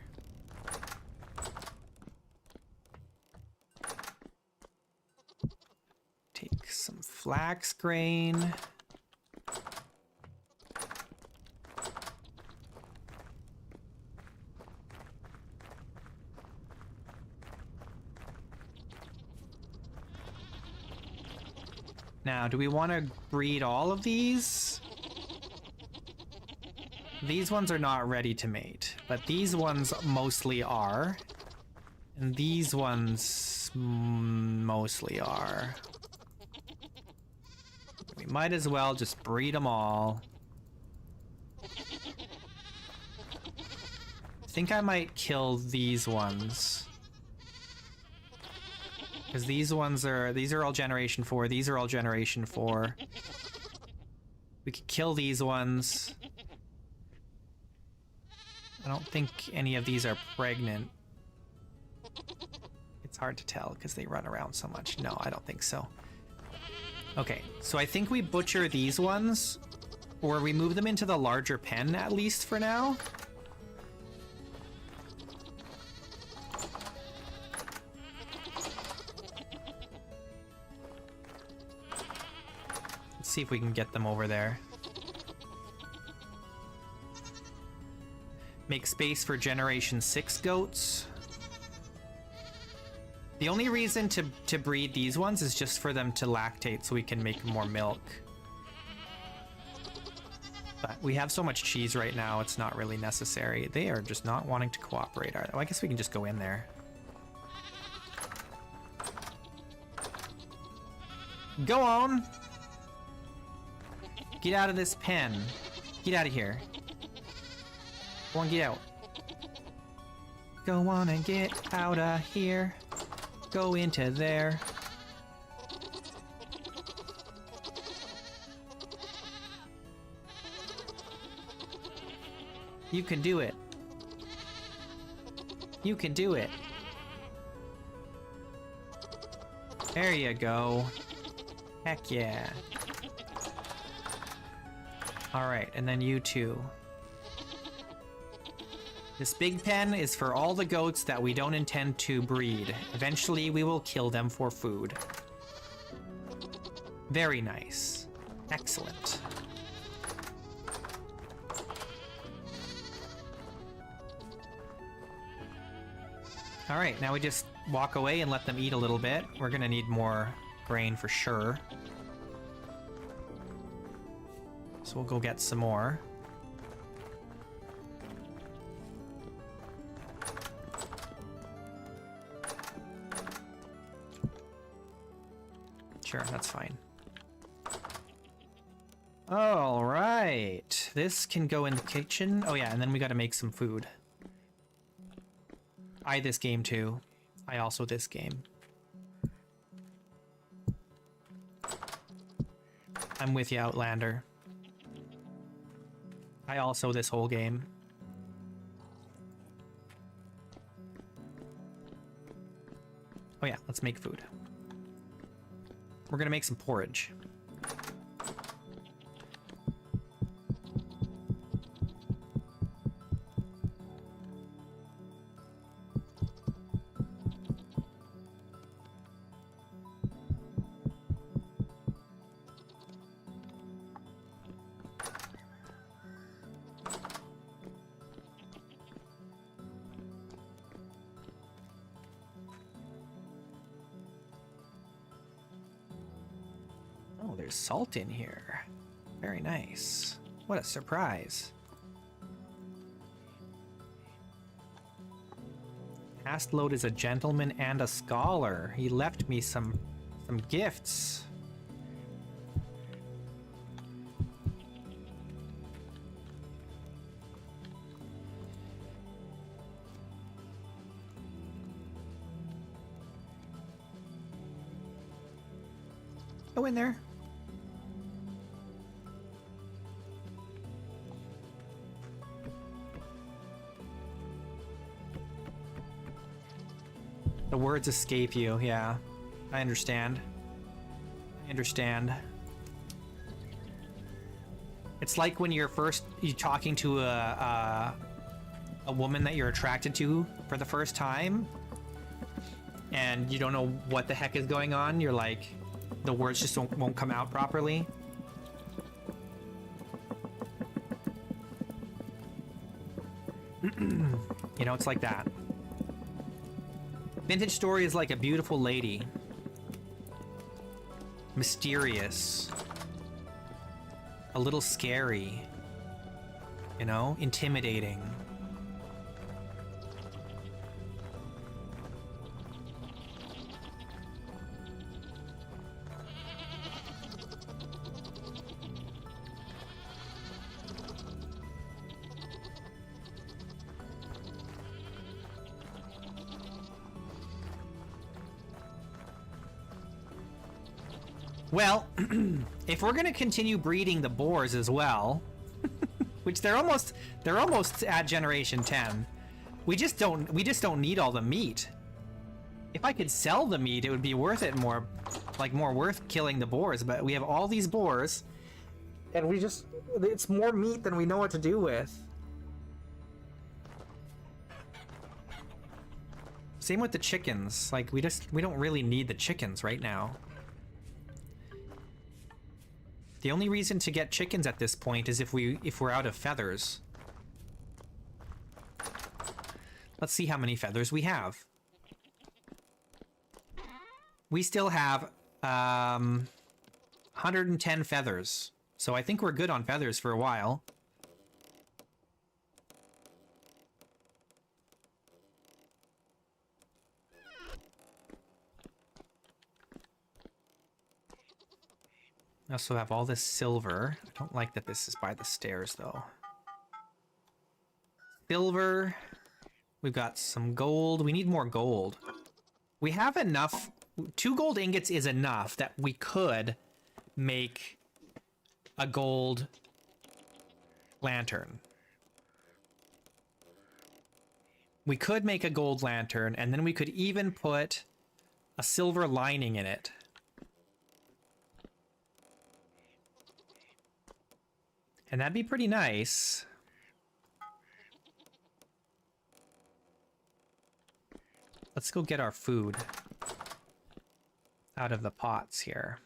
Speaker 1: Take some flax grain. Now, do we want to breed all of these? These ones are not ready to mate, but these ones mostly are. And these ones mostly are. We might as well just breed them all. I think I might kill these ones. Because these are all generation 4, these are all generation 4. We could kill these ones. I don't think any of these are pregnant. It's hard to tell because they run around so much. No, I don't think so. Okay, so I think we butcher these ones, or we move them into the larger pen at least for now. Let's see if we can get them over there. Make space for generation 6 goats. The only reason to breed these ones is just for them to lactate so we can make more milk. But we have so much cheese right now, it's not really necessary. They are just not wanting to cooperate, are they? Well, I guess we can just go in there. Go on! Get out of this pen. Get out of here. Go on, get out. Go on and get out of here. Go into there. You can do it. You can do it. There you go. Heck yeah. Alright, and then you two. This big pen is for all the goats that we don't intend to breed. Eventually, we will kill them for food. Very nice. Excellent. Alright, now we just walk away and let them eat a little bit. We're gonna need more grain for sure. So we'll go get some more. Sure, that's fine. All right. This can go in the kitchen. Oh yeah, and then we gotta make some food. I this game too. I also this game. I'm with you, Outlander. I also this whole game. Oh yeah, let's make food. We're gonna make some porridge. Oh, there's salt in here. Very nice. What a surprise. Astlode is a gentleman and a scholar. He left me some gifts. Go in there. The words escape you, yeah. I understand. I understand. It's like when you're talking to a woman that you're attracted to for the first time, and you don't know what the heck is going on. You're like, the words just won't come out properly. You know, it's like that. Vintage Story is like a beautiful lady. Mysterious. A little scary. You know? Intimidating. Well, if we're gonna continue breeding the boars as well, which they're almost at generation 10, we just don't need all the meat. If I could sell the meat, it would be worth it more, like more worth killing the boars. But we have all these boars, and it's more meat than we know what to do with. Same with the chickens. Like we don't really need the chickens right now. The only reason to get chickens at this point is if we're out of feathers. Let's see how many feathers we have. We still have 110 feathers. So I think we're good on feathers for a while. I also have all this silver. I don't like that this is by the stairs, though. Silver. We've got some gold. We need more gold. We have enough. 2 gold ingots is enough that we could make a gold lantern. We could make a gold lantern, and then we could even put a silver lining in it. And that'd be pretty nice. Let's go get our food out of the pots here.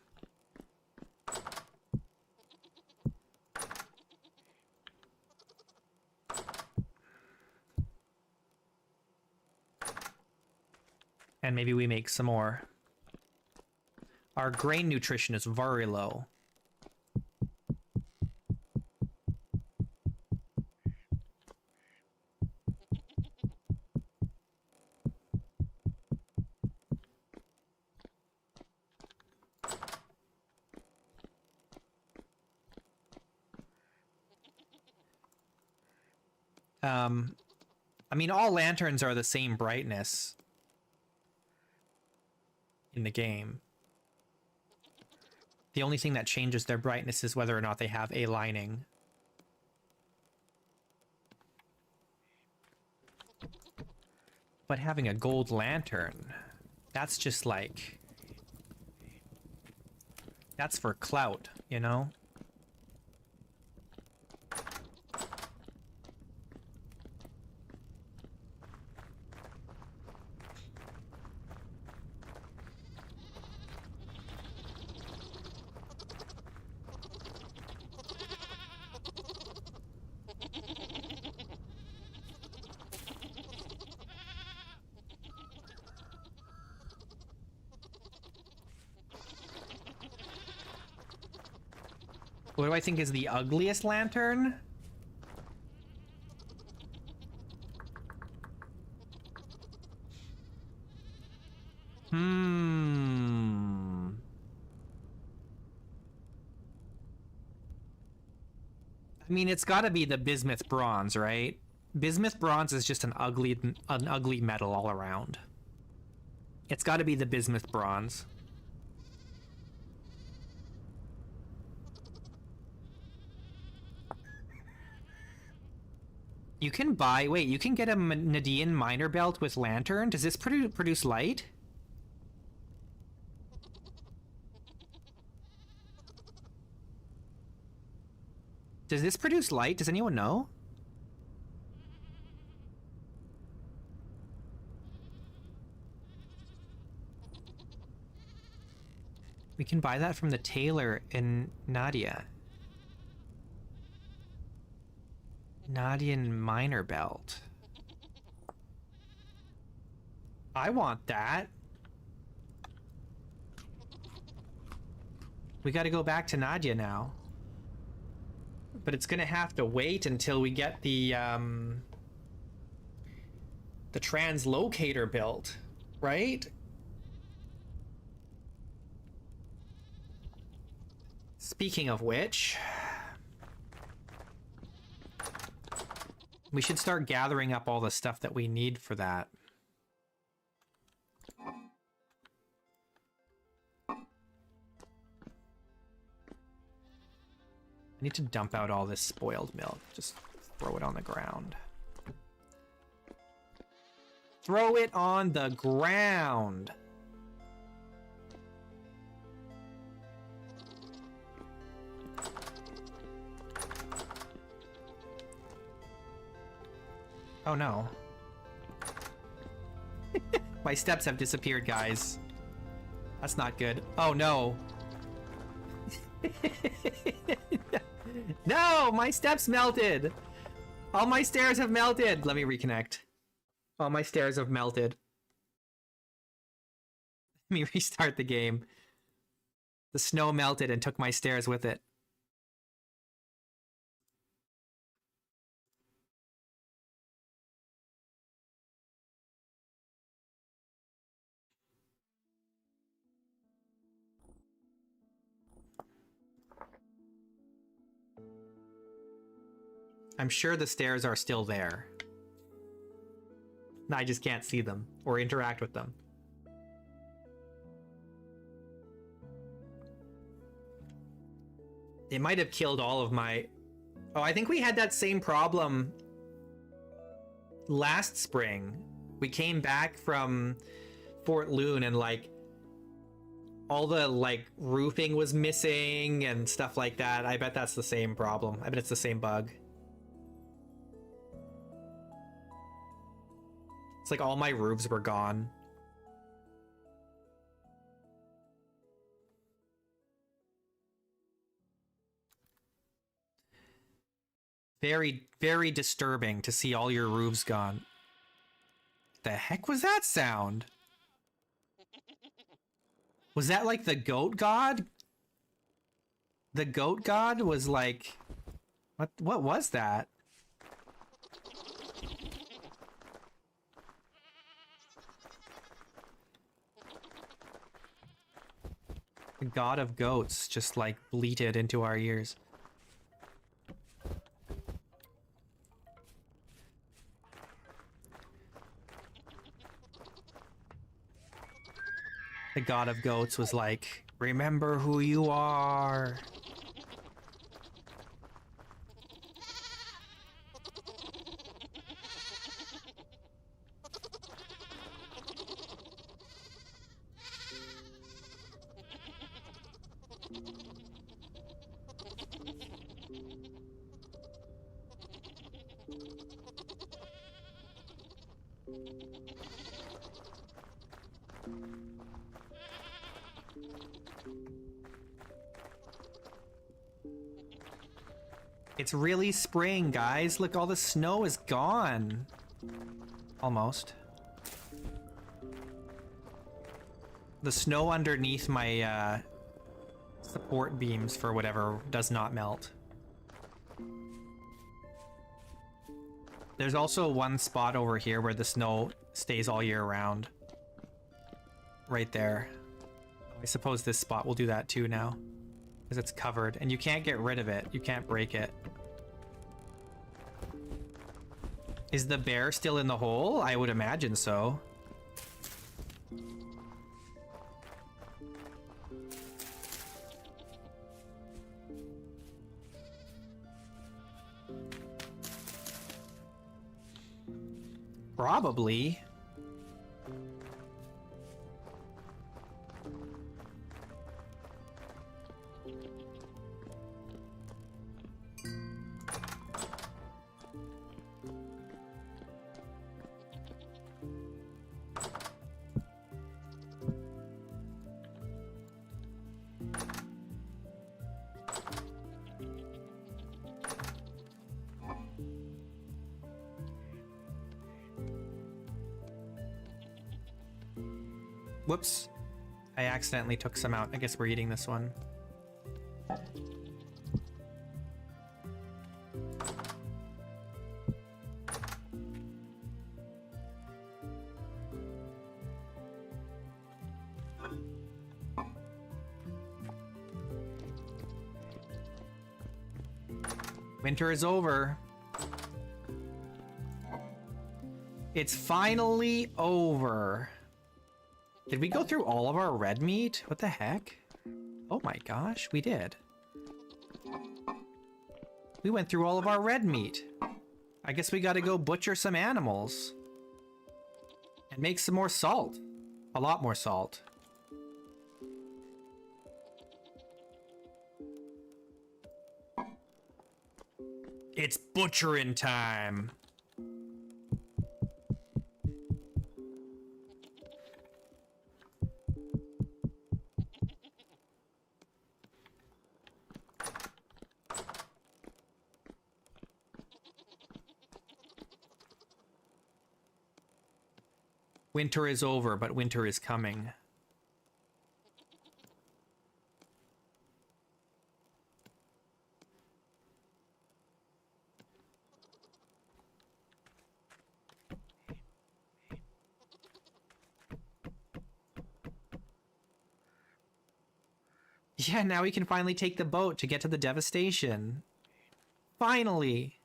Speaker 1: And maybe we make some more. Our grain nutrition is very low. I mean, all lanterns are the same brightness in the game. The only thing that changes their brightness is whether or not they have a lining. But having a gold lantern, that's just like... that's for clout, you know? What do I think is the ugliest lantern? I mean, it's got to be the bismuth bronze, right? Bismuth bronze is just an ugly metal all around. It's got to be the bismuth bronze. You can buy... Wait, you can get a Nadian miner belt with lantern? Does this produce light? Does this produce light? Does anyone know? We can buy that from the tailor in Nadia. Nadian miner belt. I want that. We gotta go back to Nadia now. But it's gonna have to wait until we get the translocator built, right? Speaking of which, we should start gathering up all the stuff that we need for that. I need to dump out all this spoiled milk. Just throw it on the ground. Throw it on the ground! Oh no. My steps have disappeared, guys. That's not good. Oh no. No, my steps melted. All my stairs have melted. Let me reconnect. All my stairs have melted. Let me restart the game. The snow melted and took my stairs with it. I'm sure the stairs are still there. I just can't see them or interact with them. It might have killed all of my... Oh, I think we had that same problem last spring. We came back from Fort Loon and like all the like roofing was missing and stuff like that. I bet that's the same problem. I bet it's the same bug. It's like all my roofs were gone. Very, very disturbing to see all your roofs gone. The heck was that sound? Was that like the goat god? The goat god was like... What was that? The god of goats just like bleated into our ears. The god of goats was like, remember who you are. It's really spring, guys. Look, all the snow is gone. Almost. The snow underneath my support beams for whatever does not melt. There's also one spot over here where the snow stays all year round. Right there. I suppose this spot will do that too now. Because it's covered. And you can't get rid of it. You can't break it. Is the bear still in the hole? I would imagine so. Probably. Whoops. I accidentally took some out. I guess we're eating this one. Winter is over. It's finally over. Did we go through all of our red meat? What the heck? Oh my gosh, we did. We went through all of our red meat. I guess we gotta go butcher some animals. And make some more salt. A lot more salt. It's butchering time. Winter is over, but winter is coming. Yeah, now we can finally take the boat to get to the devastation. Finally!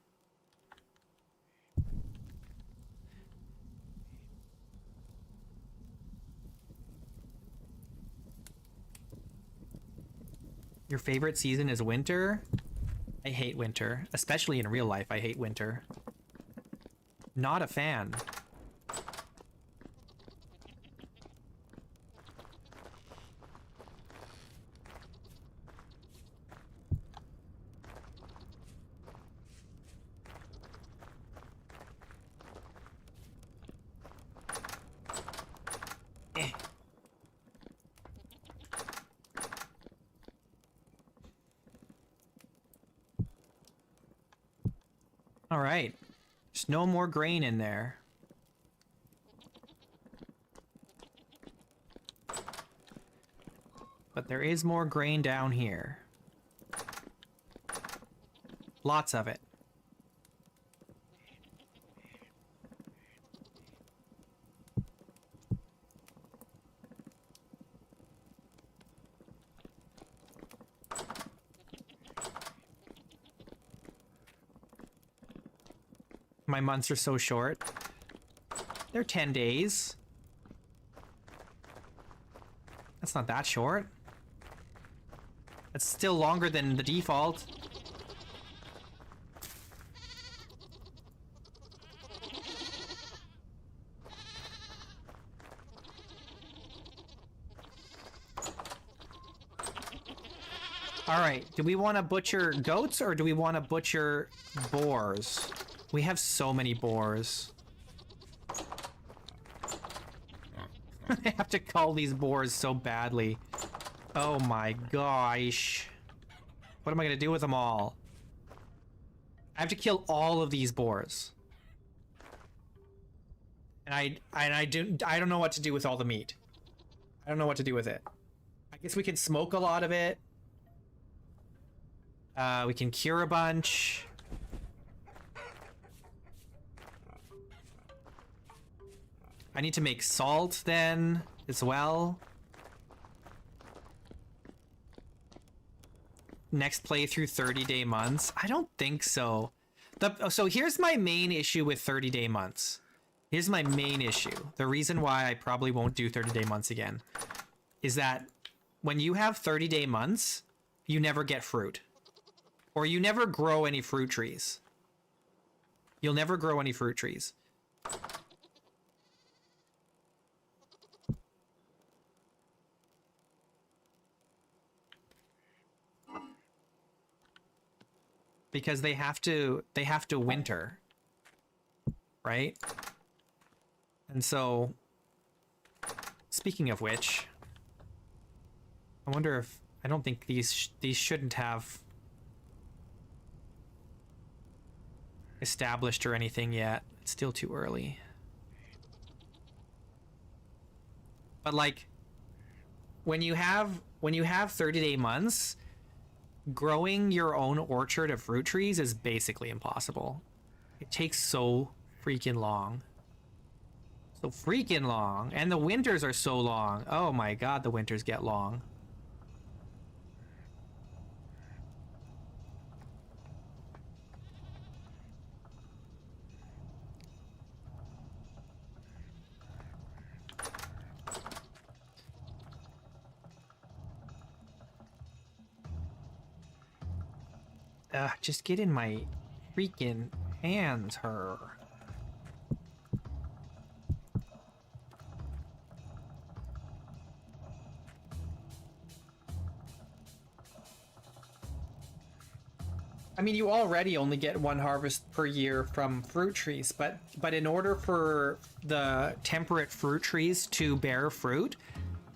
Speaker 1: Your favorite season is winter? I hate winter. Especially in real life, I hate winter. Not a fan. All right. There's no more grain in there. But there is more grain down here. Lots of it. My months are so short. They're 10 days. That's not that short. That's still longer than the default. Alright, do we want to butcher goats or do we want to butcher boars? We have so many boars. I have to cull these boars so badly. Oh my gosh. What am I gonna do with them all? I have to kill all of these boars. And I don't know what to do with all the meat. I don't know what to do with it. I guess we can smoke a lot of it. We can cure a bunch. I need to make salt then as well. Next playthrough 30-day months? I don't think so. So here's my main issue with 30-day months. Here's my main issue. The reason why I probably won't do 30-day months again is that when you have 30-day months, you never get fruit. Or you never grow any fruit trees. You'll never grow any fruit trees. because they have to winter, right? And so, speaking of which, I wonder if I don't think these shouldn't have established or anything yet. It's still too early. But like when you have 30-day months, growing your own orchard of fruit trees is basically impossible. It takes so freaking long. So freaking long. And the winters are so long. Oh my god, the winters get long. Just get in my freaking hands, her. I mean, you already only get one harvest per year from fruit trees, but in order for the temperate fruit trees to bear fruit,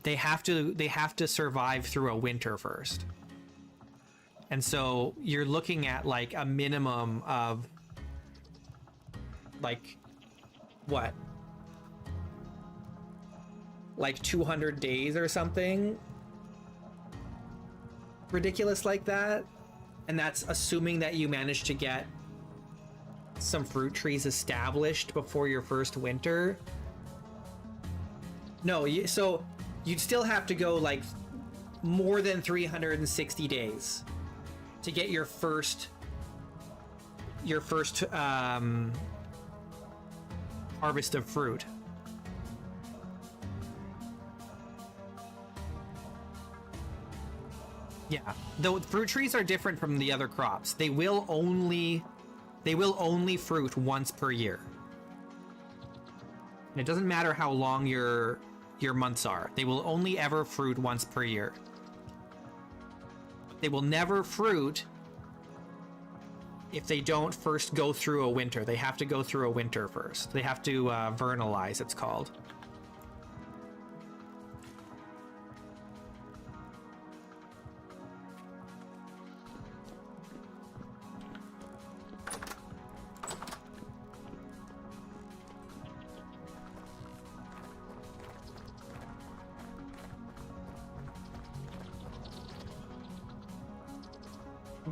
Speaker 1: they have to survive through a winter first. And so you're looking at like a minimum of like what? Like 200 days or something ridiculous like that. And that's assuming that you manage to get some fruit trees established before your first winter. No, so you'd still have to go like more than 360 days to get your first harvest of fruit. Yeah, the fruit trees are different from the other crops. They will only fruit once per year. And it doesn't matter how long your months are. They will only ever fruit once per year. They will never fruit if they don't first go through a winter. They have to go through a winter first. They have to vernalize, it's called.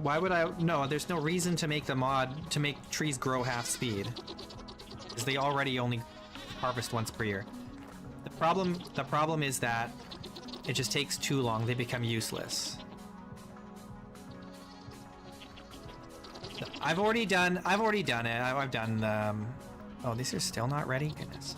Speaker 1: Why would I? No, there's no reason to make the mod to make trees grow half speed, because they already only harvest once per year. The problem is that it just takes too long. They become useless. I've already done it. I've done. Oh, these are still not ready. Goodness.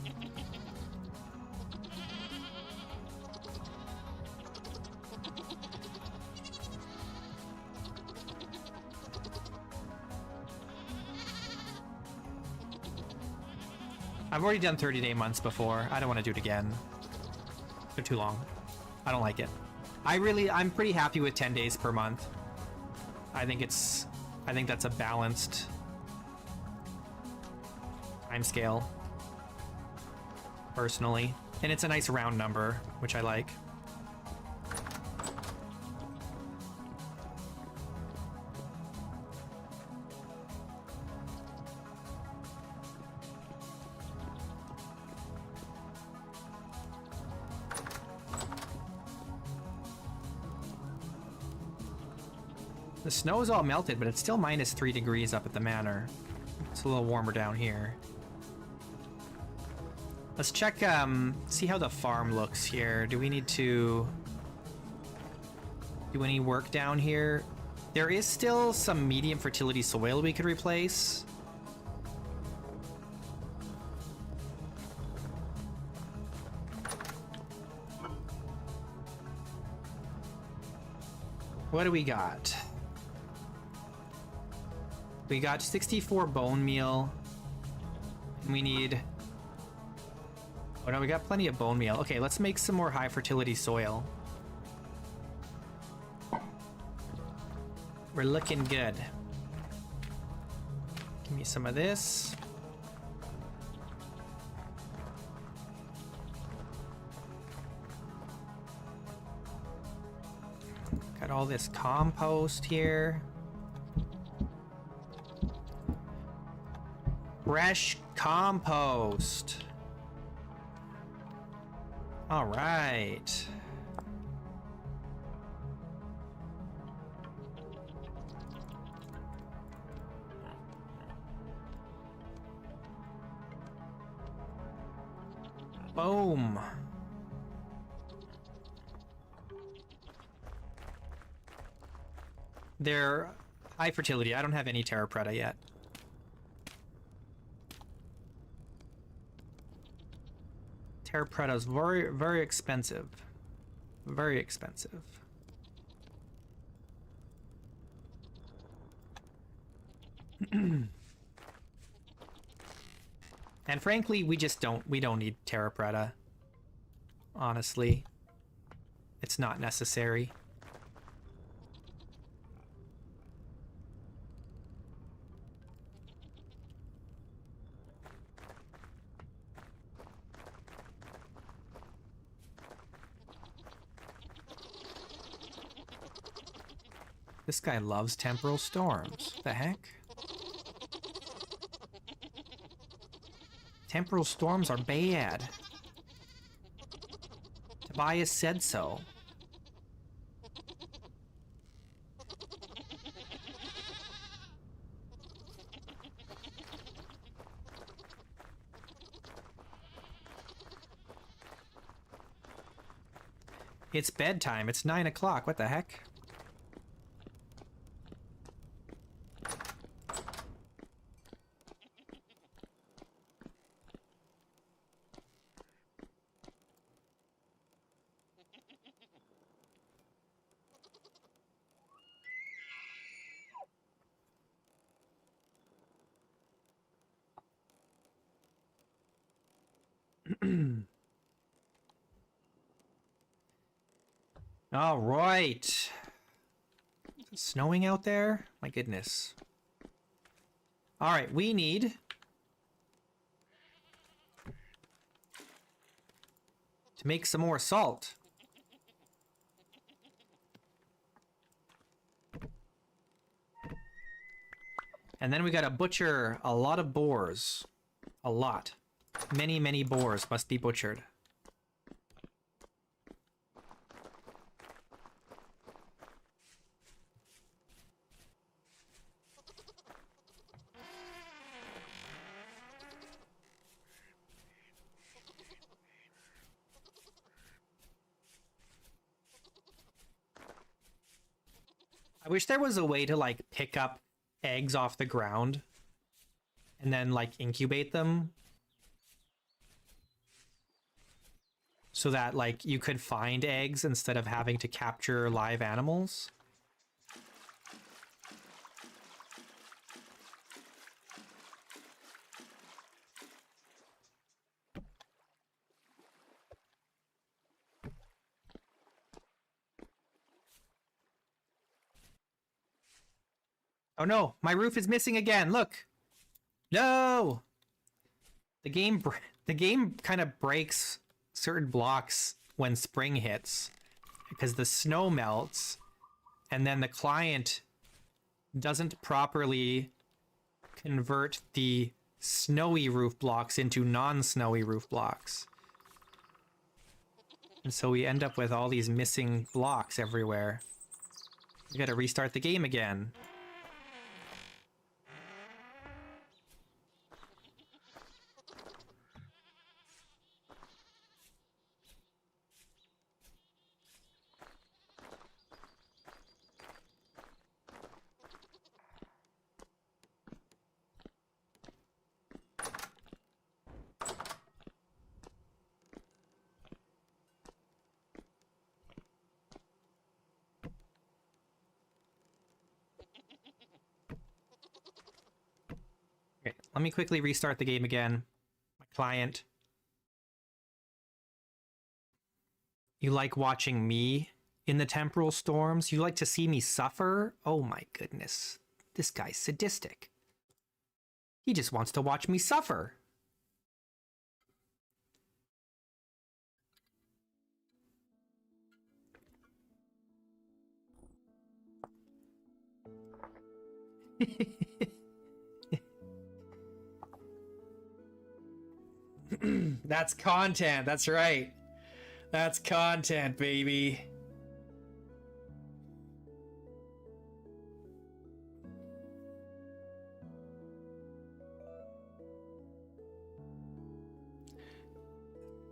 Speaker 1: I've already done 30-day months before. I don't want to do it again. They're too long. I don't like it. I'm pretty happy with 10 days per month. I think that's a balanced time scale, personally. And it's a nice round number, which I like. The snow is all melted, but it's still -3 degrees up at the manor. It's a little warmer down here. Let's check, see how the farm looks here. Do we need to do any work down here? There is still some medium fertility soil we could replace. What do we got? We got 64 bone meal. We need... Oh no, we got plenty of bone meal. Okay, let's make some more high fertility soil. We're looking good. Give me some of this. Got all this compost here. Fresh compost. All right. Boom. They're high fertility. I don't have any Terra Preta yet. Terra Preta is very, very expensive. Very expensive. And frankly, we don't need Terra Preta. Honestly. It's not necessary. This guy loves temporal storms. The heck? Temporal storms are bad. Tobias said so. It's bedtime. It's 9 o'clock. What the heck? All right. Is it snowing out there? My goodness. All right, we need to make some more salt. And then we gotta butcher a lot of boars. A lot. Many, many boars must be butchered. I wish there was a way to, like, pick up eggs off the ground and then, like, incubate them. So that, like, you could find eggs instead of having to capture live animals. Oh no, my roof is missing again. Look. No. The game kind of breaks certain blocks when spring hits because the snow melts and then the client doesn't properly convert the snowy roof blocks into non-snowy roof blocks. And so we end up with all these missing blocks everywhere. We gotta restart the game again. Okay, let me quickly restart the game again. My client. You like watching me in the temporal storms? You like to see me suffer? Oh my goodness. This guy's sadistic. He just wants to watch me suffer. That's content. That's right. That's content, baby.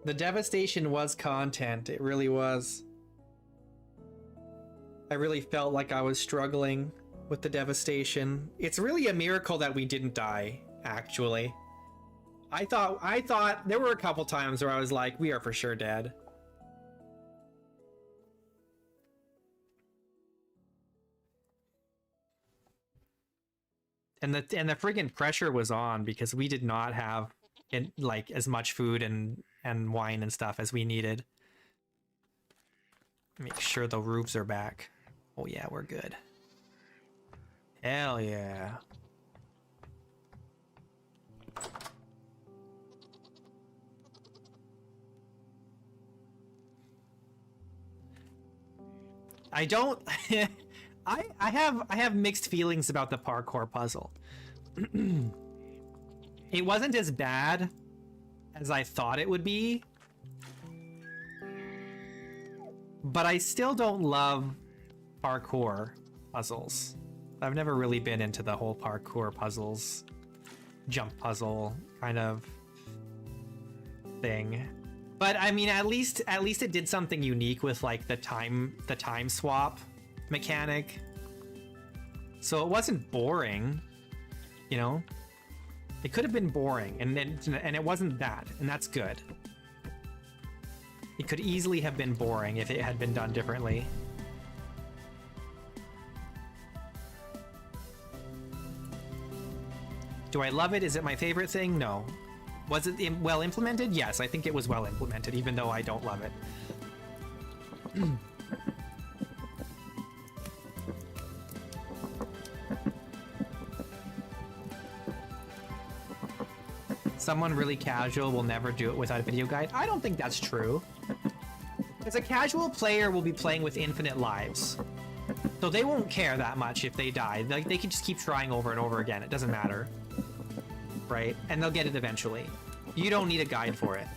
Speaker 1: The devastation was content. It really was. I really felt like I was struggling with the devastation. It's really a miracle that we didn't die, actually. I thought there were a couple times where I was like, we are for sure dead. And the friggin' pressure was on because we did not have like as much food and wine and stuff as we needed. Make sure the roofs are back. Oh yeah, we're good. Hell yeah. I don't I have mixed feelings about the parkour puzzle. It wasn't as bad as I thought it would be, but I still don't love parkour puzzles. I've never really been into the whole parkour puzzles, jump puzzle kind of thing. But I mean, at least it did something unique with like the time swap mechanic. So it wasn't boring, you know? It could have been boring, and it wasn't that, and that's good. It could easily have been boring if it had been done differently. Do I love it? Is it my favorite thing? No. Was it well implemented? Yes, I think it was well implemented, even though I don't love it. Someone really casual will never do it without a video guide. I don't think that's true. Because a casual player will be playing with infinite lives. So they won't care that much if they die. Like, they can just keep trying over and over again. It doesn't matter. Right? And they'll get it eventually. You don't need a guide for it.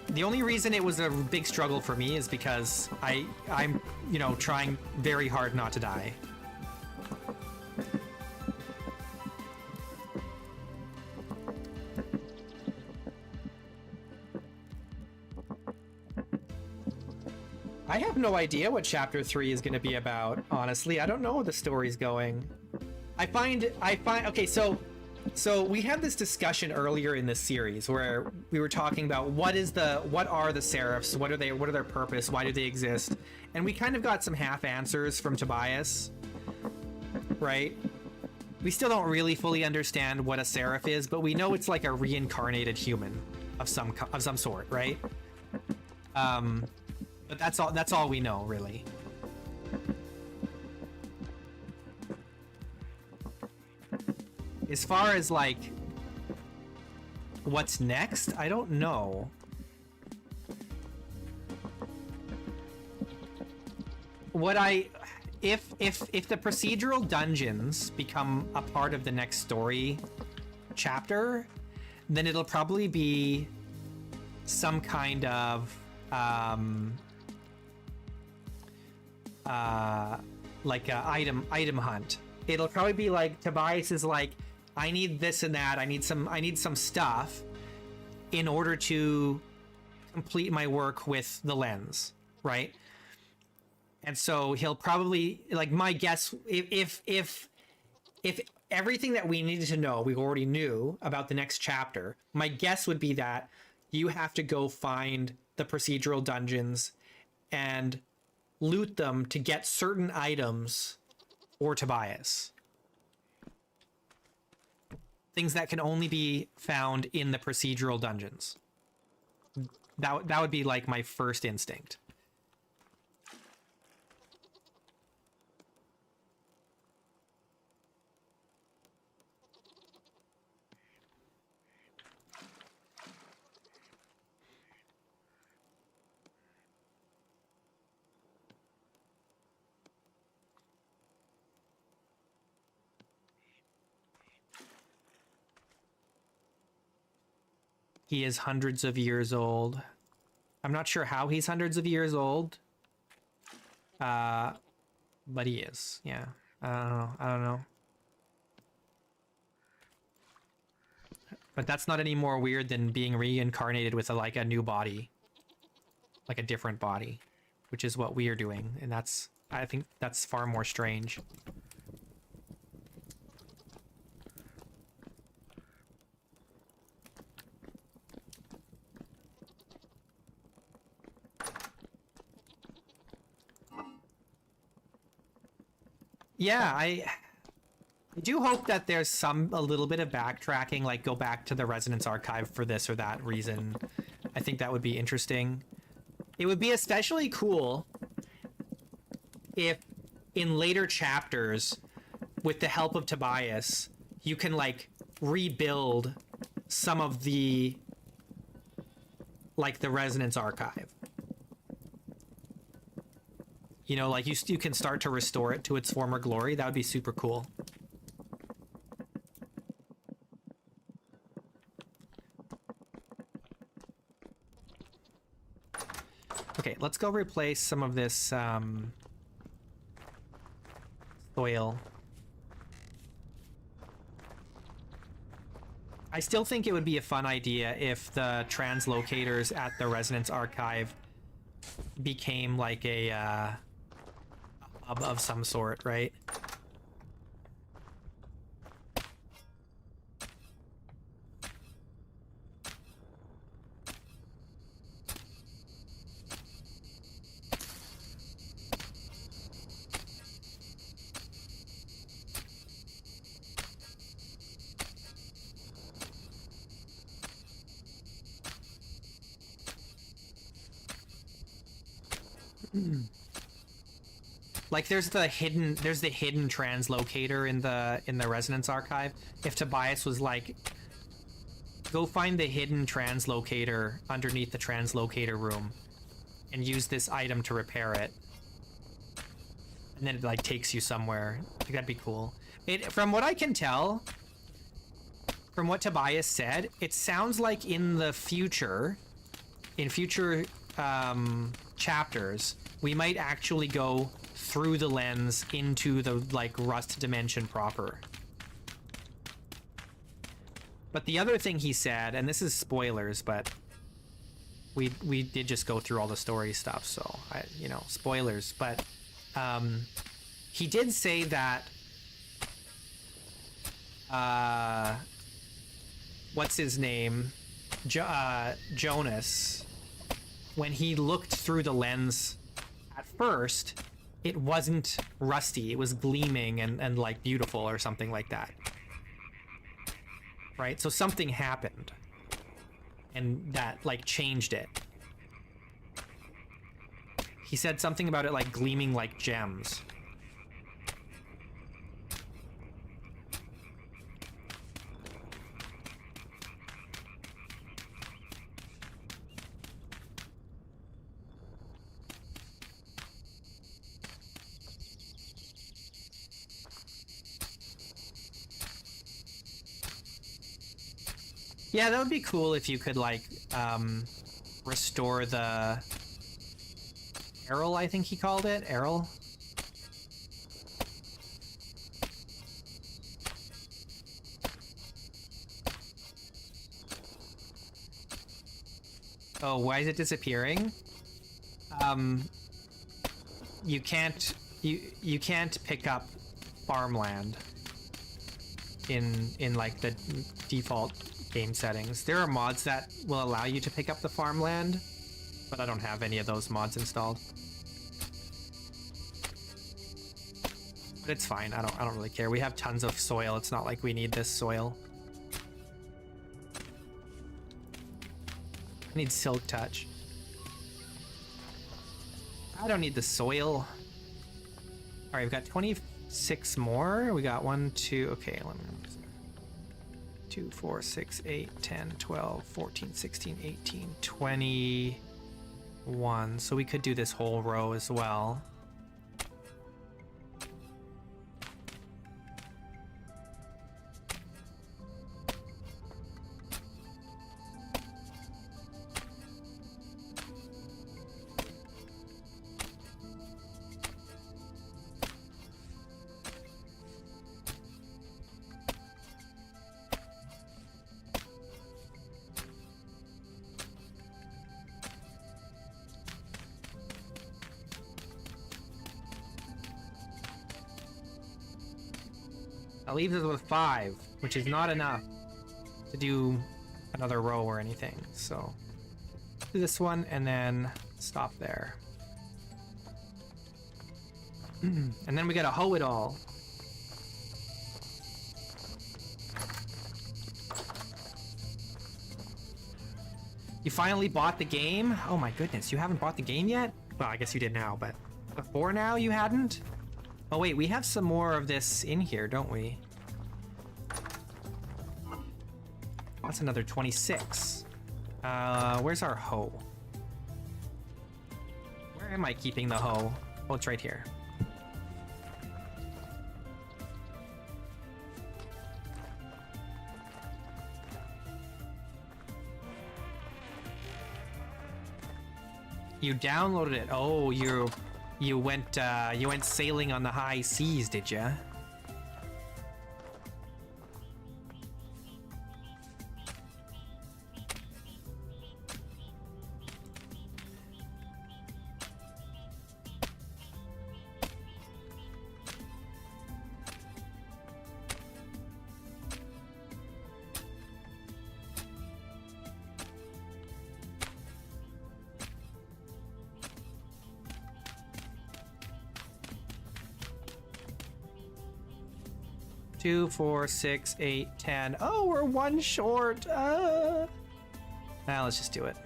Speaker 1: The only reason it was a big struggle for me is because I'm, you know, trying very hard not to die. I have no idea what chapter 3 is going to be about, honestly. I don't know where the story's going. I find okay, so we had this discussion earlier in this series where we were talking about what are the Seraphs, what are their purpose, why do they exist? And we kind of got some half answers from Tobias, right? We still don't really fully understand what a Seraph is, but we know it's like a reincarnated human of some sort, right? But that's all we know, really. As far as like what's next, I don't know. If the procedural dungeons become a part of the next story chapter, then it'll probably be some kind of like a item hunt. It'll probably be like Tobias is like, I need this and that. I need some stuff in order to complete my work with the lens, right? And so he'll probably, like, my guess, if everything that we needed to know we already knew about the next chapter, my guess would be that you have to go find the procedural dungeons and loot them to get certain items for Tobias. Things that can only be found in the procedural dungeons. That would be like my first instinct. He is hundreds of years old. I'm not sure how he's hundreds of years old. But he is. Yeah. I don't know. But that's not any more weird than being reincarnated with like a new body. Like a different body. Which is what we are doing. And I think that's far more strange. Yeah, I do hope that there's a little bit of backtracking, like go back to the Resonance Archive for this or that reason. I think that would be interesting. It would be especially cool if in later chapters, with the help of Tobias, you can like rebuild some of the Resonance Archive. You know, like you can start to restore it to its former glory. That would be super cool. Okay, let's go replace some of this soil. I still think it would be a fun idea if the translocators at the Resonance Archive became like a hub of some sort, right? Like there's the hidden translocator in the Resonance Archive. If Tobias was like, go find the hidden translocator underneath the translocator room and use this item to repair it, and then it like takes you somewhere, I think that'd be cool. From what I can tell, from what Tobias said, it sounds like in future chapters, we might actually go through the lens into the like Rust dimension proper. But the other thing he said, and this is spoilers, but we did just go through all the story stuff, so spoilers. But he did say that what's his name, Jonas, when he looked through the lens at first, it wasn't rusty, it was gleaming and like beautiful or something like that. Right? So something happened and that like changed it. He said something about it like gleaming like gems. Yeah, that would be cool if you could like restore the Errol, I think he called it. Errol? Oh, why is it disappearing? You can't pick up farmland in like the default game settings. There are mods that will allow you to pick up the farmland, but I don't have any of those mods installed. But it's fine. I don't really care. We have tons of soil. It's not like we need this soil. I need Silk Touch. I don't need the soil. All right, we've got 26 more. We got 1, 2. Okay, let me. 2, 4, 6, 8, 10, 12, 14, 16, 18, 21. So we could do this whole row as well. That leaves us with 5, which is not enough to do another row or anything. So do this one and then stop there. And then we gotta hoe it all. You finally bought the game? Oh my goodness, you haven't bought the game yet? Well, I guess you did now, but before now you hadn't? Oh wait, we have some more of this in here, don't we? That's another 26. Where's our hoe? Where am I keeping the hoe? Oh, it's right here. You downloaded it. Oh, you went sailing on the high seas, did ya? Two, 4, 6, 8, 10. Oh, we're 1 short. Now let's just do it.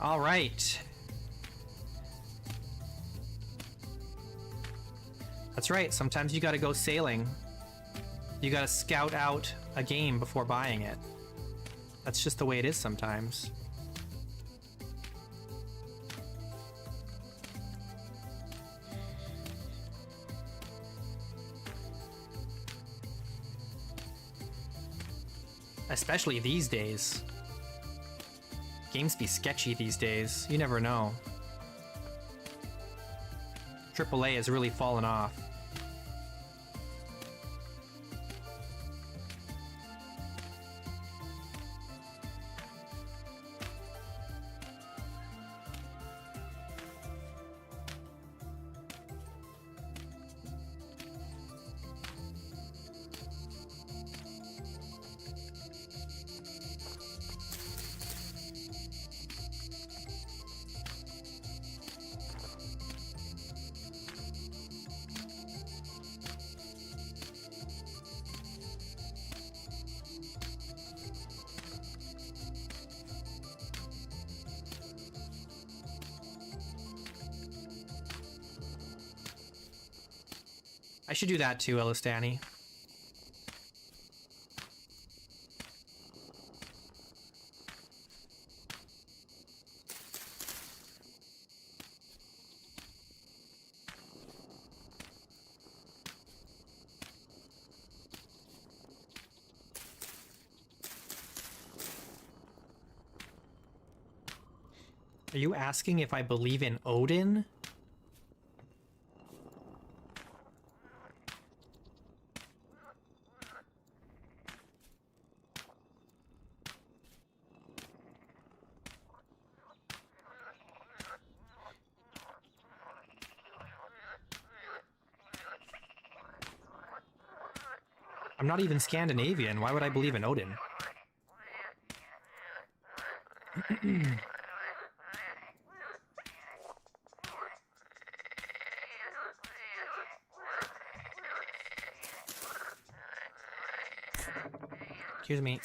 Speaker 1: All right. That's right. Sometimes you got to go sailing. You gotta scout out a game before buying it. That's just the way it is sometimes. Especially these days. Games be sketchy these days. You never know. AAA has really fallen off. I should do that too, Elistani. Are you asking if I believe in Odin? I'm not even Scandinavian. Why would I believe in Odin? Excuse me.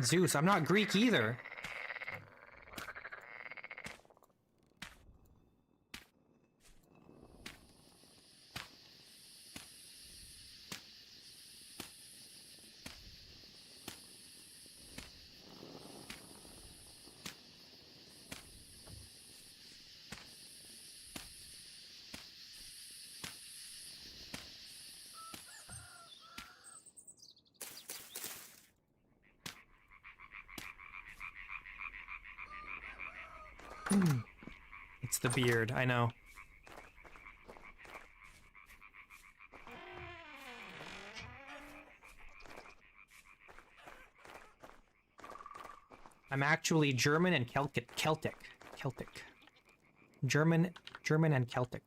Speaker 1: Zeus, I'm not Greek either. It's the beard, I know. I'm actually German and Celtic. German and Celtic.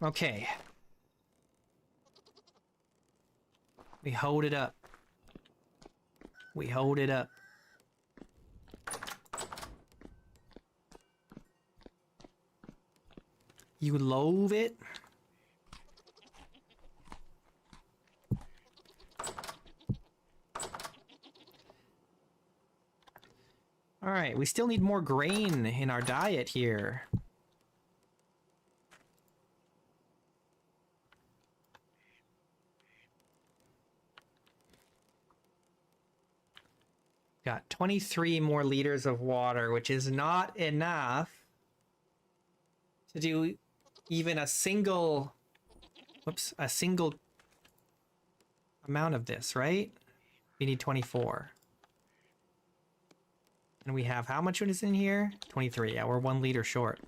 Speaker 1: Okay. We hold it up. We hold it up. You loathe it? Alright, we still need more grain in our diet here. Got 23 more liters of water, which is not enough to do even a single, a single amount of this, right? We need 24. And we have how much is in here? 23. Yeah, we're 1 liter short.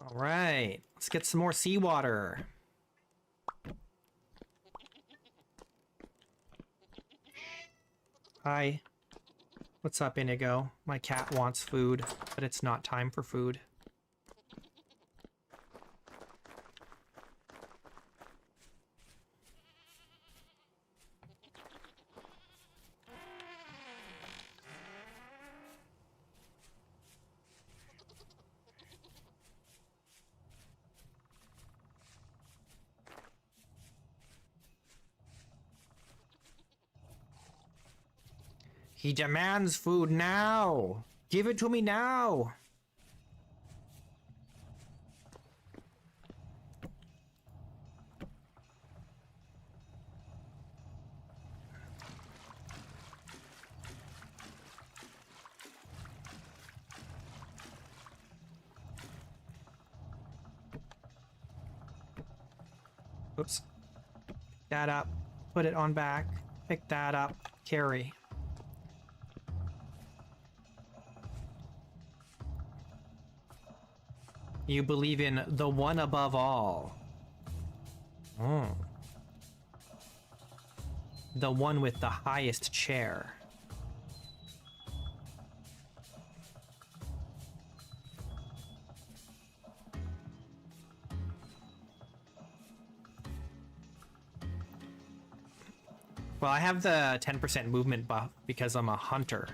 Speaker 1: All right, let's get some more seawater. Hi. What's up, Inigo? My cat wants food, but it's not time for food. He demands food now! Give it to me now! Oops. Pick that up. Put it on back. Pick that up. Carry. You believe in the one above all. Oh. The one with the highest chair. Well, I have the 10% movement buff because I'm a hunter.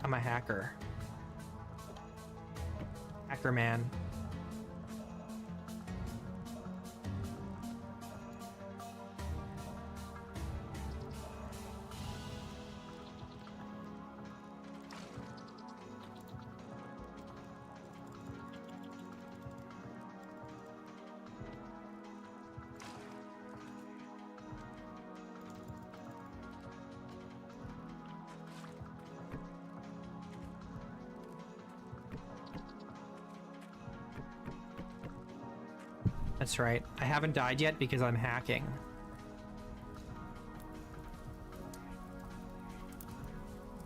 Speaker 1: I'm a hacker. Hacker man. That's right. I haven't died yet because I'm hacking.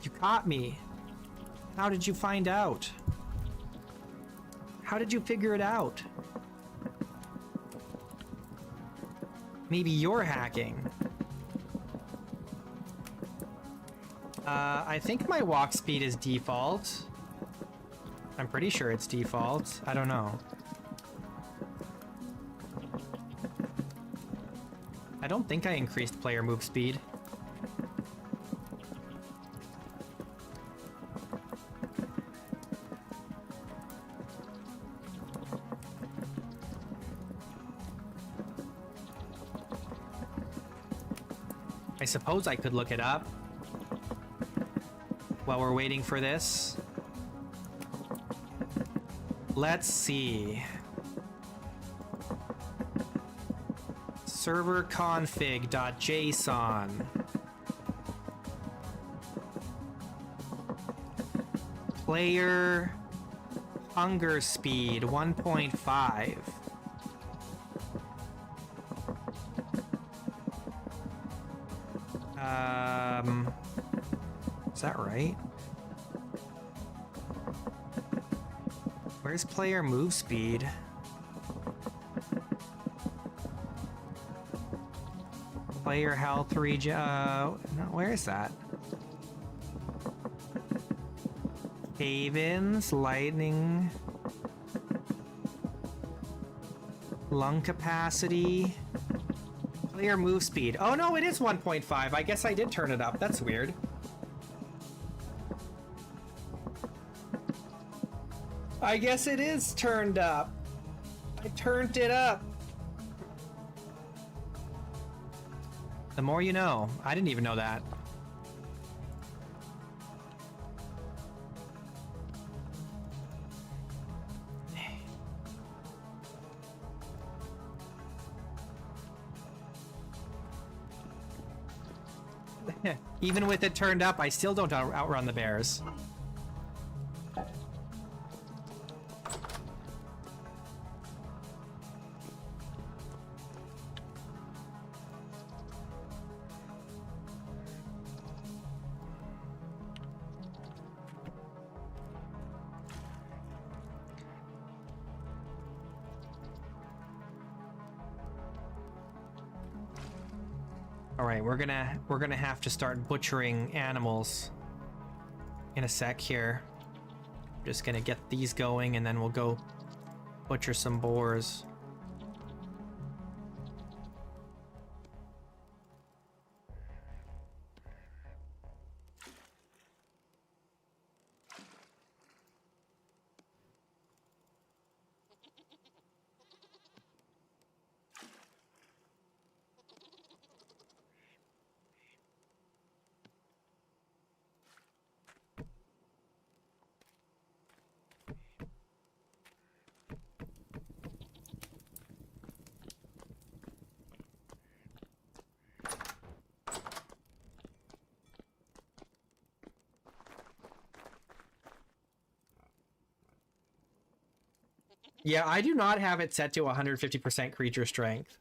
Speaker 1: You caught me. How did you find out? How did you figure it out? Maybe you're hacking. I think my walk speed is default. I'm pretty sure it's default. I don't know. I don't think I increased player move speed. I suppose I could look it up while we're waiting for this. Let's see. Server config.json. Player hunger speed 1.5. Is that right? Where's player move speed? Player health regen. No, where is that? Cave-ins, lightning, lung capacity, player move speed. Oh no, it is 1.5. I guess I did turn it up. That's weird. I guess it is turned up. I turned it up. The more you know. I didn't even know that. Even with it turned up, I still don't outrun the bears. All right, we're gonna have to start butchering animals in a sec here. Just gonna get these going, and then we'll go butcher some boars. Yeah, I do not have it set to 150% creature strength.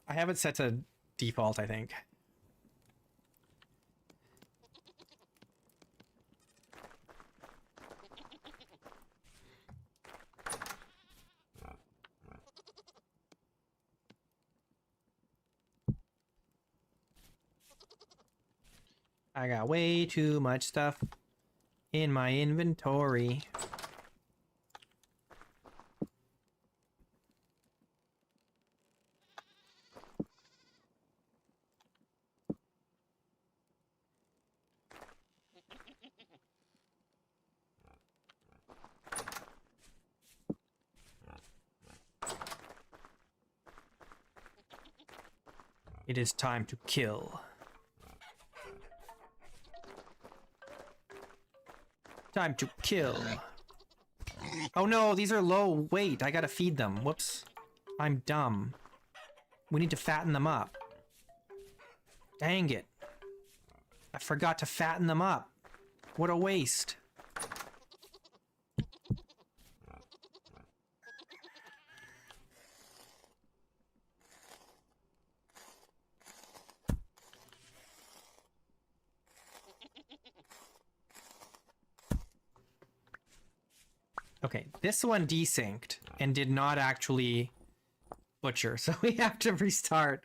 Speaker 1: I have it set to default, I think. I got way too much stuff in my inventory. It is time to kill. Time to kill. Oh no, these are low weight. I gotta feed them. Whoops. I'm dumb. We need to fatten them up. Dang it. I forgot to fatten them up. What a waste. Okay, this one desynced and did not actually butcher, so we have to restart.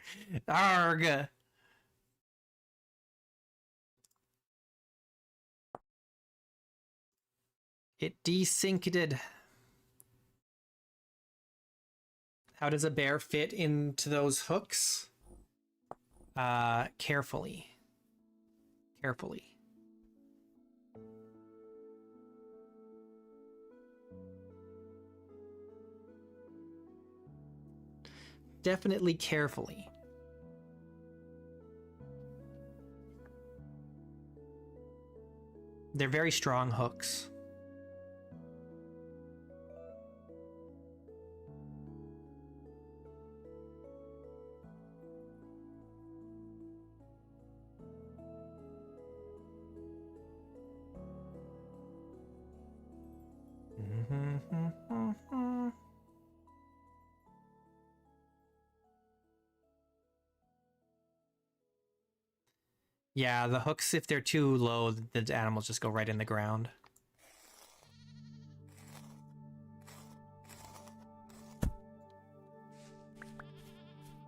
Speaker 1: Arg! It desynced. How does a bear fit into those hooks? Carefully. Carefully. Definitely carefully. They're very strong hooks. Yeah, the hooks, if they're too low, the animals just go right in the ground.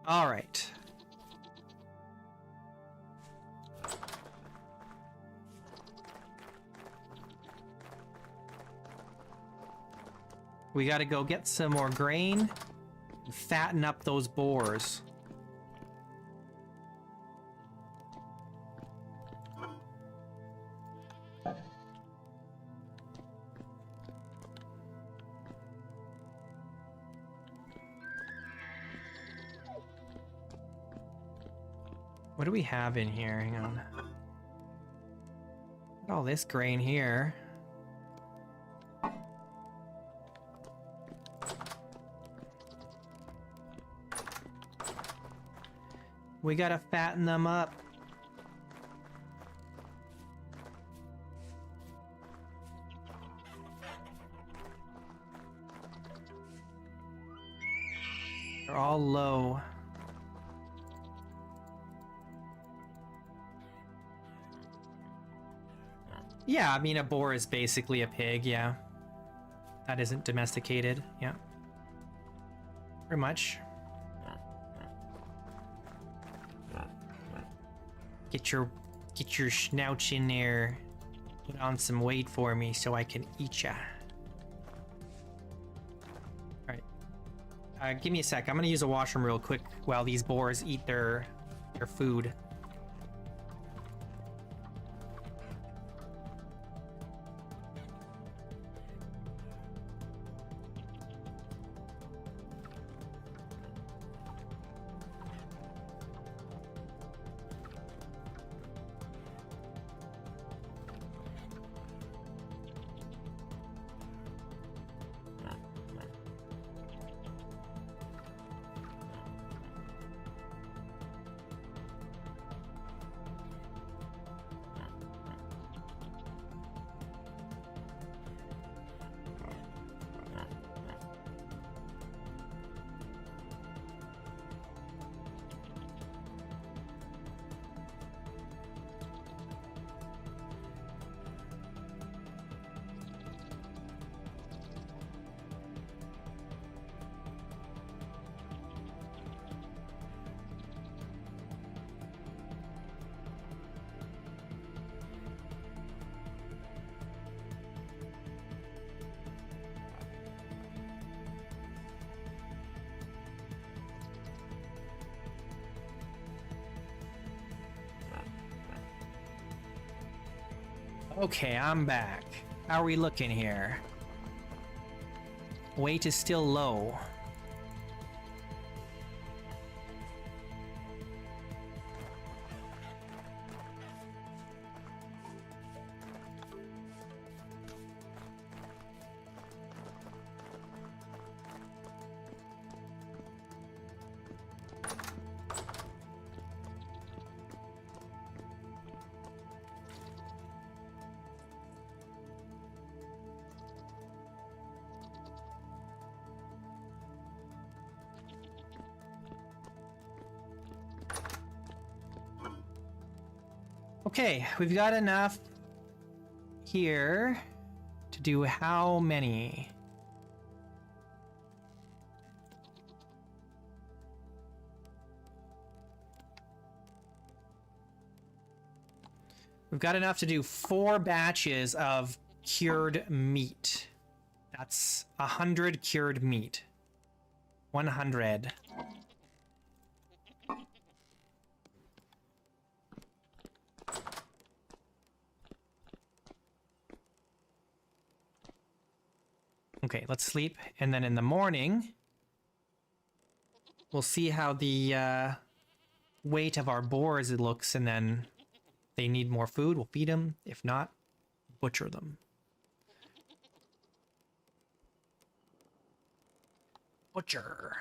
Speaker 1: All right. We gotta go get some more grain and fatten up those boars. What do we have in here? Hang on. Got all this grain here. We gotta fatten them up. They're all low. Yeah, I mean, a boar is basically a pig, yeah. That isn't domesticated, yeah. Pretty much. Get your schnauch in there. Put on some weight for me so I can eat ya. Alright. Give me a sec. I'm gonna use a washroom real quick while these boars eat their food. Okay, I'm back. How are we looking here? Weight is still low. Okay, we've got enough here to do how many? We've got enough to do 4 batches of cured meat. That's 100 cured meat. 100. Okay, let's sleep. And then in the morning, we'll see how the weight of our boars looks, and then they need more food, we'll feed them. If not, butcher them. Butcher.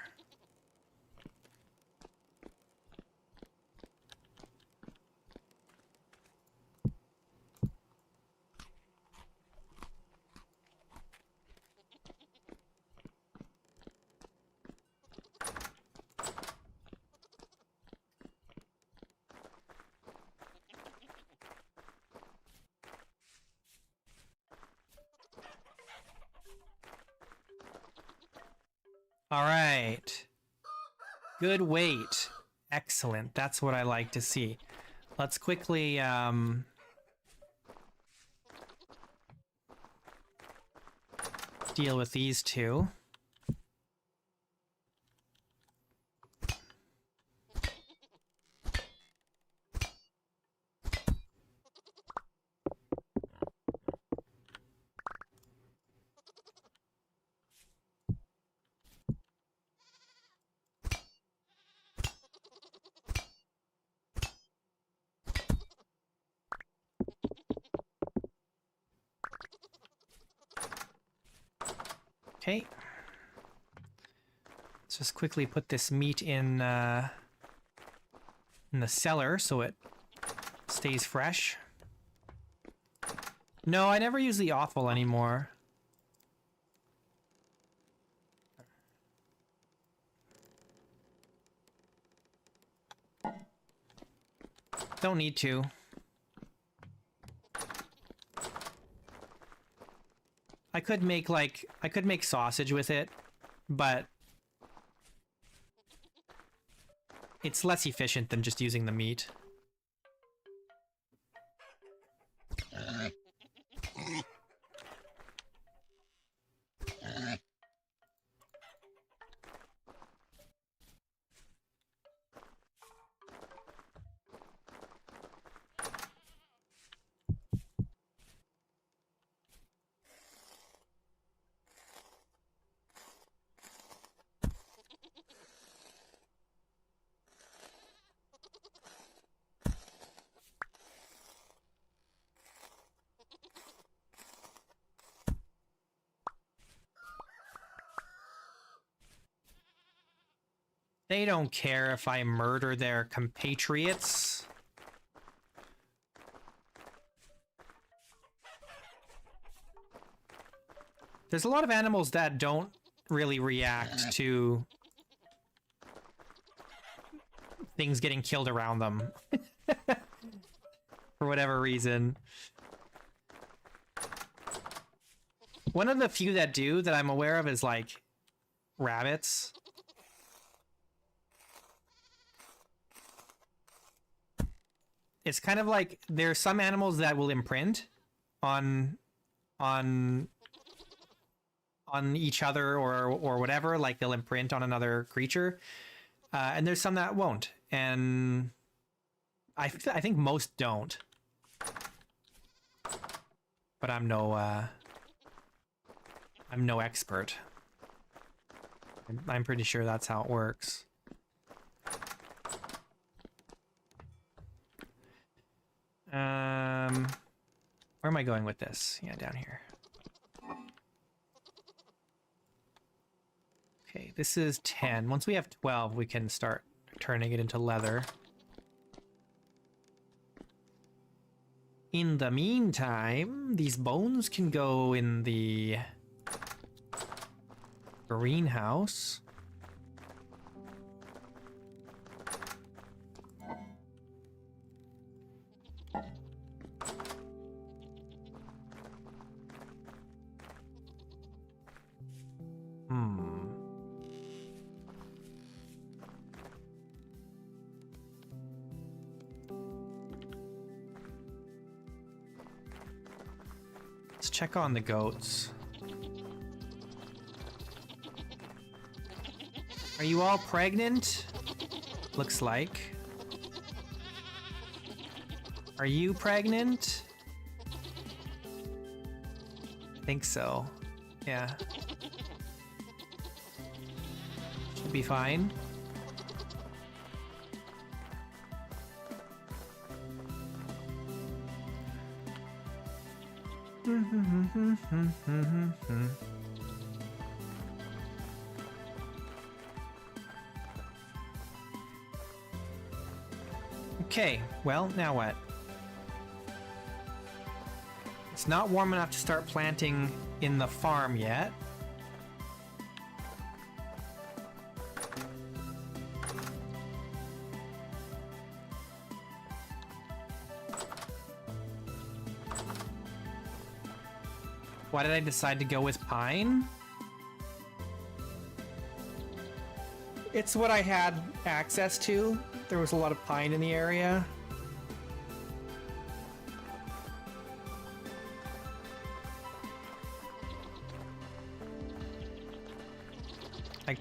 Speaker 1: All right. Good weight. Excellent. That's what I like to see. Let's quickly deal with these two. Okay. Let's just quickly put this meat in the cellar so it stays fresh. No, I never use the offal anymore. Don't need to. I could make sausage with it, but it's less efficient than just using the meat. They don't care if I murder their compatriots. There's a lot of animals that don't really react to things getting killed around them. For whatever reason. One of the few that do that I'm aware of is like rabbits. It's kind of like there's some animals that will imprint on each other or whatever, like they'll imprint on another creature, and there's some that won't, and I think most don't, but I'm no expert. I'm pretty sure that's how it works. Where am I going with this? Yeah, down here. Okay, this is 10. Once we have 12, we can start turning it into leather. In the meantime, these bones can go in the greenhouse. Let's check on the goats. Are you all pregnant? Looks like. Are you pregnant? I think so. Yeah. Should be fine. Okay, well, now what? It's not warm enough to start planting in the farm yet. Why did I decide to go with pine? It's what I had access to. There was a lot of pine in the area. Like,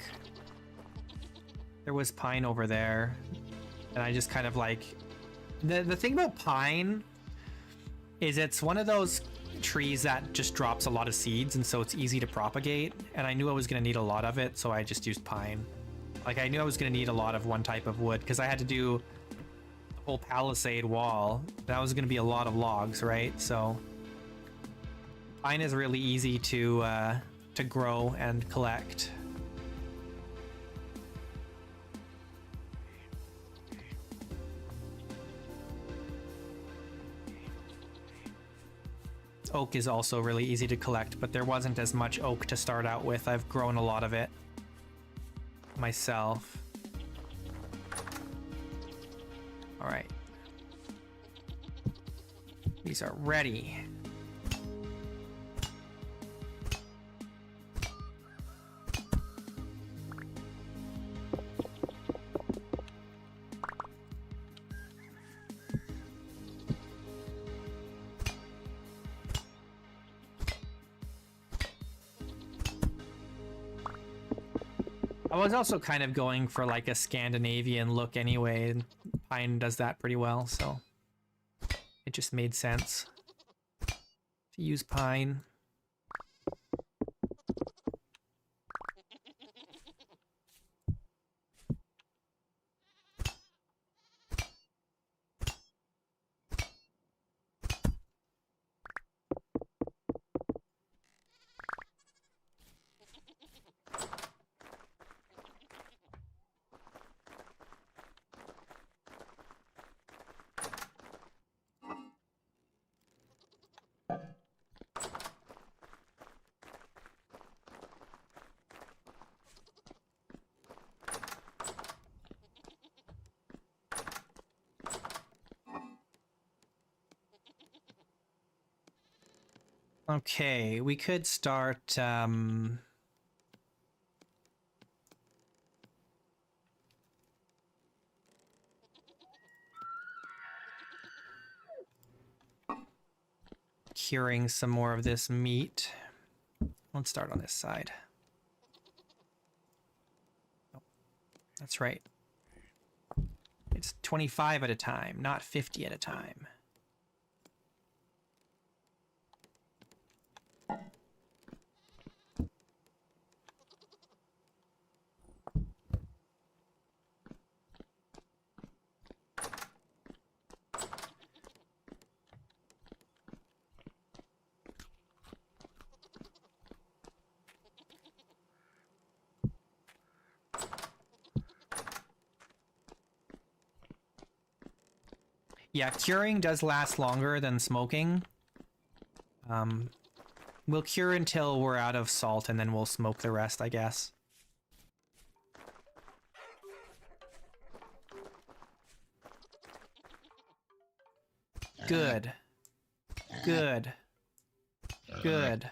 Speaker 1: there was pine over there, and I just kind of like... The thing about pine is it's one of those trees that just drops a lot of seeds, and so it's easy to propagate, and I knew I was going to need a lot of it, so I just used pine. Like, I knew I was going to need a lot of one type of wood, because I had to do the whole palisade wall. That was going to be a lot of logs, right? So pine is really easy to grow and collect. Oak is also really easy to collect, but there wasn't as much oak to start out with. I've grown a lot of it myself. All right. These are ready. I was also kind of going for like a Scandinavian look anyway, and pine does that pretty well, so it just made sense to use pine. Okay, we could start, curing some more of this meat. Let's start on this side. Oh, that's right. It's 25 at a time, not 50 at a time. Yeah, curing does last longer than smoking. We'll cure until we're out of salt, and then we'll smoke the rest, I guess. Good. Good. Good.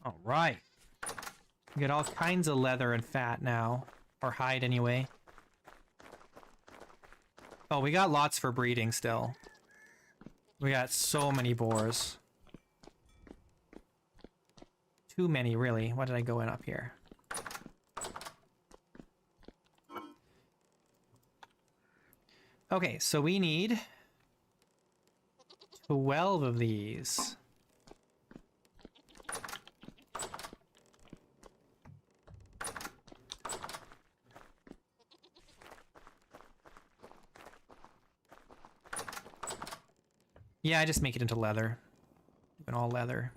Speaker 1: All right. We get all kinds of leather and fat now. Or hide, anyway. Oh, we got lots for breeding still. We got so many boars. Too many, really. What did I go in up here? Okay, so we need 12 of these. Yeah, I just make it into leather. Even all leather.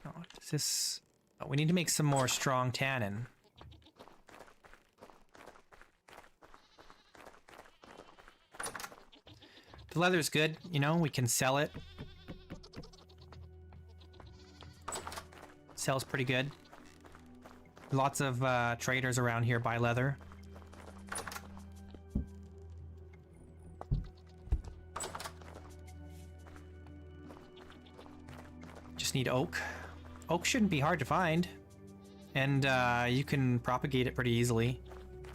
Speaker 1: Oh, does this... Oh, we need to make some more strong tannin. The leather's good, you know, we can sell it. Sells pretty good. Lots of traders around here buy leather. Just need oak. Oak shouldn't be hard to find. And you can propagate it pretty easily.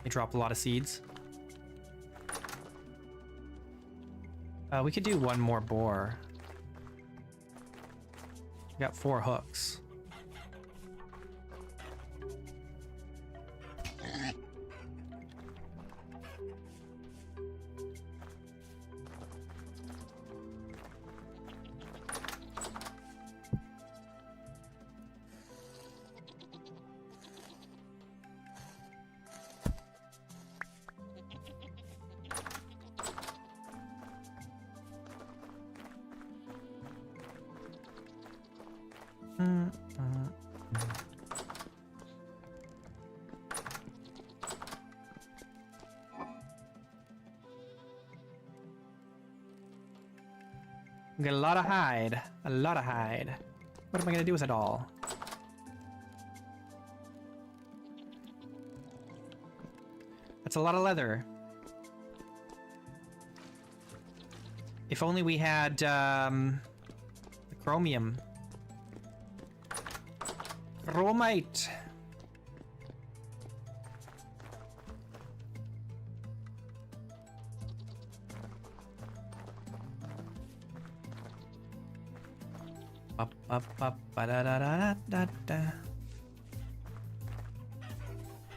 Speaker 1: They drop a lot of seeds. We could do one more boar. We got 4 hooks. We got a lot of hide. A lot of hide. What am I gonna do with it all? That's a lot of leather. If only we had the chromium. Chromite.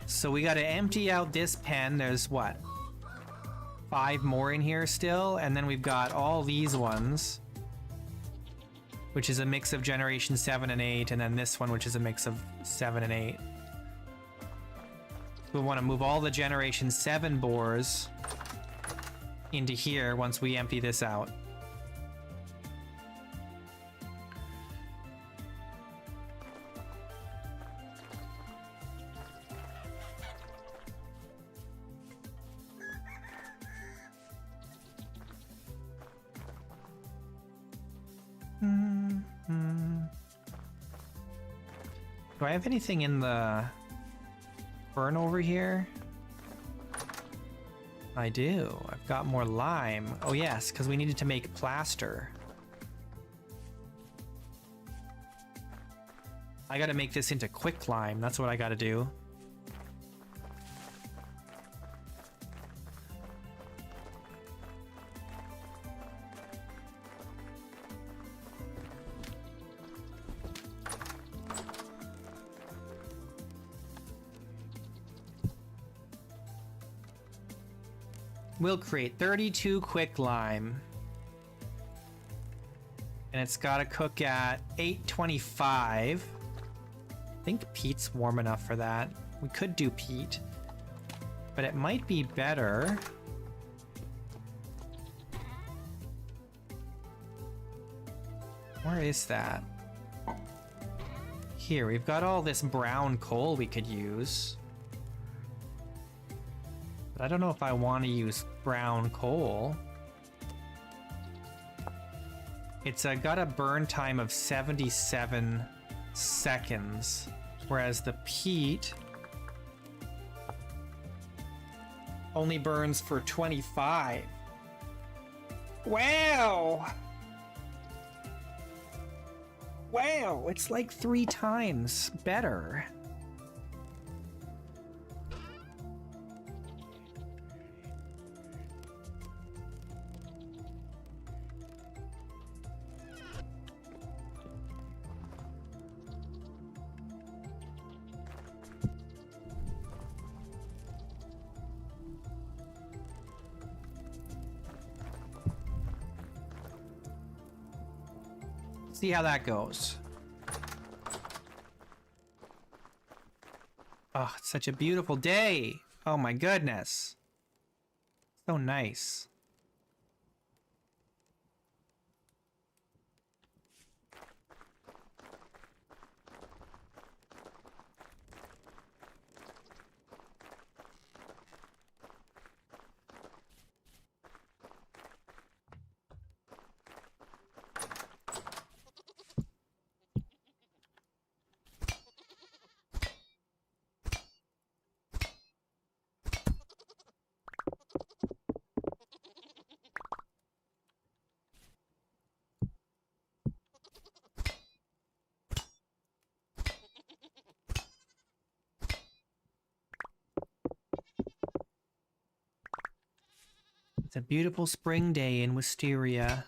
Speaker 1: So we got to empty out this pen. There's what? 5 more in here still, and then we've got all these ones, which is a mix of generation 7 and 8, and then this one, which is a mix of 7 and 8. We'll want to move all the generation 7 boars into here once we empty this out. Do I have anything in the burn over here? I do. I've got more lime. Oh yes, because we needed to make plaster. I gotta make this into quick lime. That's what I gotta do. We'll create 32 quick lime. And it's gotta cook at 825. I think peat's warm enough for that. We could do peat, but it might be better. Where is that? Here, we've got all this brown coal we could use. But I don't know if I want to use brown coal. It's got a burn time of 77 seconds, whereas the peat only burns for 25. Wow! Wow, it's like 3 times better. See how that goes. Oh, it's such a beautiful day. Oh my goodness. So nice. It's a beautiful spring day in Wisteria.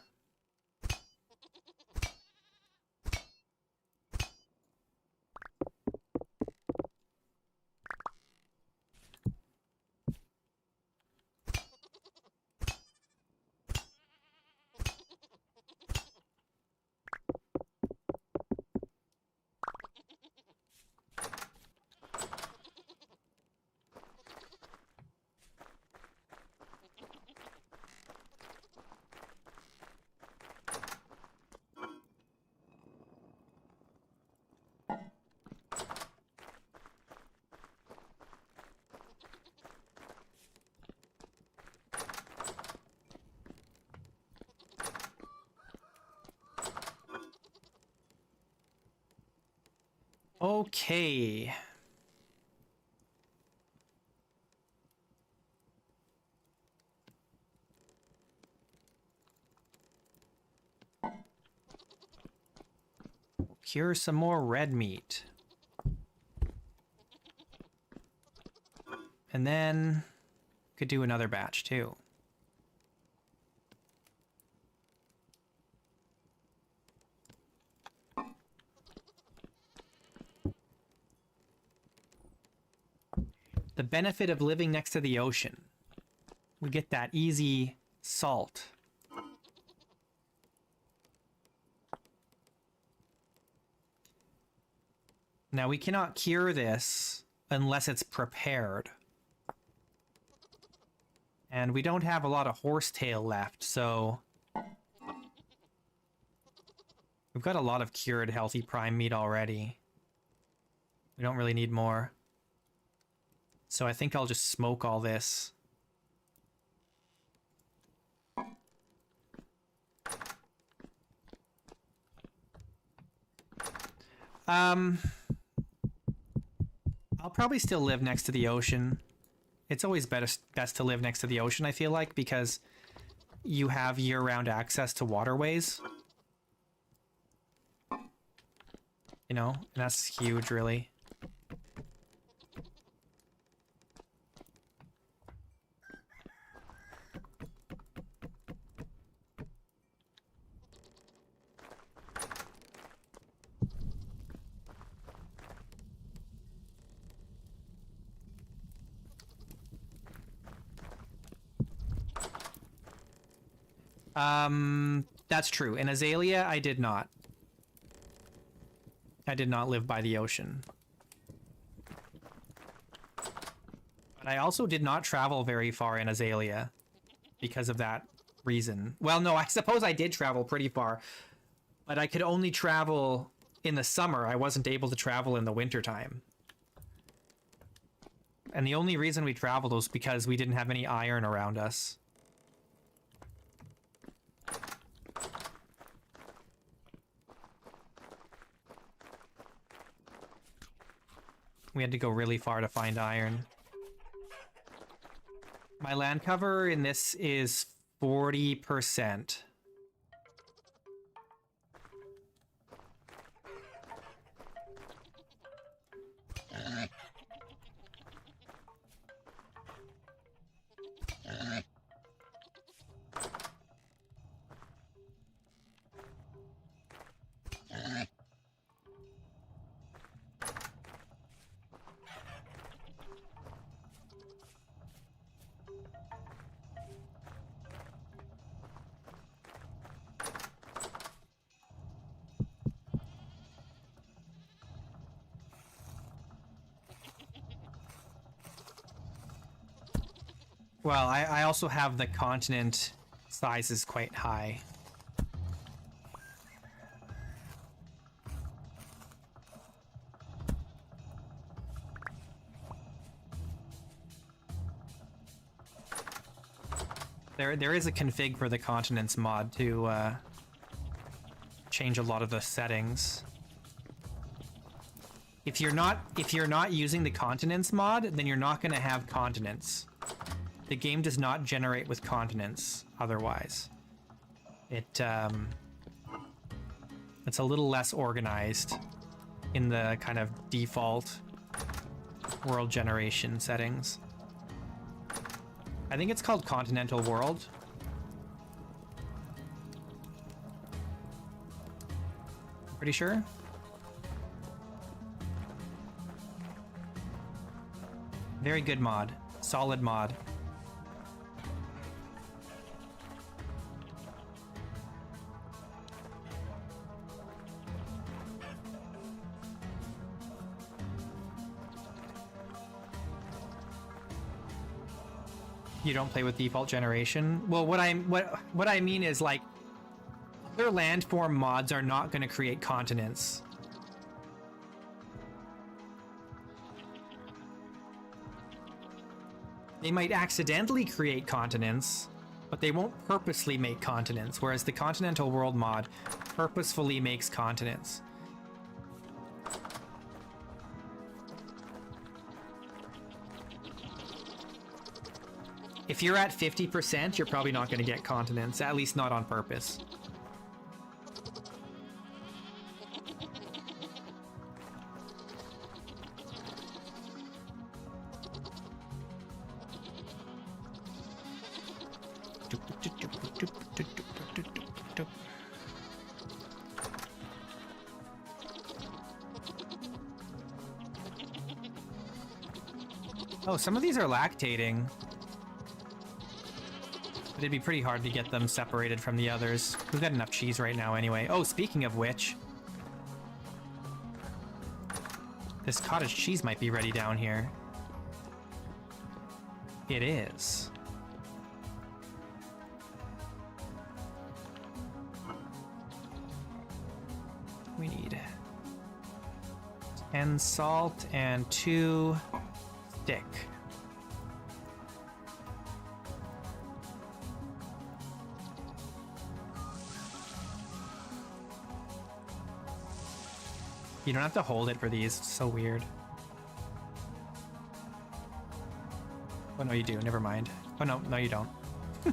Speaker 1: Okay. Cure some more red meat. And then could do another batch too. The benefit of living next to the ocean. We get that easy salt. Now we cannot cure this unless it's prepared. And we don't have a lot of horsetail left, so we've got a lot of cured healthy prime meat already. We don't really need more. So I think I'll just smoke all this. I'll probably still live next to the ocean. It's always best to live next to the ocean, I feel like, because you have year-round access to waterways. You know, and that's huge, really. That's true. In Azalea, I did not. I did not live by the ocean. But I also did not travel very far in Azalea because of that reason. Well, no, I suppose I did travel pretty far, but I could only travel in the summer. I wasn't able to travel in the wintertime. And the only reason we traveled was because we didn't have any iron around us. We had to go really far to find iron. My land cover in this is 40%. Well, I also have the continent sizes quite high. There is a config for the continents mod to change a lot of the settings. If you're not using the continents mod, then you're not going to have continents. The game does not generate with continents otherwise. It's a little less organized in the kind of default world generation settings. I think it's called Continental World. Pretty sure. Very good mod. Solid mod. You don't play with default generation? Well, what I mean is, like, other landform mods are not going to create continents. They might accidentally create continents, but they won't purposely make continents, whereas the Continental World mod purposefully makes continents. If you're at 50%, you're probably not going to get continents, at least not on purpose. Oh, some of these are lactating. But it'd be pretty hard to get them separated from the others. We've got enough cheese right now anyway. Oh, speaking of which, this cottage cheese might be ready down here. It is. We need 10 salt and 2 stick. You don't have to hold it for these. It's so weird. Oh, no, you do. Never mind. Oh, no, you don't. You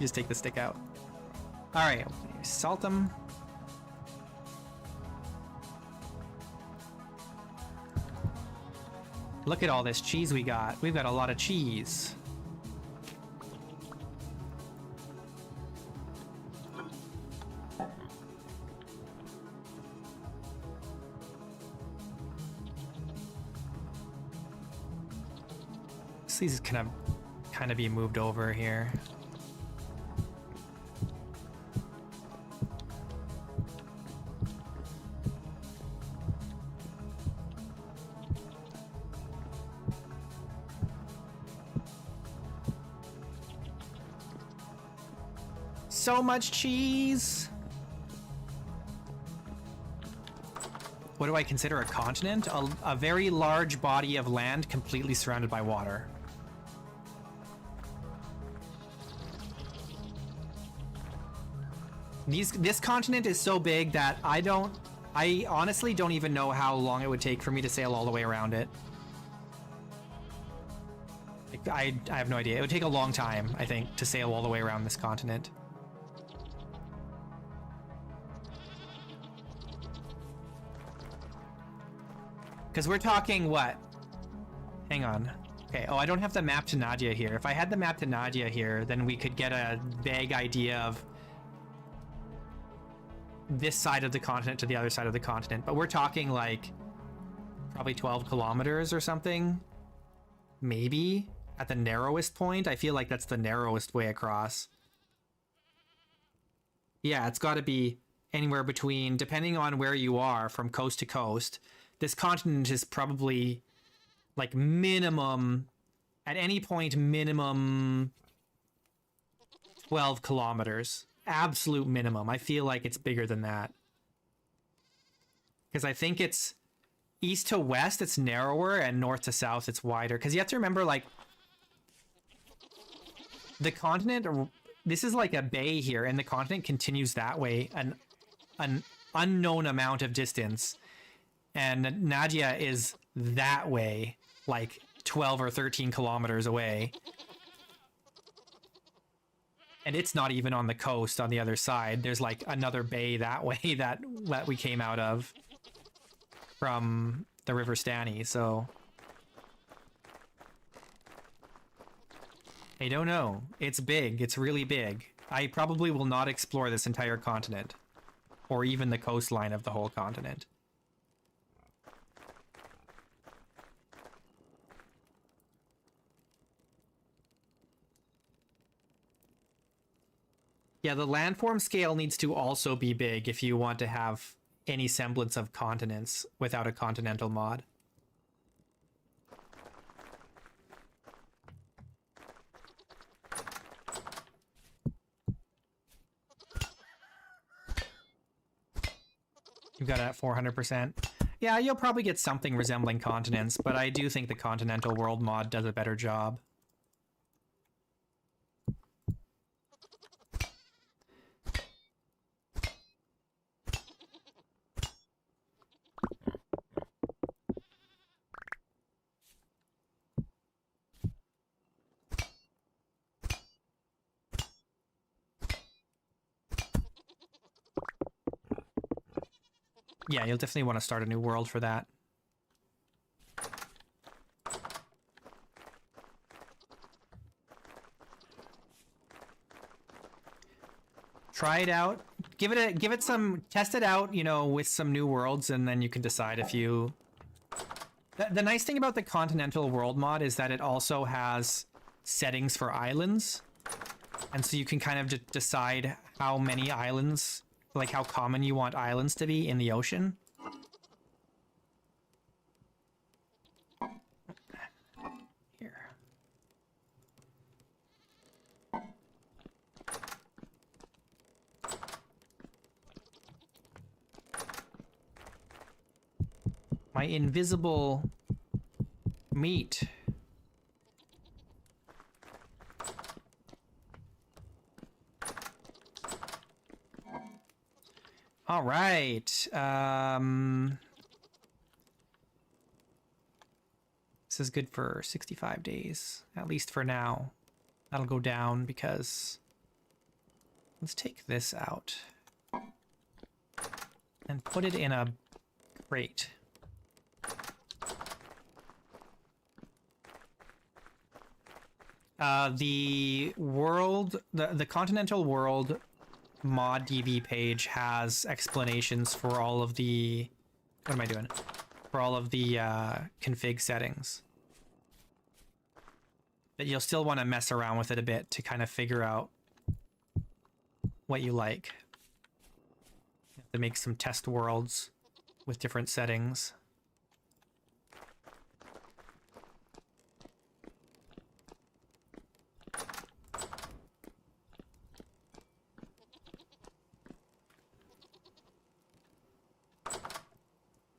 Speaker 1: just take the stick out. All right. Salt them. Look at all this cheese we got. We've got a lot of cheese. These can kind of be moved over here. So much cheese. What do I consider a continent? A very large body of land completely surrounded by water. This continent is so big that I honestly don't even know how long it would take for me to sail all the way around it. Like, I have no idea. It would take a long time, I think, to sail all the way around this continent. Because we're talking what? Hang on. Okay, oh, I don't have the map to Nadia here. If I had the map to Nadia here, then we could get a vague idea of this side of the continent to the other side of the continent. But we're talking like probably 12 kilometers or something. Maybe at the narrowest point. I feel like that's the narrowest way across. Yeah, it's got to be anywhere between, depending on where you are from coast to coast. This continent is probably like minimum At any point, minimum 12 kilometers. Absolute minimum. I feel like it's bigger than that. Because I think it's east to west, it's narrower, and north to south, it's wider. Because you have to remember, like, the continent, this is like a bay here, and the continent continues that way, an unknown amount of distance. And Nadia is that way, like 12 or 13 kilometers away. And it's not even on the coast on the other side. There's like another bay that way that we came out of from the River Stanny, so I don't know. It's big. It's really big. I probably will not explore this entire continent, or even the coastline of the whole continent. Yeah, the landform scale needs to also be big if you want to have any semblance of continents without a continental mod. You've got it at 400%. Yeah, you'll probably get something resembling continents, but I do think the continental world mod does a better job. Yeah, you'll definitely want to start a new world for that. Try it out. Give it some, test it out, you know, with some new worlds, and then you can decide if you... The nice thing about the Continental World mod is that it also has settings for islands. And so you can kind of decide how many islands, like how common you want islands to be in the ocean. Here. My invisible meat. All right. This is good for 65 days, at least for now. That'll go down because let's take this out and put it in a crate. The world, the Continental World mod DB page has explanations for all of the, what am I doing? For all of the config settings. But you'll still want to mess around with it a bit to kind of figure out what you like. You have to make some test worlds with different settings.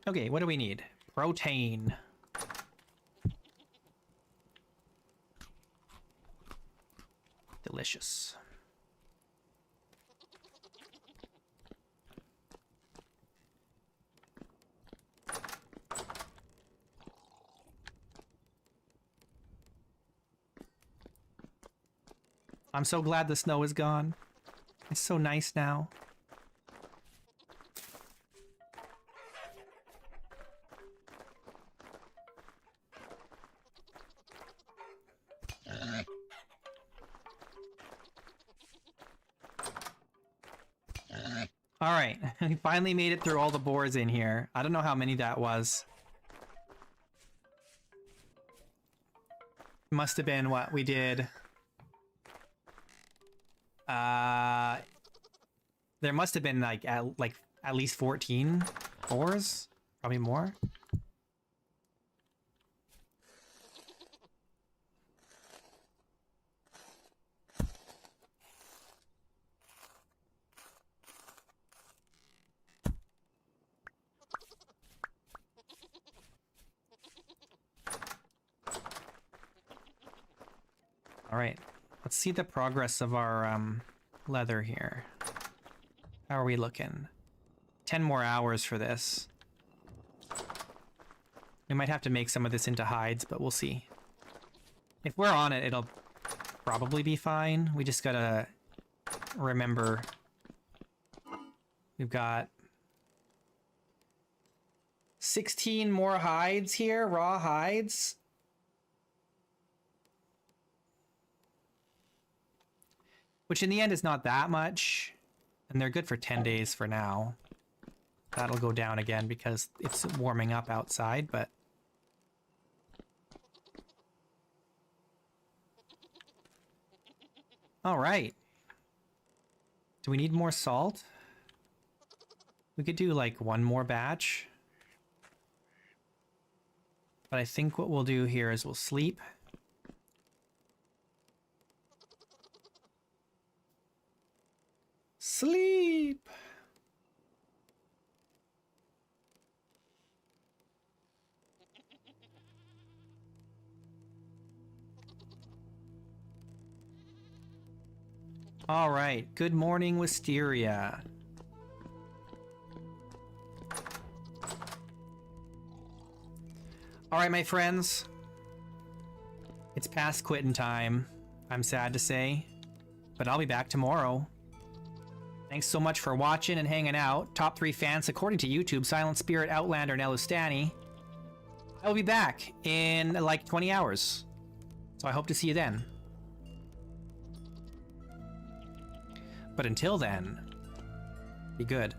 Speaker 1: Okay, what do we need? Protein. Delicious. I'm so glad the snow is gone. It's so nice now. All right, we finally made it through all the boars in here. I don't know how many that was. Must have been what we did. There must have been like at least 14 boars, probably more. All right, let's see the progress of our leather here. How are we looking? 10 more hours for this. We might have to make some of this into hides, but we'll see. If we're on it, it'll probably be fine. We just gotta remember we've got 16 more hides here, raw hides. Which in the end is not that much. And they're good for 10 days for now. That'll go down again because it's warming up outside, but... Alright. Do we need more salt? We could do like one more batch. But I think what we'll do here is we'll sleep. Sleep! All right, good morning, Wisteria. All right, my friends. It's past quitting time. I'm sad to say, but I'll be back tomorrow. Thanks so much for watching and hanging out. Top 3 fans according to YouTube, Silent Spirit, Outlander, and Elustani. I will be back in like 20 hours. So I hope to see you then. But until then, be good.